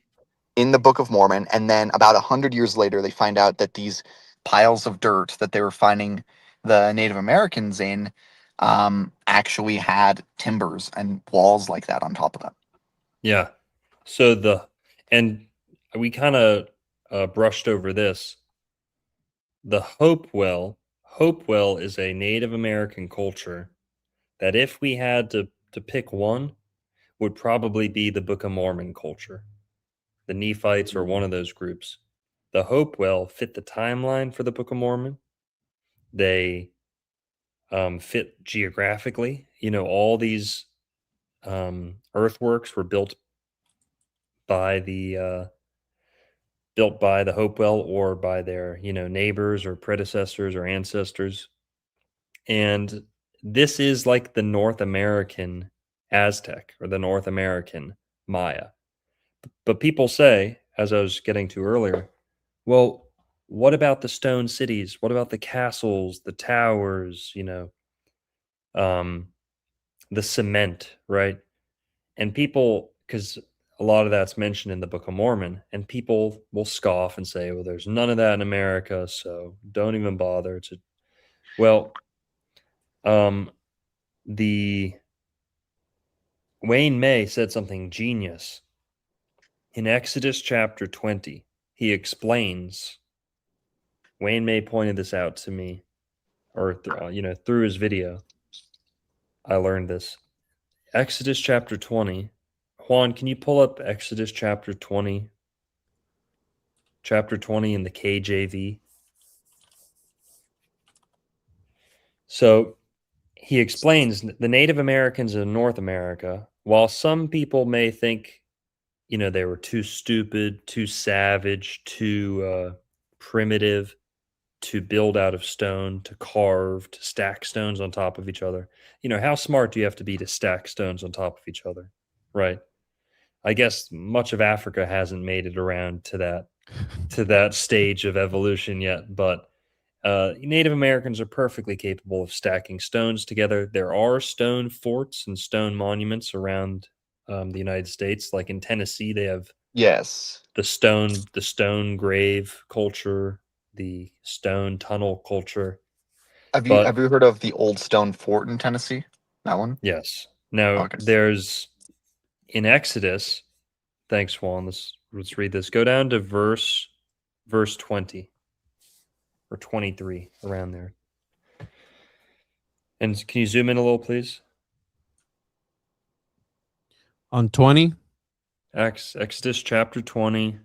in the Book of Mormon. And then about 100 years later, they find out that these piles of dirt that they were finding the Native Americans in actually had timbers and walls like that on top of them. yeah. So and we kind of brushed over this. The Hopewell is a Native American culture that, if we had to pick one, would probably be the Book of Mormon culture. The Nephites are one of those groups. The Hopewell fit the timeline for the Book of Mormon. They fit geographically. All these earthworks were by the Hopewell, or by their neighbors or predecessors or ancestors. And this is like the North American Aztec or the North American Maya. But people say, as I was getting to earlier, well, what about the stone cities? What about the castles, the towers, um, the cement, right? And people, because a lot of that's mentioned in the Book of Mormon, and people will scoff and say, well, there's none of that in America, so don't even bother to. Well, the Wayne May said something genius. In Exodus chapter 20, he explains. Wayne May pointed this out to me, or through his video. I learned this. Exodus chapter 20. Juan, can you pull up Exodus chapter 20? Chapter 20 in the KJV. So he explains the Native Americans in North America, while some people may think, they were too stupid, too savage, too primitive to build out of stone, to carve, to stack stones on top of each other. How smart do you have to be to stack stones on top of each other? Right. I guess much of Africa hasn't made it around to that stage of evolution yet, but Native Americans are perfectly capable of stacking stones together. There are stone forts and stone monuments around the United States. Like in Tennessee, they have Yes. the stone grave culture, the stone tunnel culture. Have you But have you heard of the Old Stone Fort in Tennessee? That one? yes, now Okay. there's in Exodus. Thanks, Juan. Let's read this. Go down to verse 20 or 23, around there. And can you zoom in a little, please? On 20, Exodus chapter 20.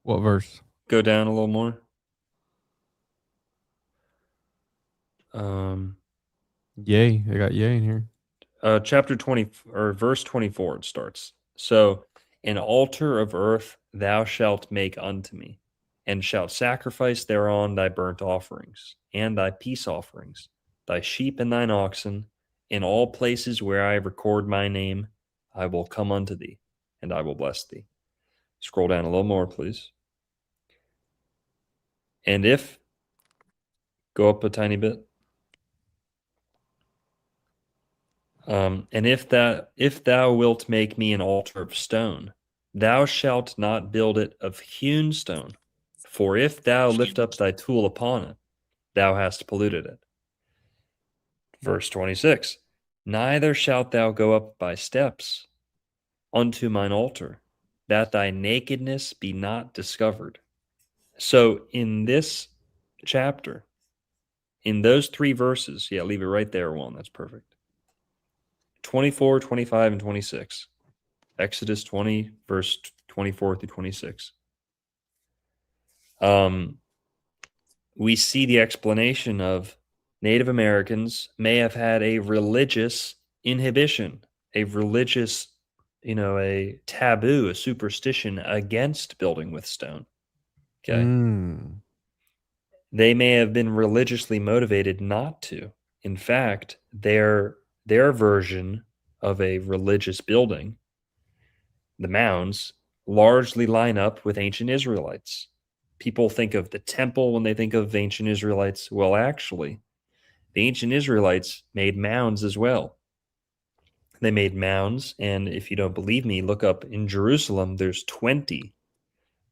what verse? Go down a little more. Um, Yay. I got yay in here. chapter 20, or verse 24, it starts. So, an altar of earth thou shalt make unto me, and shalt sacrifice thereon thy burnt offerings, and thy peace offerings, thy sheep and thine oxen, in all places where I record my name, I will come unto thee, and I will bless thee. Scroll down a little more, please. And if, go up a tiny bit. And if thou wilt make me an altar of stone, thou shalt not build it of hewn stone, for if thou lift up thy tool upon it, thou hast polluted it. Verse 26, neither shalt thou go up by steps unto mine altar, that thy nakedness be not discovered. So in this chapter, in those 3 verses, yeah, leave it right there, Juan, that's perfect. 24, 25, and 26. Exodus 20, verse 24 through 26. We see the explanation of Native Americans may have had a religious inhibition, a religious, a taboo, a superstition against building with stone. Okay. Mm. They may have been religiously motivated not to. In fact, their version of a religious building, the mounds, largely line up with ancient Israelites. People think of the temple when they think of ancient Israelites. Well, actually, the ancient Israelites made mounds as well. They made mounds, and if you don't believe me, look up in Jerusalem, there's 20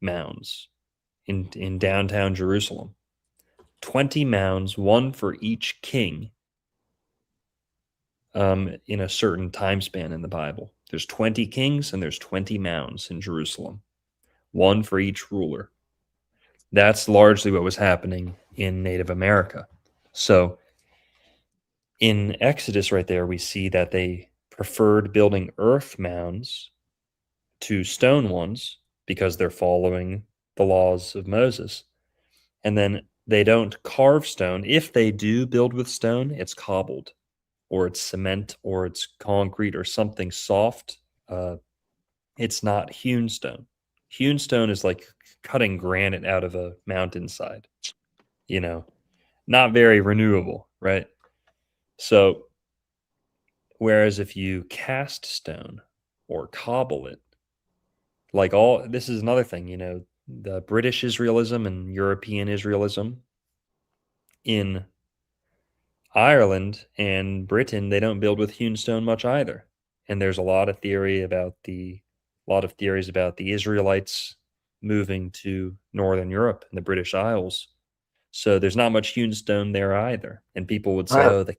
mounds in downtown Jerusalem. 20 mounds, one for each king, in a certain time span in the Bible. There's 20 kings and there's 20 mounds in Jerusalem, one for each ruler. That's largely what was happening in Native America. So in Exodus right there, we see that they preferred building earth mounds to stone ones because they're following the laws of Moses. And then they don't carve stone. If they do build with stone, it's cobbled, or it's cement, or it's concrete, or something soft. It's not hewn stone. Hewn stone is like cutting granite out of a mountainside, not very renewable, right? So, whereas if you cast stone or cobble it, this is another thing, the British Israelism and European Israelism. In Ireland and Britain, they don't build with hewn stone much either. And there's a lot of theories about the Israelites moving to Northern Europe and the British Isles. So there's not much hewn stone there either. And people would say, the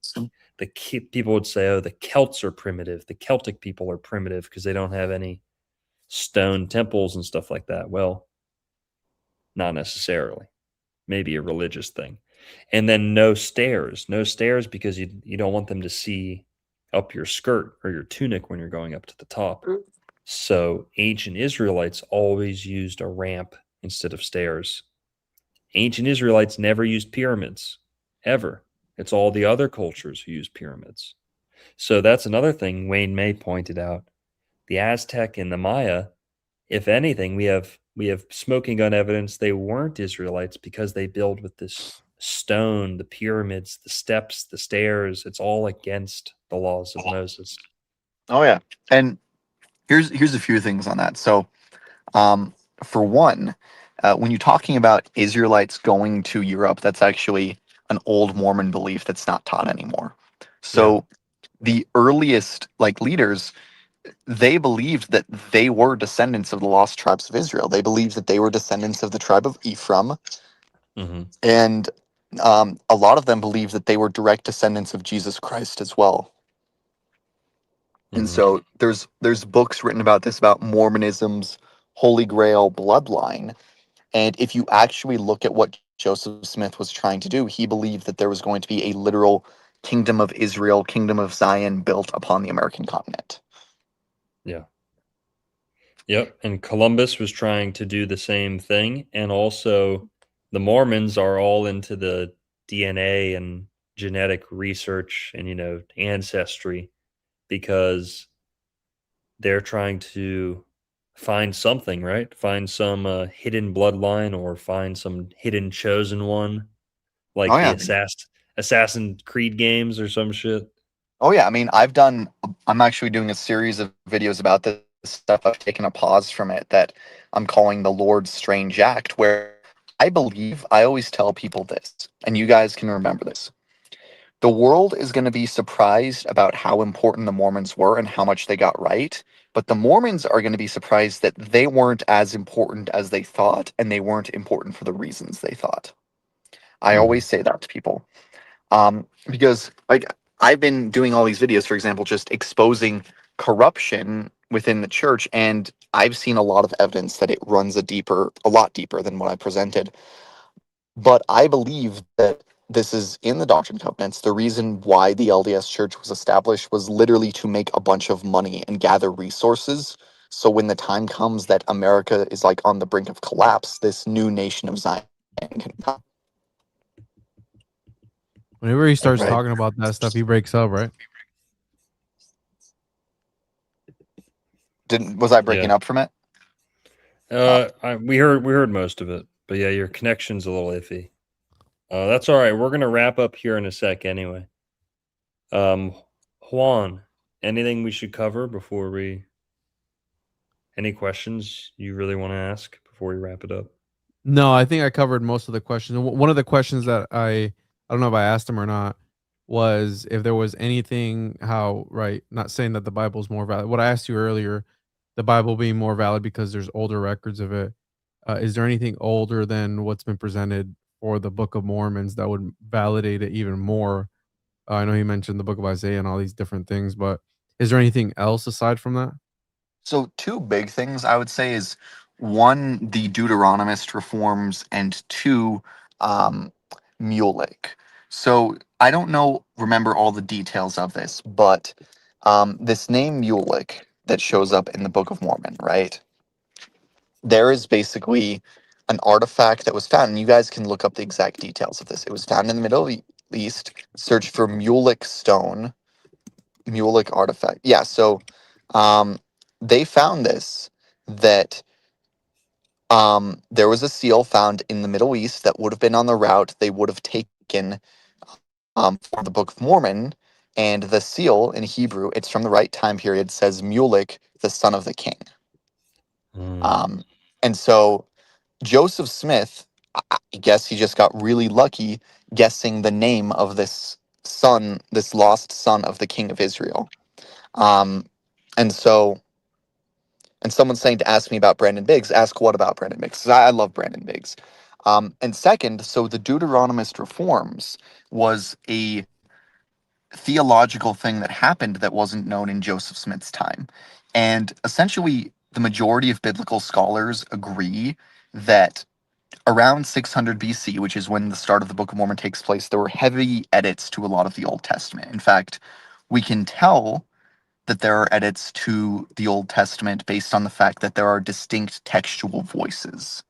Celts are primitive. The Celtic people are primitive because they don't have any stone temples and stuff like that. Well, not necessarily. Maybe a religious thing. And then no stairs because you don't want them to see up your skirt or your tunic when you're going up to the top. So ancient Israelites always used a ramp instead of stairs. Ancient Israelites never used pyramids, ever. It's all the other cultures who use pyramids. So that's another thing Wayne May pointed out. The Aztec and the Maya, if anything, we have smoking gun evidence they weren't Israelites because they build with this stone, the pyramids, the steps, the stairs. It's all against the laws of Moses. Oh yeah, and here's a few things on that. So, for one, when you're talking about Israelites going to Europe, that's actually an old Mormon belief that's not taught anymore. So, the earliest leaders, they believed that they were descendants of the lost tribes of Israel. They believed that they were descendants of the tribe of Ephraim. Mm-hmm. And a lot of them believed that they were direct descendants of Jesus Christ as well. Mm-hmm. And so there's books written about this, about Mormonism's Holy Grail bloodline. And if you actually look at what Joseph Smith was trying to do, he believed that there was going to be a literal kingdom of Israel, kingdom of Zion built upon the American continent. Yeah. Yep. And Columbus was trying to do the same thing. And also the Mormons are all into the DNA and genetic research and, ancestry, because they're trying to find something, right? Find some hidden bloodline or find some hidden chosen one, like the Assassin's Creed games or some shit. Oh yeah, I mean, I'm actually doing a series of videos about this stuff. I've taken a pause from it that I'm calling the Lord's Strange Act, where I always tell people this, and you guys can remember this. The world is going to be surprised about how important the Mormons were and how much they got right, but the Mormons are going to be surprised that they weren't as important as they thought, and they weren't important for the reasons they thought. I always say that to people. Because I've been doing all these videos, for example, just exposing corruption within the church, and I've seen a lot of evidence that it runs a lot deeper than what I presented. But I believe that this is in the Doctrine and Covenants. The reason why the LDS Church was established was literally to make a bunch of money and gather resources So when the time comes that America is like on the brink of collapse, this new nation of Zion can come. Whenever he starts Right. talking about that stuff, he breaks up, right? Was I breaking Yeah. up from it? We heard most of it, but yeah, your connection's a little iffy. That's all right. We're gonna wrap up here in a sec anyway. Juan, anything we should cover before we? Any questions you really want to ask before we wrap it up? No, I think I covered most of the questions. One of the questions that I don't know if I asked him or not was if there was anything how right, not saying that the Bible's more valid. What I asked you earlier, the Bible being more valid because there's older records of it. Is there anything older than what's been presented for the Book of Mormons that would validate it even more? I know he mentioned the Book of Isaiah and all these different things, but is there anything else aside from that? So two big things I would say is one, the Deuteronomist reforms, and two, um, Mulek. So I don't remember all the details of this, but this name Mulek that shows up in the Book of Mormon, right? There is basically an artifact that was found, and you guys can look up the exact details of this. It was found in the Middle East. Search for Mulek stone, Mulek artifact. Yeah, so um, they found this that there was a seal found in the Middle East that would have been on the route they would have taken for the Book of Mormon, and the seal in Hebrew, it's from the right time period, says Mulek, the son of the king. Um, and so Joseph Smith, I guess he just got really lucky guessing the name of this son, this lost son of the king of Israel. Um, and so, and someone's saying to ask me about Brandon Biggs. Ask what about Brandon Biggs? 'Cause I love Brandon Biggs. And second, so the Deuteronomist reforms was a theological thing that happened that wasn't known in Joseph Smith's time. And essentially, the majority of biblical scholars agree that around 600 BC, which is when the start of the Book of Mormon takes place, there were heavy edits to a lot of the Old Testament. In fact, we can tell that there are edits to the Old Testament based on the fact that there are distinct textual voices,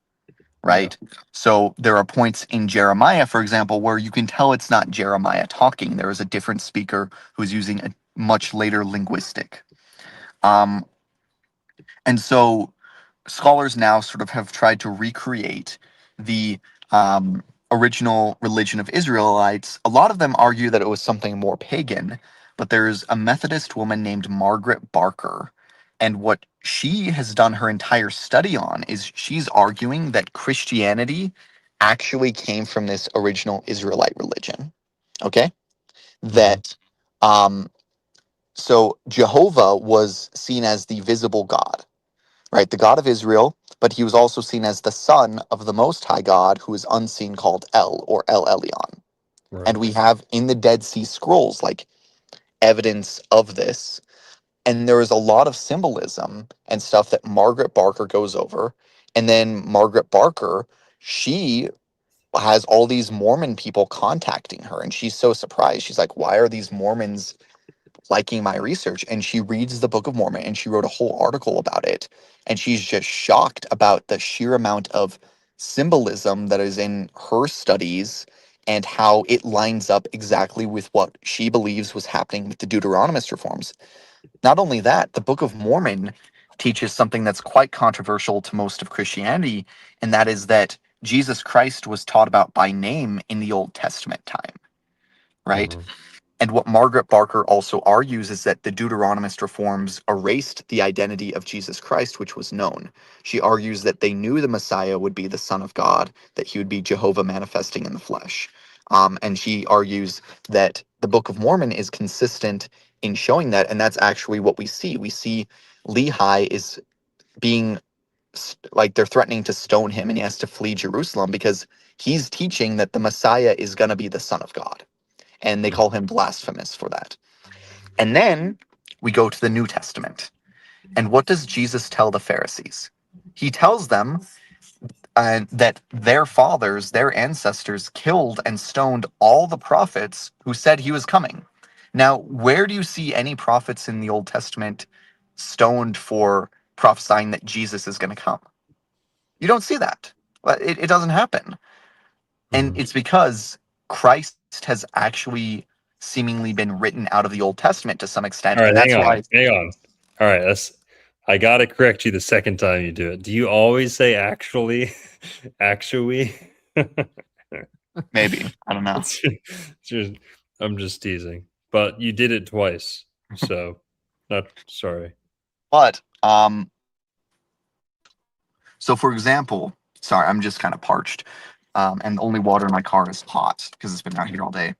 right? So there are points in Jeremiah, for example, where you can tell it's not Jeremiah talking. There is a different speaker who's using a much later linguistic. Um, and so scholars now sort of have tried to recreate the original religion of Israelites. A lot of them argue that it was something more pagan, but there's a Methodist woman named Margaret Barker. And what she has done her entire study on is she's arguing that Christianity actually came from this original Israelite religion. Okay? That so Jehovah was seen as the visible God, right? The God of Israel, but he was also seen as the son of the Most High God, who is unseen, called El or El Elyon. Right. And we have in the Dead Sea Scrolls like evidence of this. And there is a lot of symbolism and stuff that Margaret Barker goes over. And then Margaret Barker, she has all these Mormon people contacting her, and she's so surprised. She's like, why are these Mormons liking my research? And she reads the Book of Mormon and she wrote a whole article about it. And she's just shocked about the sheer amount of symbolism that is in her studies and how it lines up exactly with what she believes was happening with the Deuteronomist reforms. Not only that, the Book of Mormon teaches something that's quite controversial to most of Christianity, and that is that Jesus Christ was taught about by name in the Old Testament time, right? And what Margaret Barker also argues is that the Deuteronomist reforms erased the identity of Jesus Christ, which was known. She argues that they knew the Messiah would be the Son of God, that he would be Jehovah manifesting in the flesh. And she argues that the Book of Mormon is consistent in showing that, and that's actually what we see. We see Lehi is being like they're threatening to stone him, and he has to flee Jerusalem because he's teaching that the Messiah is going to be the Son of God, and they call him blasphemous for that. And then we go to the New Testament. And what does Jesus tell the Pharisees? He tells them that their fathers, their ancestors, killed and stoned all the prophets who said he was coming. Now, where do you see any prophets in the Old Testament stoned for prophesying that Jesus is going to come. You don't see that. It doesn't happen. And Mhm. it's because Christ has actually seemingly been written out of the Old Testament to some extent. All right, And that's why hang on. All right, I gotta correct you the second time you do it. Do you always say actually? Actually? maybe, I don't know. It's just, I'm just teasing. But you did it twice. So not sorry. But, so for example, sorry, I'm just kind of parched. And the only water in my car is hot because it's been out here all day.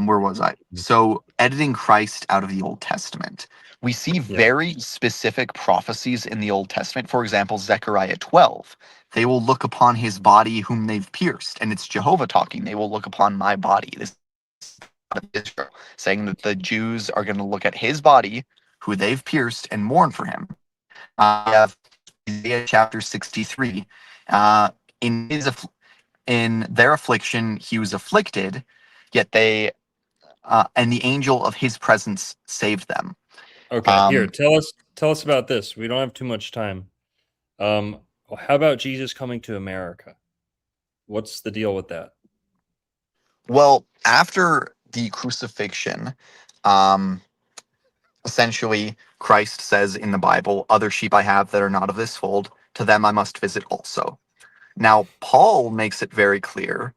Where was I? So, editing Christ out of the Old Testament. We see Yeah. very specific prophecies in the Old Testament. For example, Zechariah 12. They will look upon his body whom they've pierced. And it's Jehovah talking. They will look upon my body. This is God of Israel, saying that the Jews are going to look at his body, who they've pierced, and mourn for him. We have Isaiah chapter 63. In his in their affliction, he was afflicted, yet they and the angel of his presence saved them. Okay, here, tell us about this. We don't have too much time. How about Jesus coming to America? What's the deal with that? Well, after the crucifixion, um, essentially, Christ says in the Bible, "Other sheep I have that are not of this fold; to them I must visit also." Now, Paul makes it very clear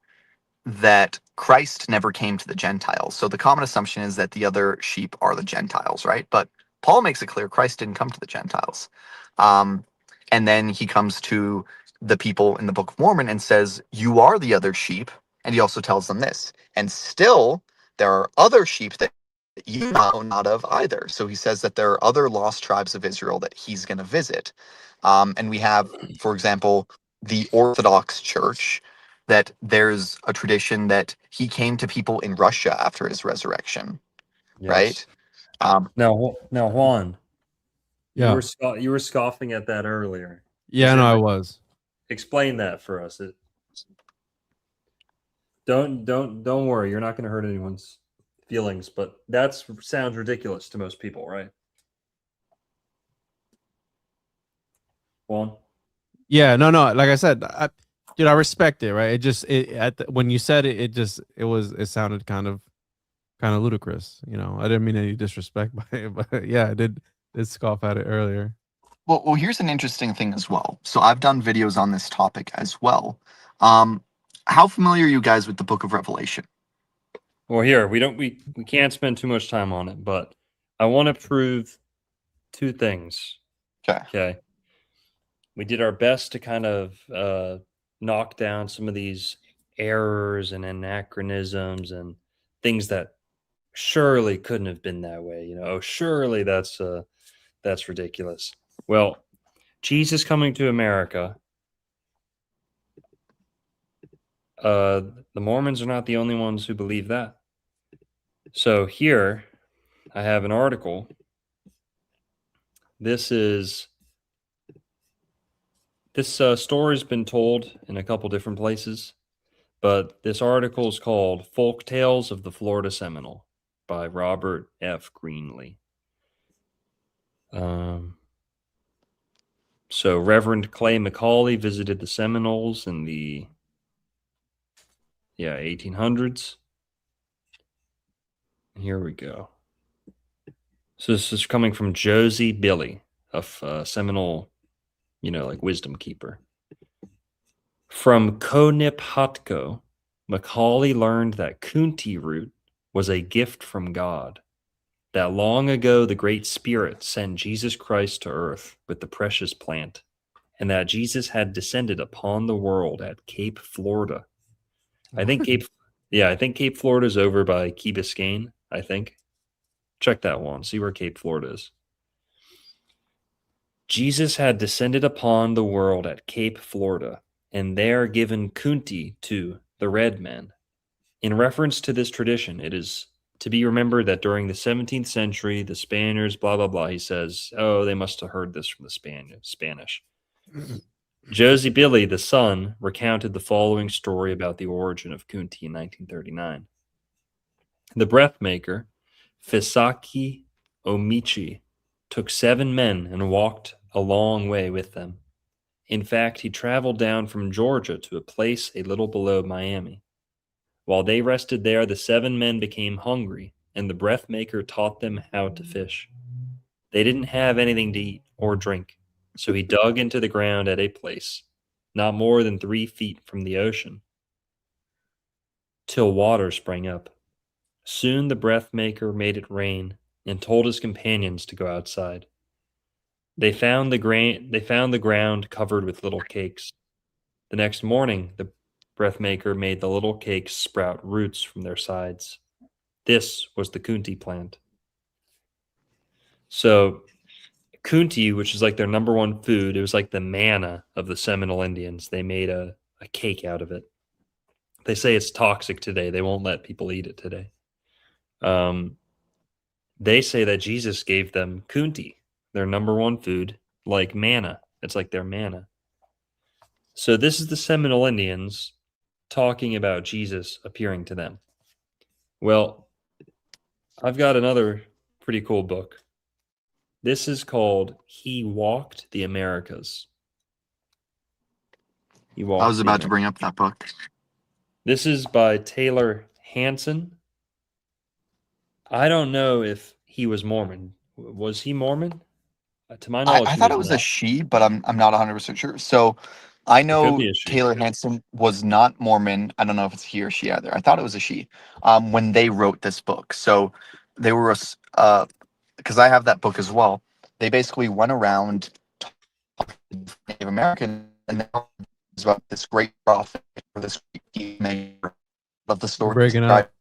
that Christ never came to the Gentiles. So the common assumption is that the other sheep are the Gentiles, right? But Paul makes it clear Christ didn't come to the Gentiles. Um, and then he comes to the people in the Book of Mormon and says, "You are the other sheep." And he also tells them this. And still, there are other sheep that you know not of either. So he says that there are other lost tribes of Israel that he's going to visit. And we have, for example, the Orthodox Church, that there's a tradition that he came to people in Russia after his resurrection, right? Yes. Um, Now, Juan, Yeah. you were scoffing at that earlier. Yeah, no, I was. Explain that for us. Don't worry. You're not going to hurt anyone's feelings, but that sounds ridiculous to most people, right? Juan? Yeah, no, no. Like I said, dude, I respect it, right? It just when you said it, it sounded kind of ludicrous. You know, I didn't mean any disrespect by it, but yeah, I did scoff at it earlier. well, here's an interesting thing as well. So I've done videos on this topic as well. Um, how familiar are you guys with the Book of Revelation? Well, here we can't spend too much time on it, but I want to prove two things. Okay. Okay. We did our best to kind of knock down some of these errors and anachronisms and things that surely couldn't have been that way. You know, oh, surely that's ridiculous. Well, Jesus coming to America. The Mormons are not the only ones who believe that. So here, I have an article. This story has been told in a couple different places, but this article is called "Folk Tales of the Florida Seminole" by Robert F. Greenlee. So Reverend Clay Macaulay visited the Seminoles in the 1800s. And here we go. So this is coming from Josie Billy, a Seminole, like wisdom keeper. From Koniphatko, Macaulay learned that Kunti root was a gift from God, that long ago the Great Spirit sent Jesus Christ to earth with the precious plant, and that Jesus had descended upon the world at Cape Florida. I think Cape Florida is over by Key Biscayne, I think. Check that one, see where Cape Florida is. Jesus had descended upon the world at Cape Florida, and there given Kunti to the red men. In reference to this tradition, it is to be remembered that during the 17th century, the Spaniards, blah, blah, blah, he says, oh, they must have heard this from the Spanish. Josie Billy, the son, recounted the following story about the origin of Kunti in 1939. The breath maker, Fisaki Omichi, took 7 men and walked a long way with them. In fact, he traveled down from Georgia to a place a little below Miami. While they rested there, the 7 men became hungry, and the breath maker taught them how to fish. They didn't have anything to eat or drink, so he dug into the ground at a place, not more than 3 feet from the ocean, till water sprang up. Soon the breath maker made it rain and told his companions to go outside. They found the ground covered with little cakes. The next morning, the breath maker made the little cakes sprout roots from their sides. This was the kunti plant. So kunti, which is like their number one food, it was like the manna of the Seminole Indians. They made a cake out of it. They say it's toxic today. They won't let people eat it today. They say that Jesus gave them kunti, their number one food, like manna. It's like their manna. So this is the Seminole Indians talking about Jesus appearing to them. Well, I've got another pretty cool book. This is called He Walked the Americas. I was about to bring up that book. This is by Taylor Hanson. I don't know if he was Mormon. Was he Mormon? To my knowledge, I he thought it was a not. she, but I'm not 100% sure. So I It could know be a she. Taylor Hanson was not Mormon. I don't know if it's he or she either. I thought it was a she when they wrote this book. So they were, because I have that book as well. They basically went around talking to Native Americans and they was about this great prophet or this great peacemaker of the You're story. breaking up.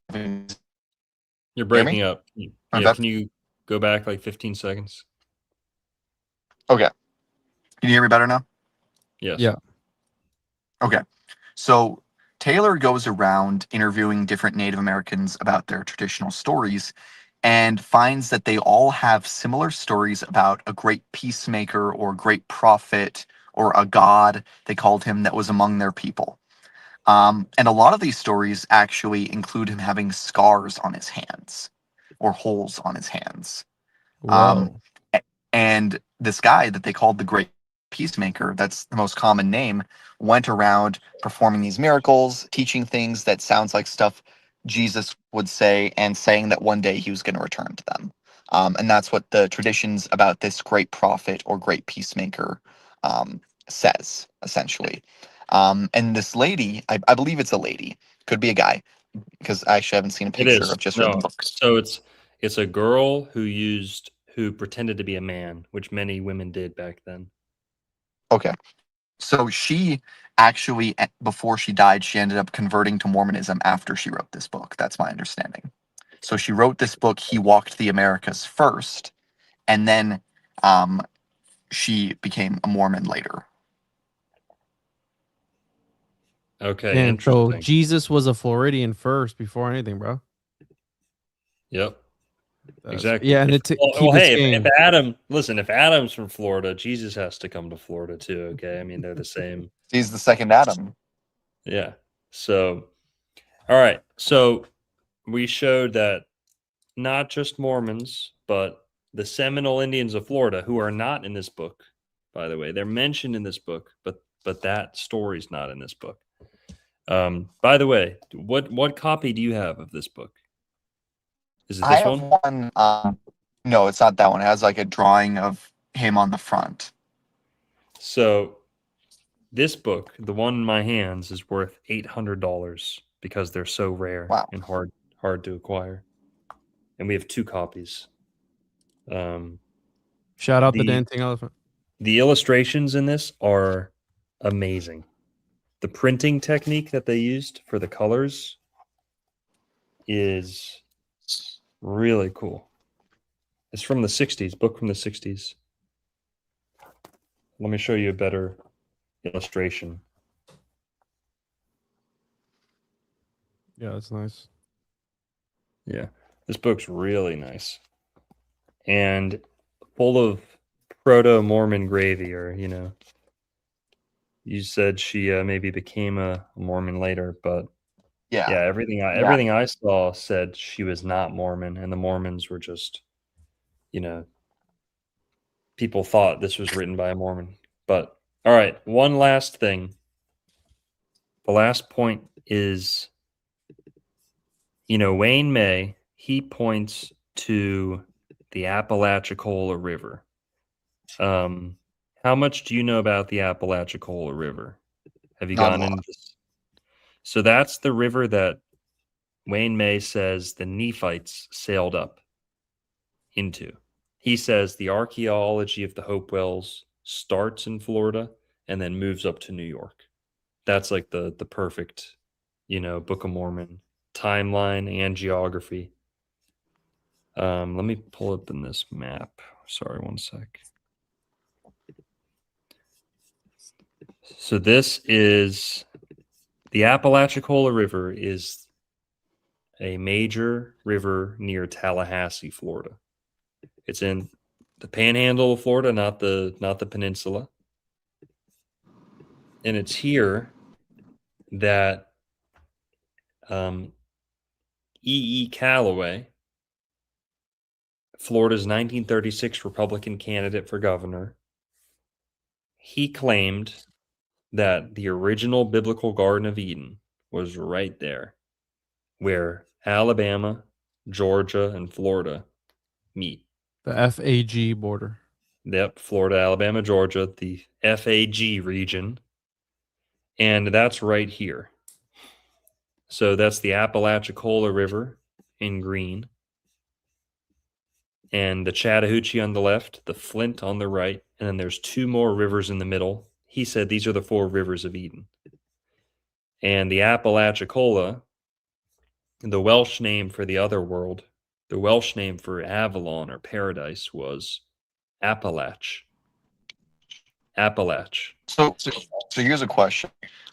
You're Hear me? breaking up. I'm Yeah, back. can you go back like 15 seconds? Okay. Can you hear me better now? Yes. Yeah. Okay. So Taylor goes around interviewing different Native Americans about their traditional stories and finds that they all have similar stories about a great peacemaker or great prophet or a god, they called him, that was among their people. And a lot of these stories actually include him having scars on his hands or holes on his hands. Um, Whoa. and this guy that they called the Great Peacemaker, that's the most common name, went around performing these miracles, teaching things that sounds like stuff Jesus would say, and saying that one day he was going to return to them. And that's what the traditions about this great prophet or great peacemaker says, essentially. And this lady, I believe it's a lady, could be a guy, because I actually haven't seen a It picture. is. I've just read the No. book. So it's a girl who pretended to be a man, which many women did back then. Okay. So she actually, before she died, she ended up converting to Mormonism after she wrote this book. That's my understanding. So she wrote this book, He Walked the Americas, first, and then she became a Mormon later. Okay, Damn. So interesting. Jesus was a Floridian first before anything, bro. Yep. That's, Exactly. yeah, and keep it Hey, if game. if Adam's from Florida, Jesus has to come to Florida too. Okay, I mean they're the same. He's the second Adam. Yeah. So, all right. So we showed that not just Mormons, but the Seminole Indians of Florida, who are not in this book, by the way, they're mentioned in this book, but that story's not in this book. By the way, what copy do you have of this book? Is it I this have one? one. No, it's not that one. It has like a drawing of him on the front. So this book, the one in my hands, is worth $800 because they're so rare Wow. and hard to acquire. And we have 2 copies. Shout out the The dancing elephant. the illustrations in this are amazing. The printing technique that they used for the colors is really cool. It's from the 60s, book from the 60s. Let me show you a better illustration. Yeah, that's nice. Yeah, this book's really nice and full of proto-Mormon gravy, or you said she maybe became a Mormon later, but Yeah. yeah, everything I saw said she was not Mormon, and the Mormons were just, people thought this was written by a Mormon. But all right, one last thing. The last point is, Wayne May, he points to the Apalachicola River. How much do you know about the Apalachicola River? Have you Not a gone lot. into this? So that's the river that Wayne May says the Nephites sailed up into. He says the archaeology of the Hopewells starts in Florida and then moves up to New York. That's like the perfect, Book of Mormon timeline and geography. Let me pull up in this map. Sorry, one sec. So this is the Apalachicola River is a major river near Tallahassee, Florida. It's in the panhandle of Florida, not the peninsula. And it's here that E. Calloway, Florida's 1936 Republican candidate for governor, he claimed that the original biblical Garden of Eden was right there, where Alabama, Georgia, and Florida meet. The FAG border. Yep, Florida, Alabama, Georgia, the FAG region. And that's right here. So that's the Apalachicola River in green. And the Chattahoochee on the left, the Flint on the right, and then there's two more rivers in the middle. He said these are the 4 rivers of Eden. And the Apalachicola, the Welsh name for the other world, the Welsh name for Avalon or paradise was Appalach. Appalach. So here's a question: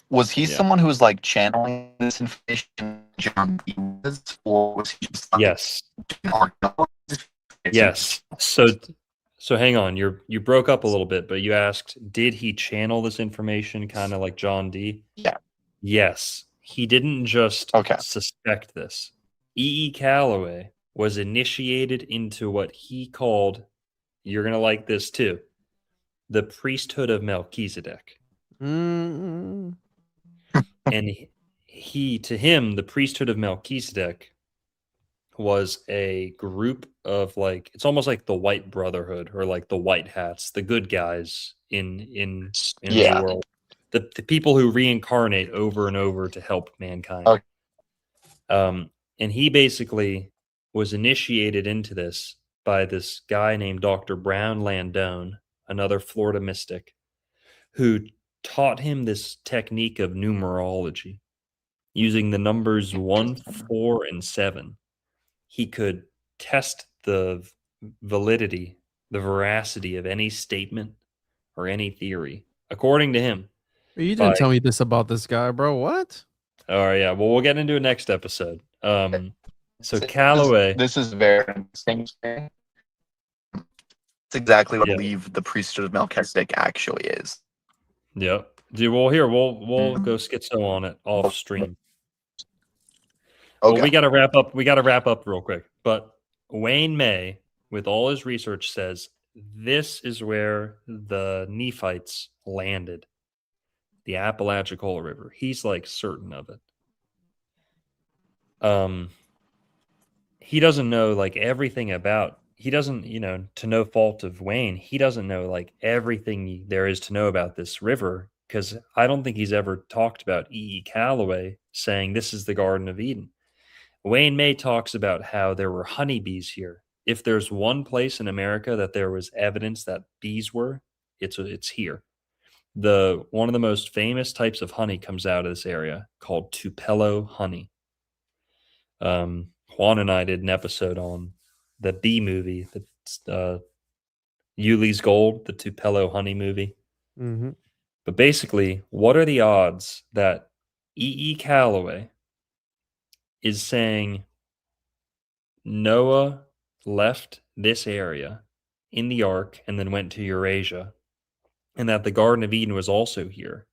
was he Yeah. someone who was like channeling this information, John B. was, or was he just like, Yes. an archaeologist? Yes. So hang on. You broke up a little bit, but you asked, did he channel this information kind of like John D? Yeah. Yes. He didn't just Okay. suspect this. E. Calloway was initiated into what he called, you're going to like this too, the priesthood of Melchizedek. Mm. And to him, the priesthood of Melchizedek was a group of like, it's almost like the White Brotherhood or like the White Hats, the good guys in Yeah. the world, the people who reincarnate over and over to help mankind. Okay. And he basically was initiated into this by this guy named Dr. Brown Landone, another Florida mystic, who taught him this technique of numerology using the numbers 1, 4, and 7. He could test the validity, the veracity of any statement or any theory, according to him. You didn't tell me this about this guy, bro. What? Oh yeah, well we'll get into it next episode. So Calloway, This is very interesting. It's exactly what I Yeah. believe the priesthood of Melchizedek actually is. yep. Dude, well here we'll go schizo on it off stream. Okay. Well, we got to wrap up. We got to wrap up real quick. But Wayne May, with all his research, says this is where the Nephites landed, the Apalachicola River. He's like certain of it. He doesn't know like everything about. He doesn't, to no fault of Wayne, he doesn't know like everything there is to know about this river because I don't think he's ever talked about E. Calloway saying this is the Garden of Eden. Wayne May talks about how there were honeybees here. If there's one place in America that there was evidence that bees were, it's here. One of the most famous types of honey comes out of this area called Tupelo honey. Juan and I did an episode on the bee movie, the Yuli's Gold, the Tupelo honey movie. Mm-hmm. But basically, what are the odds that E. Calloway is saying Noah left this area in the ark and then went to Eurasia, and that the Garden of Eden was also here,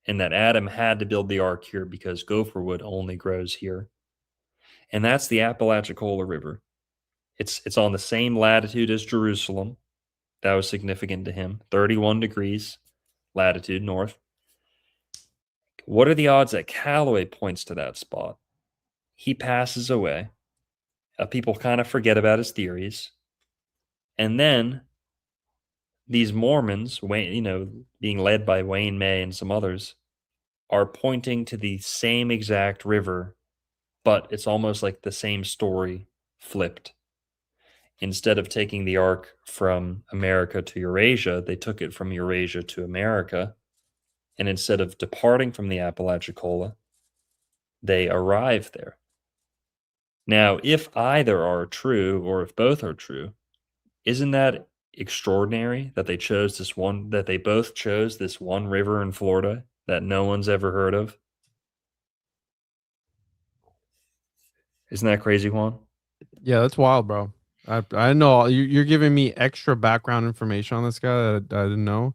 and that Adam had to build the ark here because gopher wood only grows here. And that's the Apalachicola River. It's on the same latitude as Jerusalem. That was significant to him. 31 degrees latitude north. What are the odds that Callaway points to that spot? He passes away. People kind of forget about his theories. And then these Mormons, being led by Wayne May and some others, are pointing to the same exact river, but it's almost like the same story flipped. Instead of taking the ark from America to Eurasia, they took it from Eurasia to America. And instead of departing from the Apalachicola, they arrived there. Now, if either are true or if both are true, isn't that extraordinary that they both chose this one river in Florida that no one's ever heard of? Isn't that crazy, Juan? Yeah, that's wild, bro. I know you're giving me extra background information on this guy that I didn't know,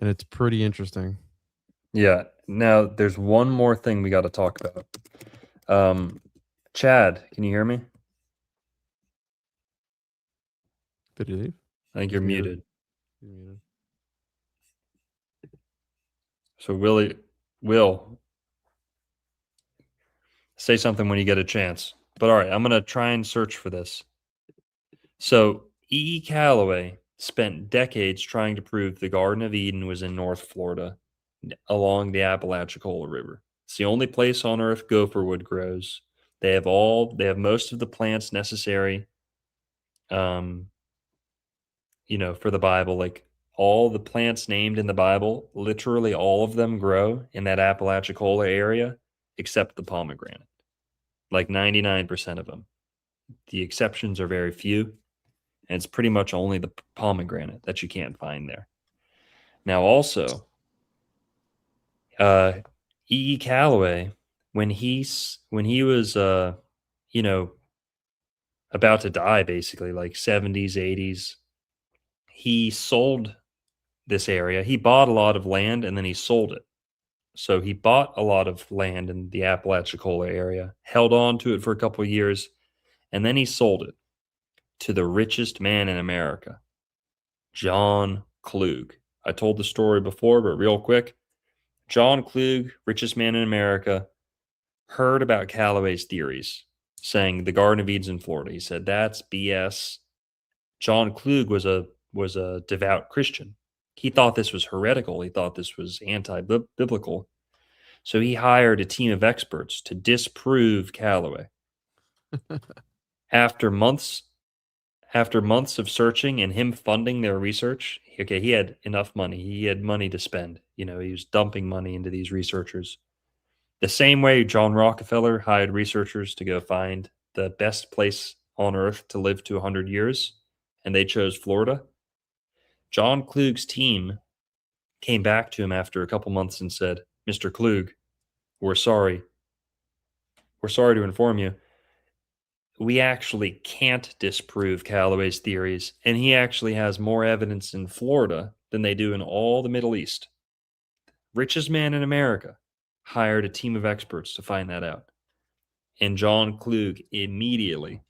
and it's pretty interesting. Yeah. Now, there's one more thing we got to talk about. Chad, can you hear me? Did he leave? I think you're He's muted. muted. So, Will, say something when you get a chance. But all right, I'm going to try and search for this. So, E. Callaway spent decades trying to prove the Garden of Eden was in North Florida along the Apalachicola River. It's the only place on earth gopherwood grows. They have most of the plants necessary for the Bible. Like all the plants named in the Bible, literally all of them grow in that Apalachicola area except the pomegranate. Like 99% of them. The exceptions are very few. And it's pretty much only the pomegranate that you can't find there. Now, also, E. Callaway, when he was, about to die, basically, like 70s, 80s, he sold this area. He bought a lot of land and then he sold it. So he bought a lot of land in the Apalachicola area, held on to it for a couple of years, and then he sold it to the richest man in America, John Klug. I told the story before, but real quick. John Klug, richest man in America, heard about Callaway's theories, saying the Garden of Eden's in Florida. He said, that's BS. John Klug was a devout Christian. He thought this was heretical. He thought this was anti-biblical. So he hired a team of experts to disprove Callaway. After months of searching and him funding their research, he had enough money. He had money to spend. He was dumping money into these researchers. The same way John Rockefeller hired researchers to go find the best place on earth to live to 100 years, and they chose Florida. John Klug's team came back to him after a couple months and said, Mr. Klug, we're sorry. We're sorry to inform you. We actually can't disprove Callaway's theories, and he actually has more evidence in Florida than they do in all the Middle East. Richest man in America hired a team of experts to find that out. And John Klug immediately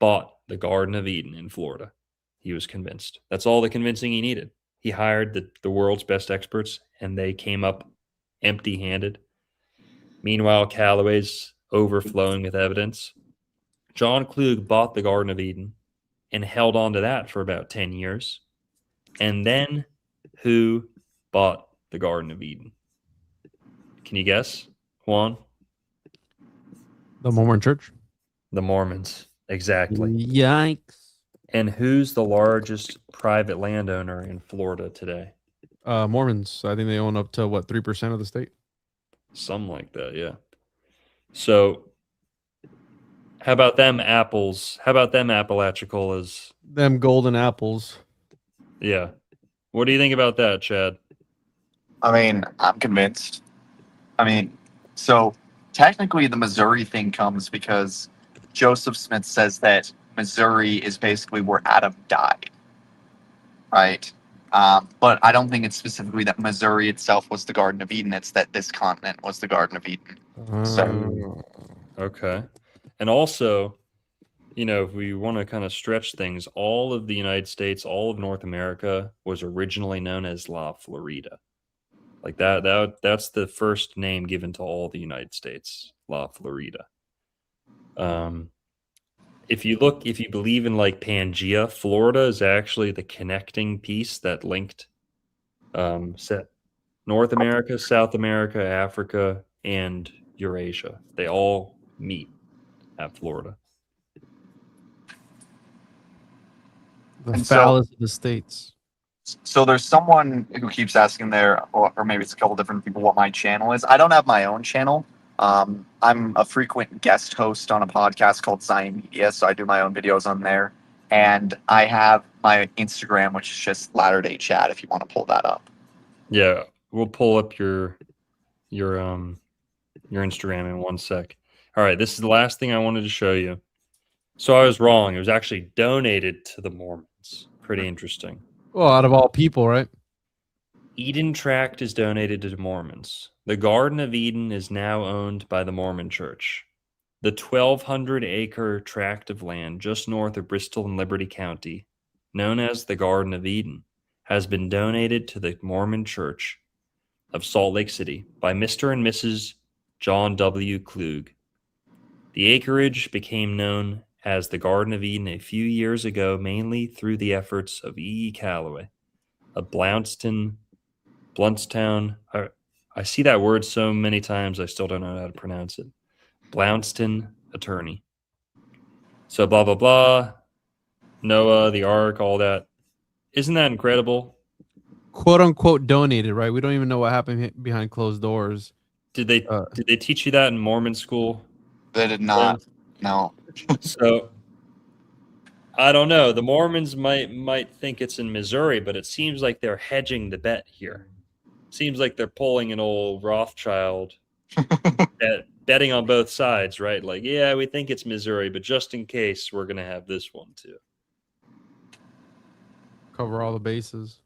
bought the Garden of Eden in Florida. He was convinced. That's all the convincing he needed. He hired the world's best experts, and they came up empty-handed. Meanwhile, Callaway's overflowing with evidence. John Klug bought the Garden of Eden and held on to that for about 10 years. And then who bought the Garden of Eden? Can you guess, Juan? The Mormon Church. The Mormons. Exactly. Yikes. And who's the largest private landowner in Florida today? Mormons. I think they own up to 3% of the state. Something like that, yeah. So how about them apples? How about them Apalachicolas? Them golden apples. Yeah. What do you think about that, Chad? I mean, I'm convinced. So technically the Missouri thing comes because Joseph Smith says that Missouri is basically where Adam died, right? But I don't think it's specifically that Missouri itself was the Garden of Eden. It's that this continent was the Garden of Eden. So Okay. And also, if we want to kind of stretch things, all of the United States, all of North America was originally known as La Florida. Like that's the first name given to all the United States, La Florida. If you believe in like Pangea, Florida is actually the connecting piece that linked set North America, South America, Africa, and Eurasia. They all meet at Florida. The And so- phallus of the states. So there's someone who keeps asking there, or maybe it's a couple different people, what my channel is. I don't have my own channel. I'm a frequent guest host on a podcast called Zion Media, so I do my own videos on there. And I have my Instagram, which is just Latter Day Chat, if you want to pull that up. Yeah, we'll pull up your Instagram in one sec. All right, this is the last thing I wanted to show you. So I was wrong. It was actually donated to the Mormons. Pretty interesting. Well, out of all people, right? Eden Tract is donated to the Mormons. The Garden of Eden is now owned by the Mormon Church. The 1,200-acre tract of land just north of Bristol and Liberty County, known as the Garden of Eden, has been donated to the Mormon Church of Salt Lake City by Mr. and Mrs. John W. Klug. The acreage became known as the Garden of Eden a few years ago, mainly through the efforts of E. Calloway, of Blountstown. I see that word so many times, I still don't know how to pronounce it. Blountstown attorney. So blah, blah, blah. Noah, the Ark, all that. Isn't that incredible? Quote unquote donated, right? We don't even know what happened behind closed doors. Did they teach you that in Mormon school? They did not. No. So I don't know. The Mormons might think it's in Missouri, but it seems like they're hedging the bet here. Seems like they're pulling an old Rothschild, betting on both sides, right? Like, yeah, we think it's Missouri, but just in case, we're gonna have this one too. Cover all the bases.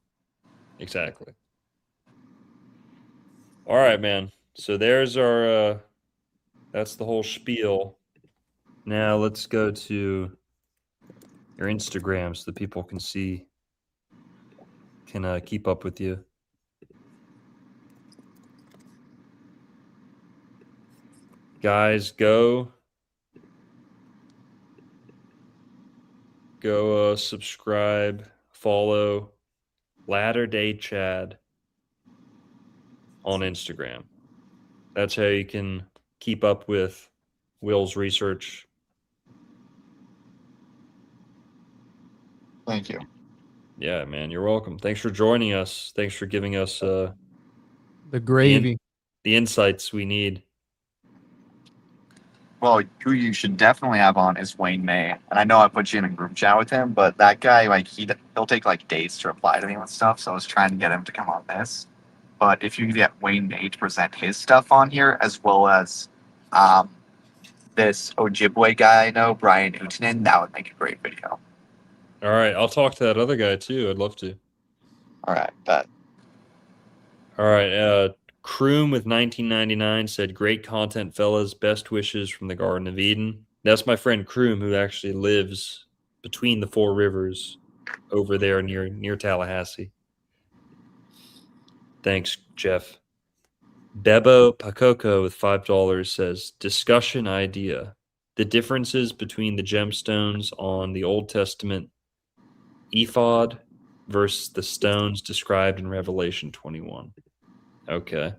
Exactly. All right, man. So there's our that's the whole spiel. Now let's go to your Instagram so the people can keep up with you. Guys, go subscribe, follow Latter Day Chad on Instagram. That's how you can keep up with Will's research. Thank you. Yeah, man, you're welcome. Thanks for joining us. Thanks for giving us The gravy. the insights we need. Well, who you should definitely have on is Wayne May. And I know I put you in a group chat with him, but that guy, like, he'll take like days to reply to me with stuff. So I was trying to get him to come on this. But if you could get Wayne May to present his stuff on here, as well as this Ojibwe guy I know, Brian Utanen, that would make a great video. All right, I'll talk to that other guy too. I'd love to. All right, bet. All right, Kroom with 1999 said, "Great content, fellas. Best wishes from the Garden of Eden." That's my friend Kroom, who actually lives between the four rivers over there near Tallahassee. Thanks, Jeff. Bebo Pakoko with $5 says, "Discussion idea. The differences between the gemstones on the Old Testament ephod versus the stones described in Revelation 21." Okay.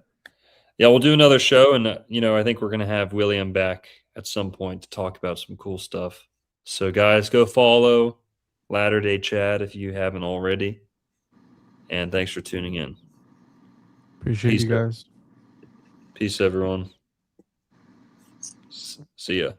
Yeah, we'll do another show, and I think we're going to have William back at some point to talk about some cool stuff. So guys, go follow Latter Day Chad if you haven't already. And thanks for tuning in. Appreciate you guys. Peace, everyone. See ya.